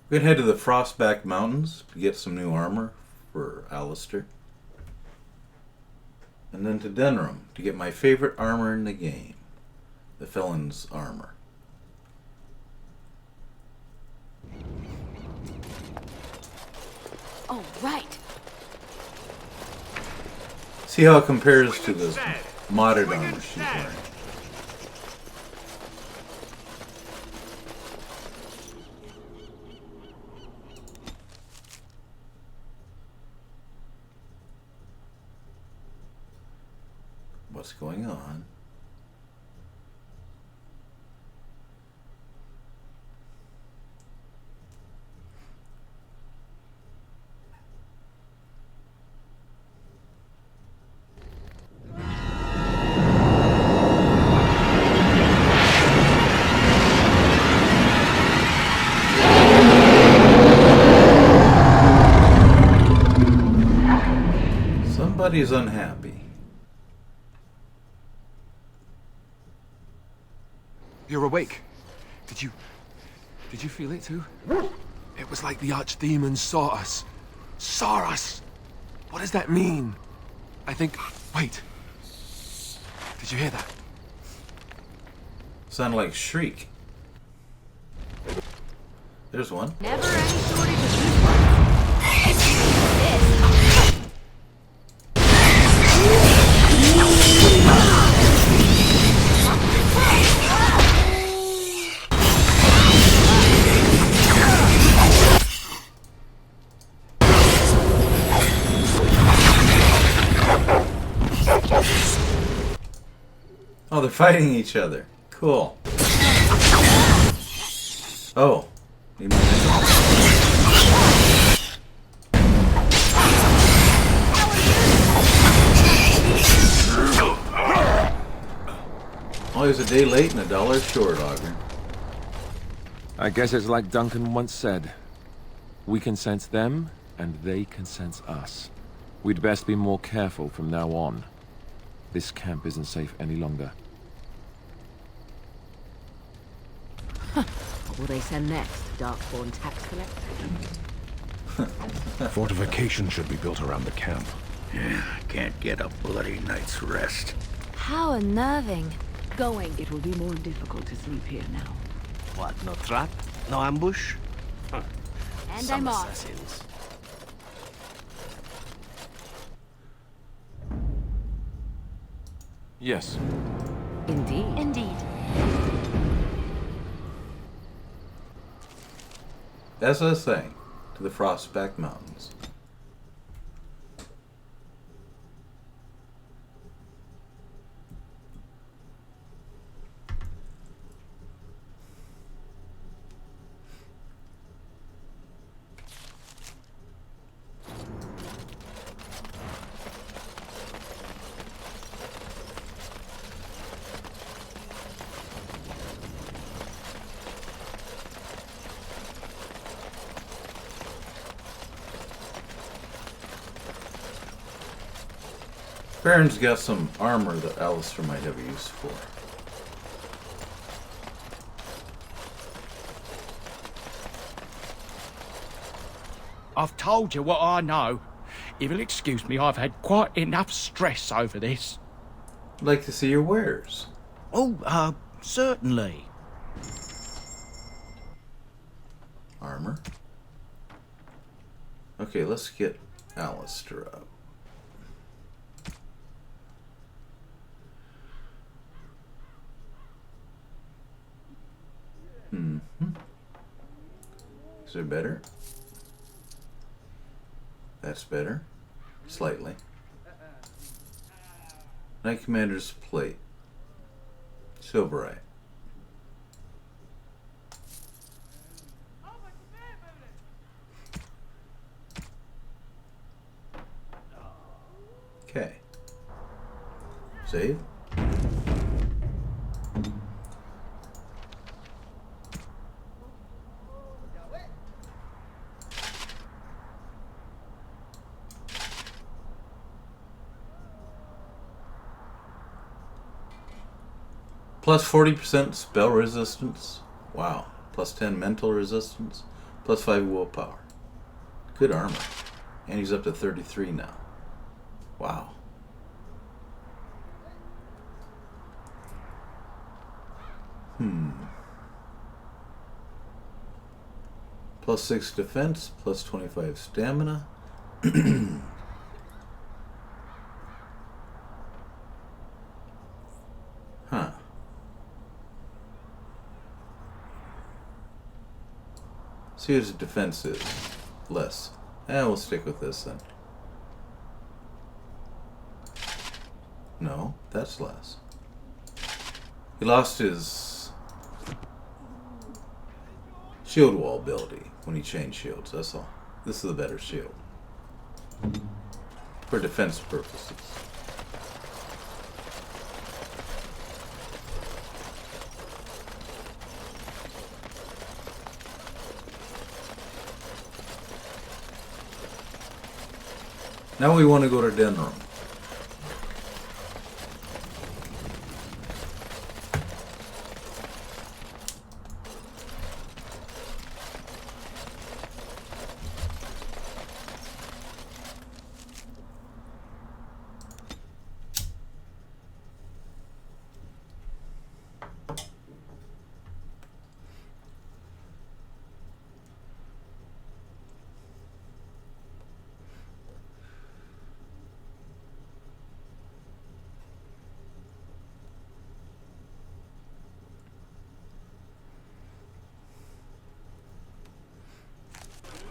We're going to head to the Frostback Mountains to get some new armor for Alistair. And then to Denerim to get my favorite armor in the game, the Felon's Armor. Oh, right. See how it compares to the modded armor she's wearing. What's going on? Somebody's unhappy. You're awake. Did you feel it too? It was like the archdemon saw us. Saw us! What does that mean? I think... Wait. Did you hear that? Sounded like Shriek. There's one. Never any shortage of these ones. Oh, they're fighting each other. Cool. Oh. Need more ammo. Always a day late and $1 short, Augur. I guess it's like Duncan once said. We can sense them, and they can sense us. We'd best be more careful from now on. This camp isn't safe any longer. What will they send next? Darkspawn tax collector? Fortification should be built around the camp. Yeah, can't get a bloody night's rest. How unnerving. Going. It will be more difficult to sleep here now. What, no trap? No ambush? Huh. And Some I'm off. assassins. Yes. Indeed. Indeed. As I was saying, to the Frostback Mountains. Baron's got some armor that Alistair might have use for. I've told you what I know. If you'll excuse me, I've had quite enough stress over this. I'd like to see your wares. Oh, certainly. Armor. Okay, let's get Alistair up. Is there better? That's better. Slightly. Knight Commander's plate. Silverite. Okay. Save. Plus 40% spell resistance. Wow. Plus 10 mental resistance. Plus 5 willpower. Good armor. And he's up to 33 now. Wow. Plus 6 defense. Plus 25 stamina. Huh. See what his defense is. Less. We'll stick with this then. No, that's less. He lost his shield wall ability when he changed shields, that's all. This is a better shield. For defense purposes. Now we want to go to den room.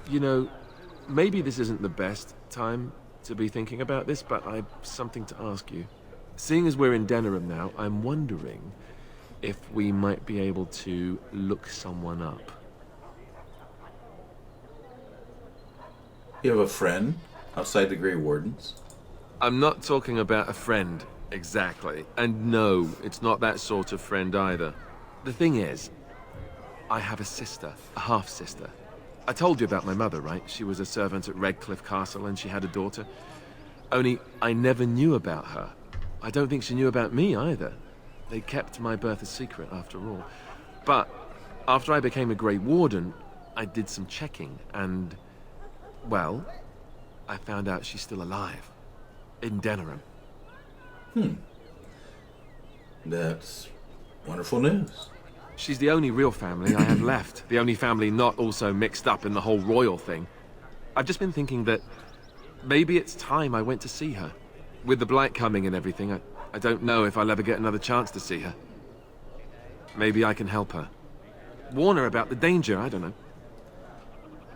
You know, maybe this isn't the best time to be thinking about this, but I've something to ask you. Seeing as we're in Denerim now, I'm wondering if we might be able to look someone up. You have a friend outside the Grey Wardens? I'm not talking about a friend, exactly. And no, it's not that sort of friend either. The thing is, I have a sister, a half-sister. I told you about my mother, right? She was a servant at Redcliffe Castle and she had a daughter. Only I never knew about her. I don't think she knew about me either. They kept my birth a secret after all. But after I became a Grey Warden, I did some checking and, well, I found out she's still alive. In Denerim. That's wonderful news. She's the only real family I have left. The only family not also mixed up in the whole royal thing. I've just been thinking that maybe it's time I went to see her. With the blight coming and everything, I don't know if I'll ever get another chance to see her. Maybe I can help her. Warn her about the danger, I don't know.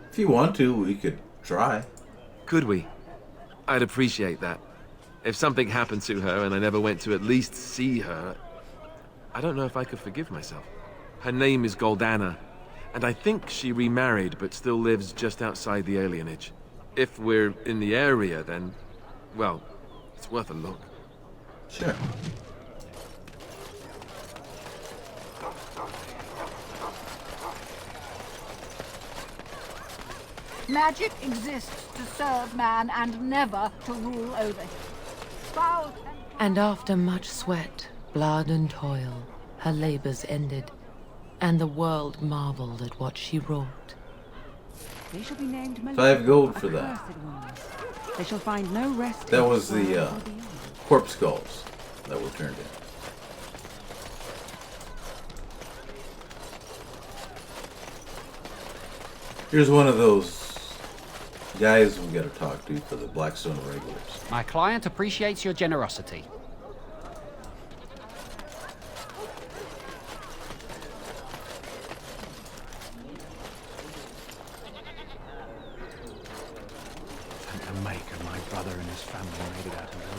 If you want to, we could try. Could we? I'd appreciate that. If something happened to her and I never went to at least see her, I don't know if I could forgive myself. Her name is Goldana, and I think she remarried but still lives just outside the alienage. If we're in the area, then, well, it's worth a look. Sure. Magic exists to serve man and never to rule over him. Foul And after much sweat, blood and toil, her labors ended, and the world marveled at what she wrought. They shall be named 5 gold for that. They shall find no rest. That was the corpse skulls that were turned in. Here's one of those guys we gotta talk to for the Blackstone regulars. My client appreciates your generosity. And Maker, my brother and his family made it out alive.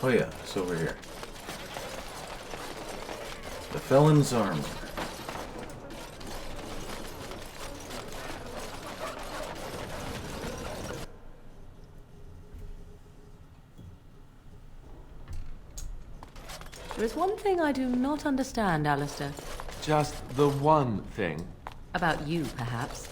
Oh yeah, it's over here. The Felon's Armor. There is one thing I do not understand, Alistair. Just the one thing. About you, perhaps.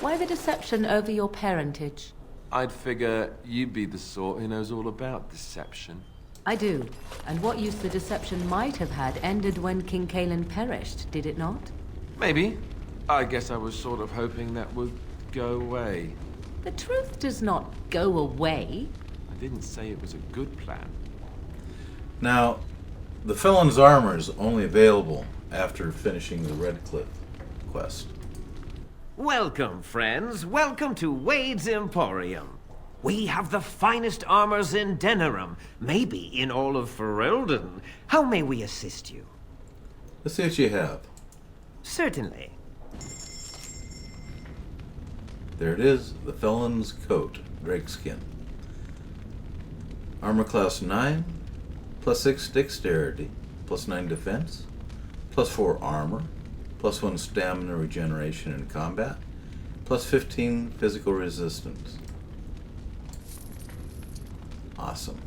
Why the deception over your parentage? I'd figure you'd be the sort who knows all about deception. I do. And what use the deception might have had ended when King Kallian perished, did it not? Maybe. I guess I was sort of hoping that would go away. The truth does not go away. I didn't say it was a good plan. Now, the Felon's Armor is only available after finishing the Redcliffe quest. Welcome, friends. Welcome to Wade's Emporium. We have the finest armors in Denerim, maybe in all of Ferelden. How may we assist you? Let's see what you have. Certainly. There it is, the Felon's Coat, Drakeskin. Armor class 9, plus 6 dexterity, plus 9 defense, plus 4 armor, plus 1 stamina regeneration in combat, plus 15 physical resistance. Awesome.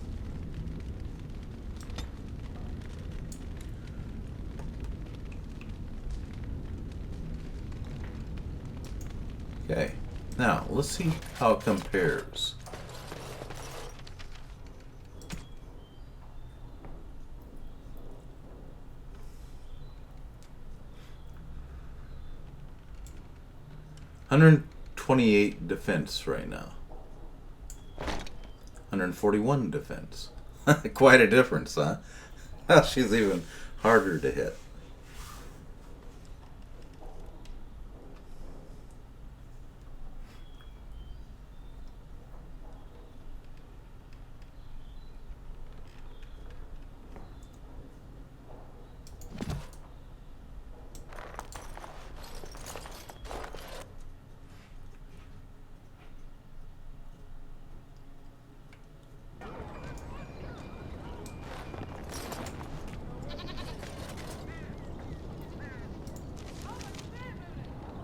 Okay, now let's see how it compares. $128 defense right now. 141 defense. Quite a difference, huh? Now she's even harder to hit.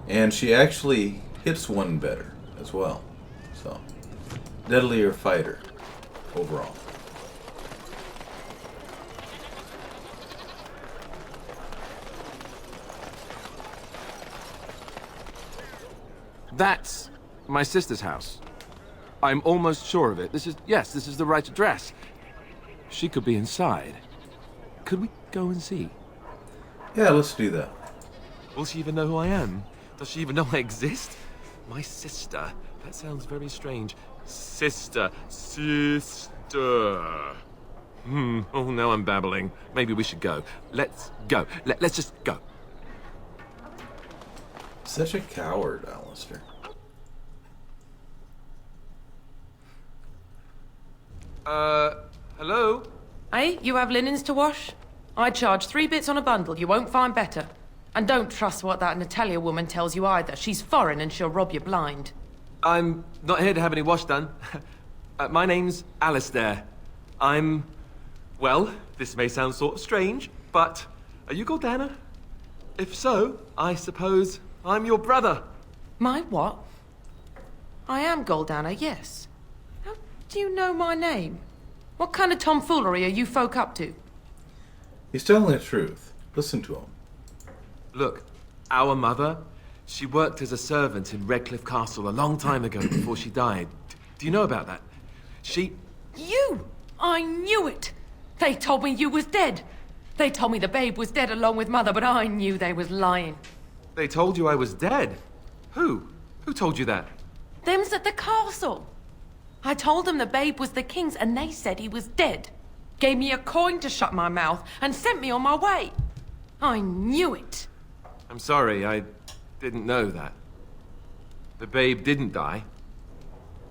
And she actually hits one better as well. So, deadlier fighter overall. That's my sister's house. I'm almost sure of it. This is the right address. She could be inside. Could we go and see? Yeah, let's do that. Will she even know who I am? Does she even know I exist? My sister. That sounds very strange. Sister. Oh, now I'm babbling. Maybe we should go. Let's go. Let's just go. Such a coward, Alistair. Hello? Hey, you have linens to wash? I charge 3 bits on a bundle. You won't find better. And don't trust what that Natalia woman tells you either. She's foreign and she'll rob you blind. I'm not here to have any wash done. My name's Alistair. Well, this may sound sort of strange, but are you Gordana? If so, I suppose I'm your brother. My what? I am Goldana, yes. How do you know my name? What kind of tomfoolery are you folk up to? He's telling the truth. Listen to him. Look, our mother, she worked as a servant in Redcliffe Castle a long time ago before she died. Do you know about that? You! I knew it! They told me you was dead. They told me the babe was dead along with mother, but I knew they was lying. They told you I was dead? Who? Who told you that? Them's at the castle. I told them the babe was the king's and they said he was dead. Gave me a coin to shut my mouth and sent me on my way. I knew it. I'm sorry, I didn't know that. The babe didn't die.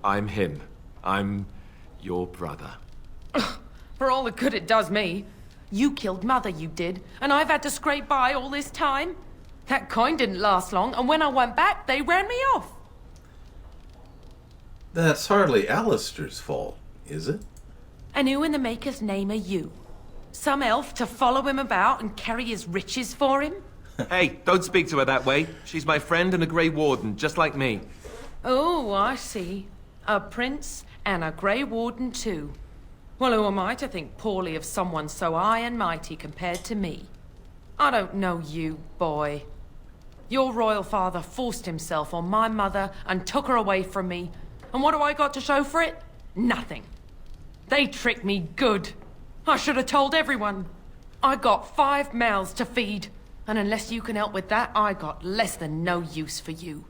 I'm him. I'm your brother. For all the good it does me. You killed mother, you did, and I've had to scrape by all this time. That coin didn't last long, and when I went back, they ran me off. That's hardly Alistair's fault, is it? And who in the Maker's name are you? Some elf to follow him about and carry his riches for him? Hey, don't speak to her that way. She's my friend and a Grey Warden, just like me. Oh, I see. A prince and a Grey Warden too. Well, who am I to think poorly of someone so high and mighty compared to me? I don't know you, boy. Your royal father forced himself on my mother and took her away from me. And what do I got to show for it? Nothing. They tricked me good. I should have told everyone. I got 5 mouths to feed. And unless you can help with that, I got less than no use for you.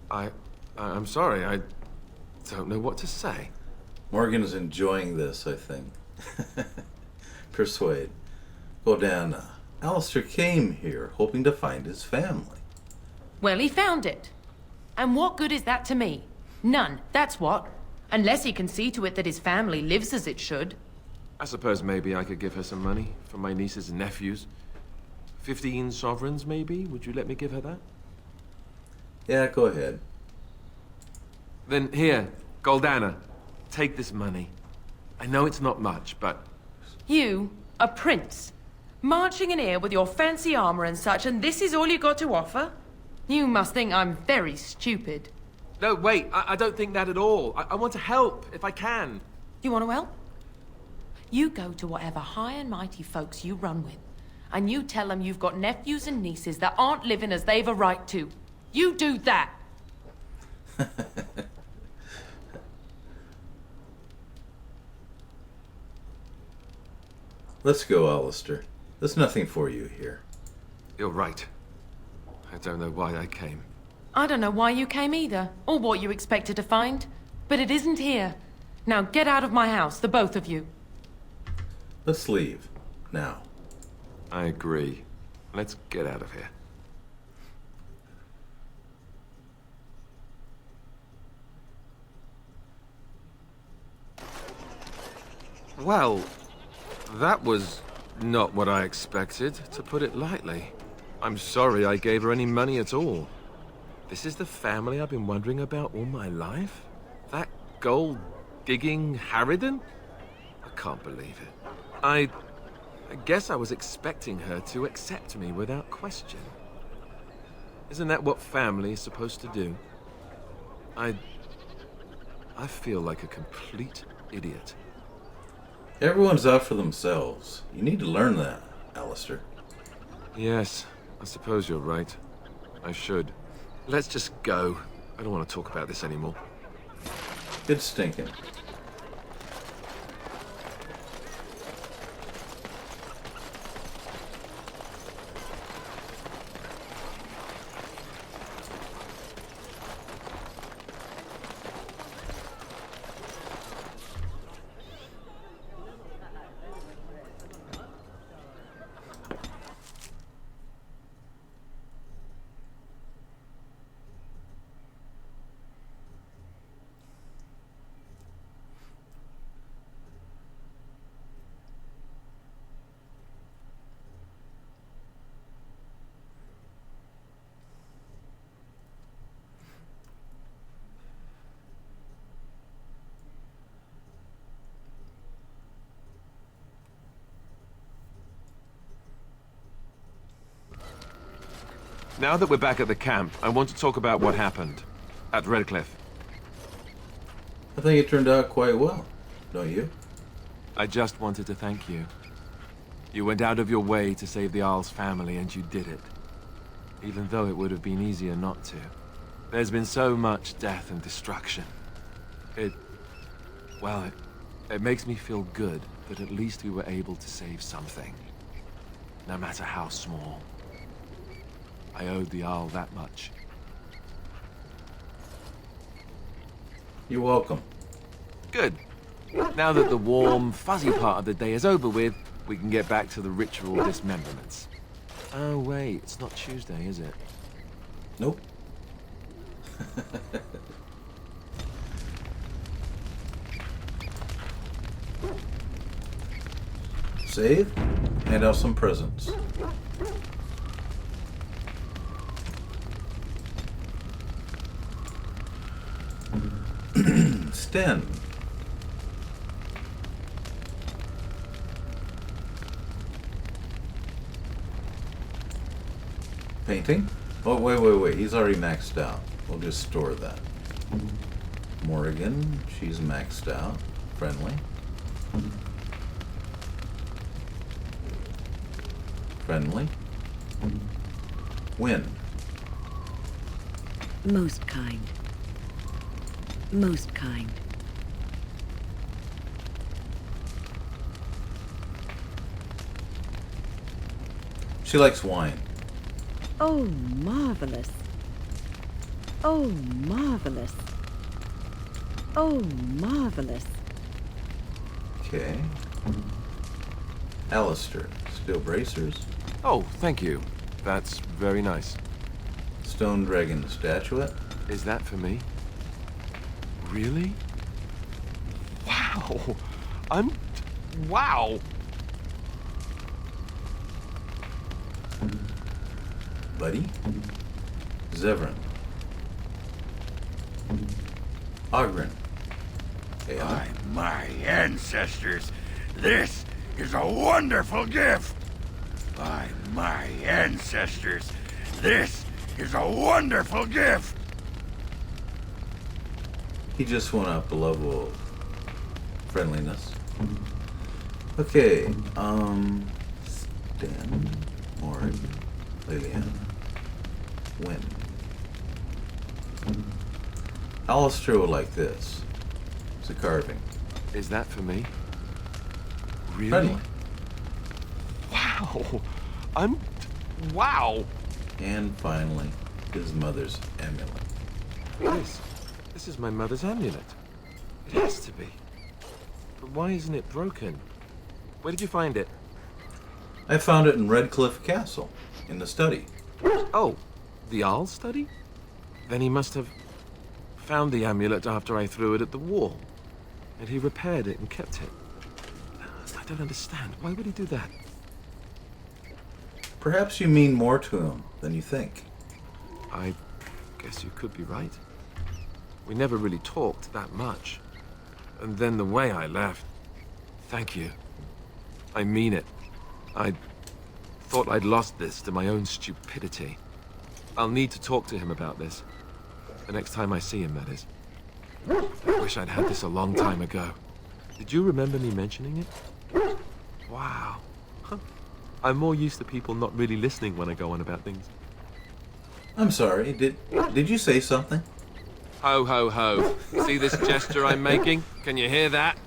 I'm sorry, I don't know what to say. Morgan is enjoying this, I think. Persuade. Gordana. Alistair came here hoping to find his family. Well, he found it. And what good is that to me? None, that's what. Unless he can see to it that his family lives as it should. I suppose maybe I could give her some money for my nieces and nephews. 15 sovereigns, maybe? Would you let me give her that? Yeah, go ahead. Then here, Goldana, take this money. I know it's not much, but... You, a prince, marching in here with your fancy armor and such, and this is all you got to offer? You must think I'm very stupid. No, wait, I don't think that at all. I want to help, if I can. You want to help? You go to whatever high and mighty folks you run with, and you tell them you've got nephews and nieces that aren't living as they've a right to. You do that. Let's go, Alistair. There's nothing for you here. You're right. I don't know why I came. I don't know why you came either, or what you expected to find. But it isn't here. Now get out of my house, the both of you. Let's leave. Now. I agree. Let's get out of here. Well, that was not what I expected, to put it lightly. I'm sorry I gave her any money at all. This is the family I've been wondering about all my life? That gold-digging harridan? I can't believe it. I guess I was expecting her to accept me without question. Isn't that what family is supposed to do? I feel like a complete idiot. Everyone's out for themselves. You need to learn that, Alistair. Yes, I suppose you're right. I should. Let's just go. I don't want to talk about this anymore. Good stinking. Now that we're back at the camp, I want to talk about what happened at Redcliffe. I think it turned out quite well, don't you? I just wanted to thank you. You went out of your way to save the Isle's family, and you did it. Even though it would have been easier not to. There's been so much death and destruction. It makes me feel good that at least we were able to save something. No matter how small. I owed the Isle that much. You're welcome. Good. Now that the warm, fuzzy part of the day is over with, we can get back to the ritual dismemberments. Oh wait, it's not Tuesday, is it? Nope. Save, hand out some presents. Sten. Painting? Oh, wait. He's already maxed out. We'll just store that. Morrigan, she's maxed out. Friendly. Friendly. Win. Most kind. Most kind. She likes wine. Oh, marvelous. Oh, marvelous. Oh, marvelous. Okay. Alistair, steel bracers. Oh, thank you. That's very nice. Stone dragon statuette. Is that for me? Really? Wow. Wow. Buddy. Zevran. Ogren. By my ancestors, this is a wonderful gift! By my ancestors, this is a wonderful gift! He just went up a level of friendliness. Okay, Stan, Morg, Liliana, Win. Alistair will like this. It's a carving. Is that for me? Really? Friendly. Wow. Wow. And finally, his mother's amulet. This is my mother's amulet. It has to be. But why isn't it broken? Where did you find it? I found it in Redcliffe Castle, in the study. Oh, the Arl study? Then he must have found the amulet after I threw it at the wall. And he repaired it and kept it. I don't understand. Why would he do that? Perhaps you mean more to him than you think. I guess you could be right. We never really talked that much. And then the way I left... Thank you. I mean it. I thought I'd lost this to my own stupidity. I'll need to talk to him about this. The next time I see him, that is. I wish I'd had this a long time ago. Did you remember me mentioning it? Wow. Huh. I'm more used to people not really listening when I go on about things. I'm sorry, did you say something? Ho, ho, ho. See this gesture I'm making? Can you hear that?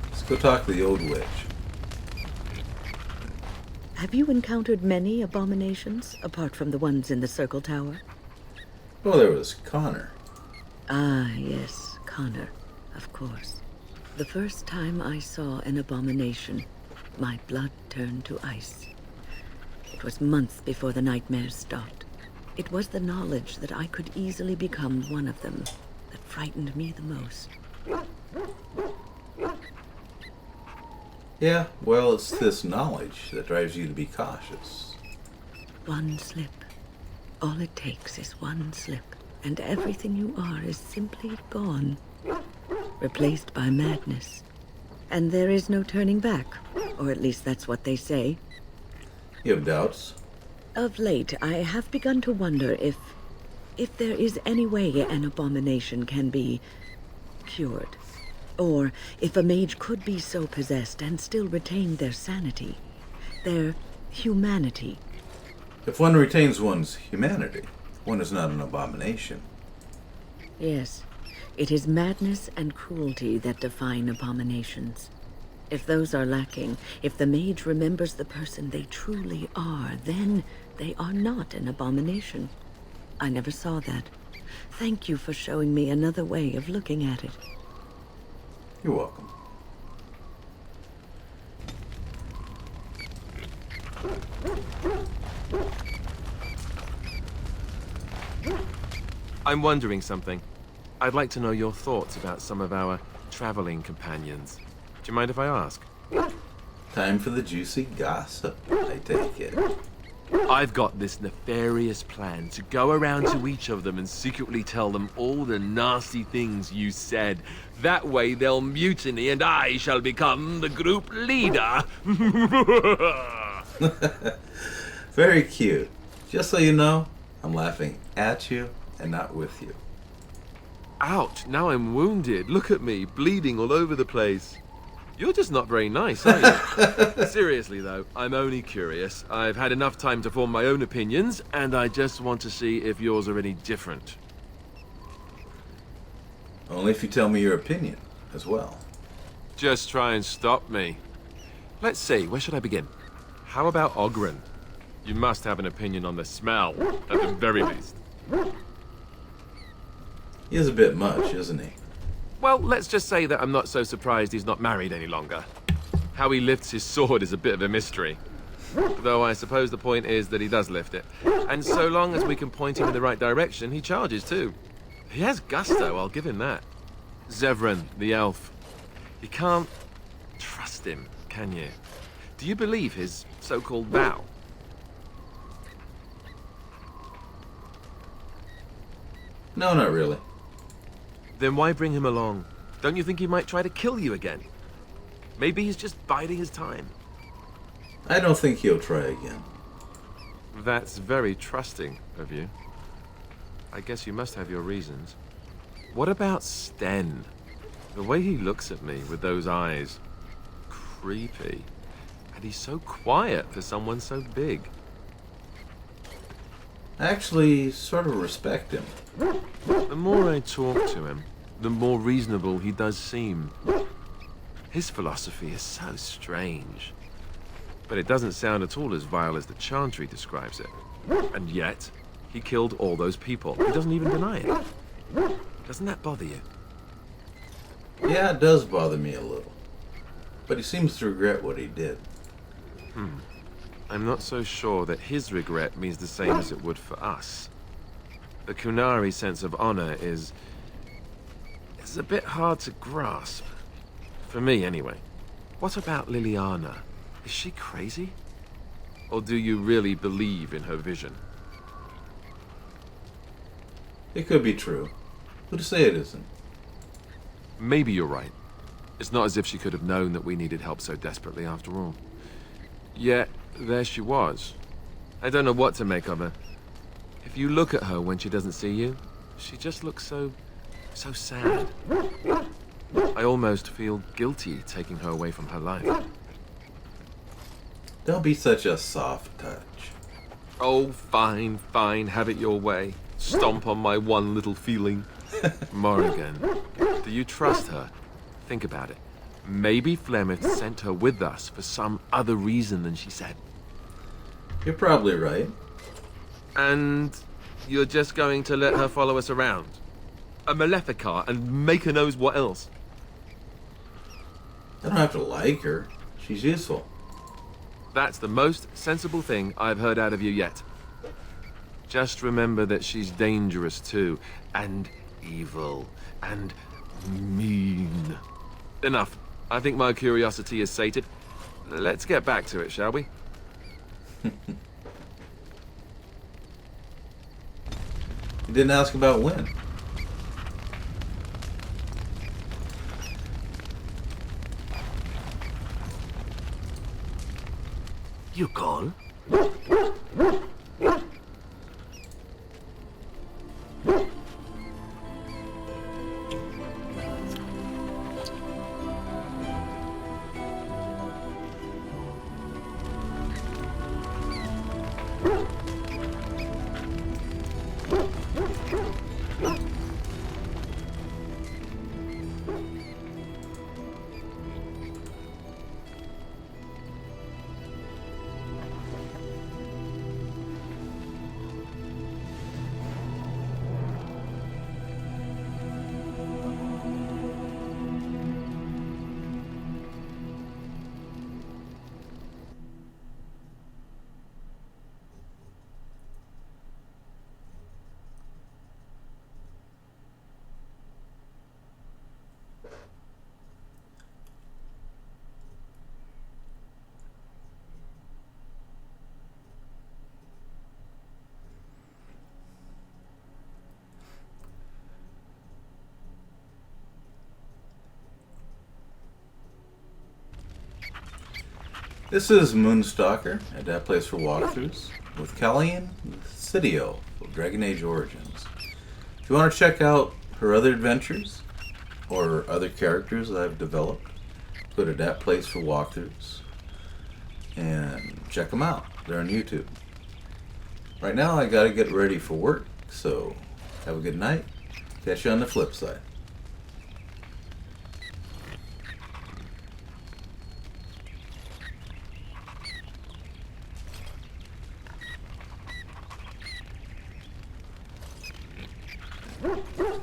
Let's go talk to the old witch. Have you encountered many abominations, apart from the ones in the Circle Tower? Well, there was Connor. Ah, yes, Connor, of course. The first time I saw an abomination, my blood turned to ice. It was months before the nightmares stopped. It was the knowledge that I could easily become one of them that frightened me the most. Yeah, well, it's this knowledge that drives you to be cautious. One slip. All it takes is one slip, and everything you are is simply gone. Replaced by madness. And there is no turning back, or at least that's what they say. You have doubts? Of late, I have begun to wonder if there is any way an abomination can be cured. Or if a mage could be so possessed and still retain their sanity, their humanity. If one retains one's humanity, one is not an abomination. Yes, it is madness and cruelty that define abominations. If those are lacking, if the mage remembers the person they truly are, then they are not an abomination. I never saw that. Thank you for showing me another way of looking at it. You're welcome. I'm wondering something. I'd like to know your thoughts about some of our traveling companions. Do you mind if I ask? Time for the juicy gossip, I take it. I've got this nefarious plan to go around to each of them and secretly tell them all the nasty things you said. That way they'll mutiny and I shall become the group leader. Very cute. Just so you know, I'm laughing at you and not with you. Ouch, now I'm wounded. Look at me, bleeding all over the place. You're just not very nice, are you? Seriously, though, I'm only curious. I've had enough time to form my own opinions, and I just want to see if yours are any different. Only if you tell me your opinion as well. Just try and stop me. Let's see, where should I begin? How about Ogren? You must have an opinion on the smell, at the very least. He is a bit much, isn't he? Well, let's just say that I'm not so surprised he's not married any longer. How he lifts his sword is a bit of a mystery. Though I suppose the point is that he does lift it. And so long as we can point him in the right direction, he charges too. He has gusto, I'll give him that. Zevran, the elf. You can't trust him, can you? Do you believe his so-called vow? No, not really. Then why bring him along? Don't you think he might try to kill you again? Maybe he's just biding his time. I don't think he'll try again. That's very trusting of you. I guess you must have your reasons. What about Sten? The way he looks at me with those eyes. Creepy. And he's so quiet for someone so big. I actually sort of respect him. The more I talk to him, the more reasonable he does seem. His philosophy is so strange. But it doesn't sound at all as vile as the Chantry describes it. And yet, he killed all those people. He doesn't even deny it. Doesn't that bother you? Yeah, it does bother me a little. But he seems to regret what he did. I'm not so sure that his regret means the same as it would for us. The Kunari sense of honor is a bit hard to grasp. For me, anyway. What about Liliana? Is she crazy? Or do you really believe in her vision? It could be true. Who to say it isn't? Maybe you're right. It's not as if she could have known that we needed help so desperately after all. Yet, there she was. I don't know what to make of her. If you look at her when she doesn't see you, she just looks so sad. I almost feel guilty taking her away from her life. Don't be such a soft touch. Oh, fine, have it your way. Stomp on my one little feeling. Morrigan, do you trust her? Think about it. Maybe Flemeth sent her with us for some other reason than she said. You're probably right. And you're just going to let her follow us around? A Maleficar and make her knows what else? I don't have to like her. She's useful. That's the most sensible thing I've heard out of you yet. Just remember that she's dangerous too, and evil, and mean. Enough. I think my curiosity is sated. Let's get back to it, shall we? You didn't ask about when. You call? This is Moonstalker, at that place for walkthroughs, with Kallian Cidio of Dragon Age Origins. If you want to check out her other adventures, or other characters that I've developed, go to that place for walkthroughs, and check them out. They're on YouTube. Right now I gotta get ready for work, so have a good night. Catch you on the flip side. Woo!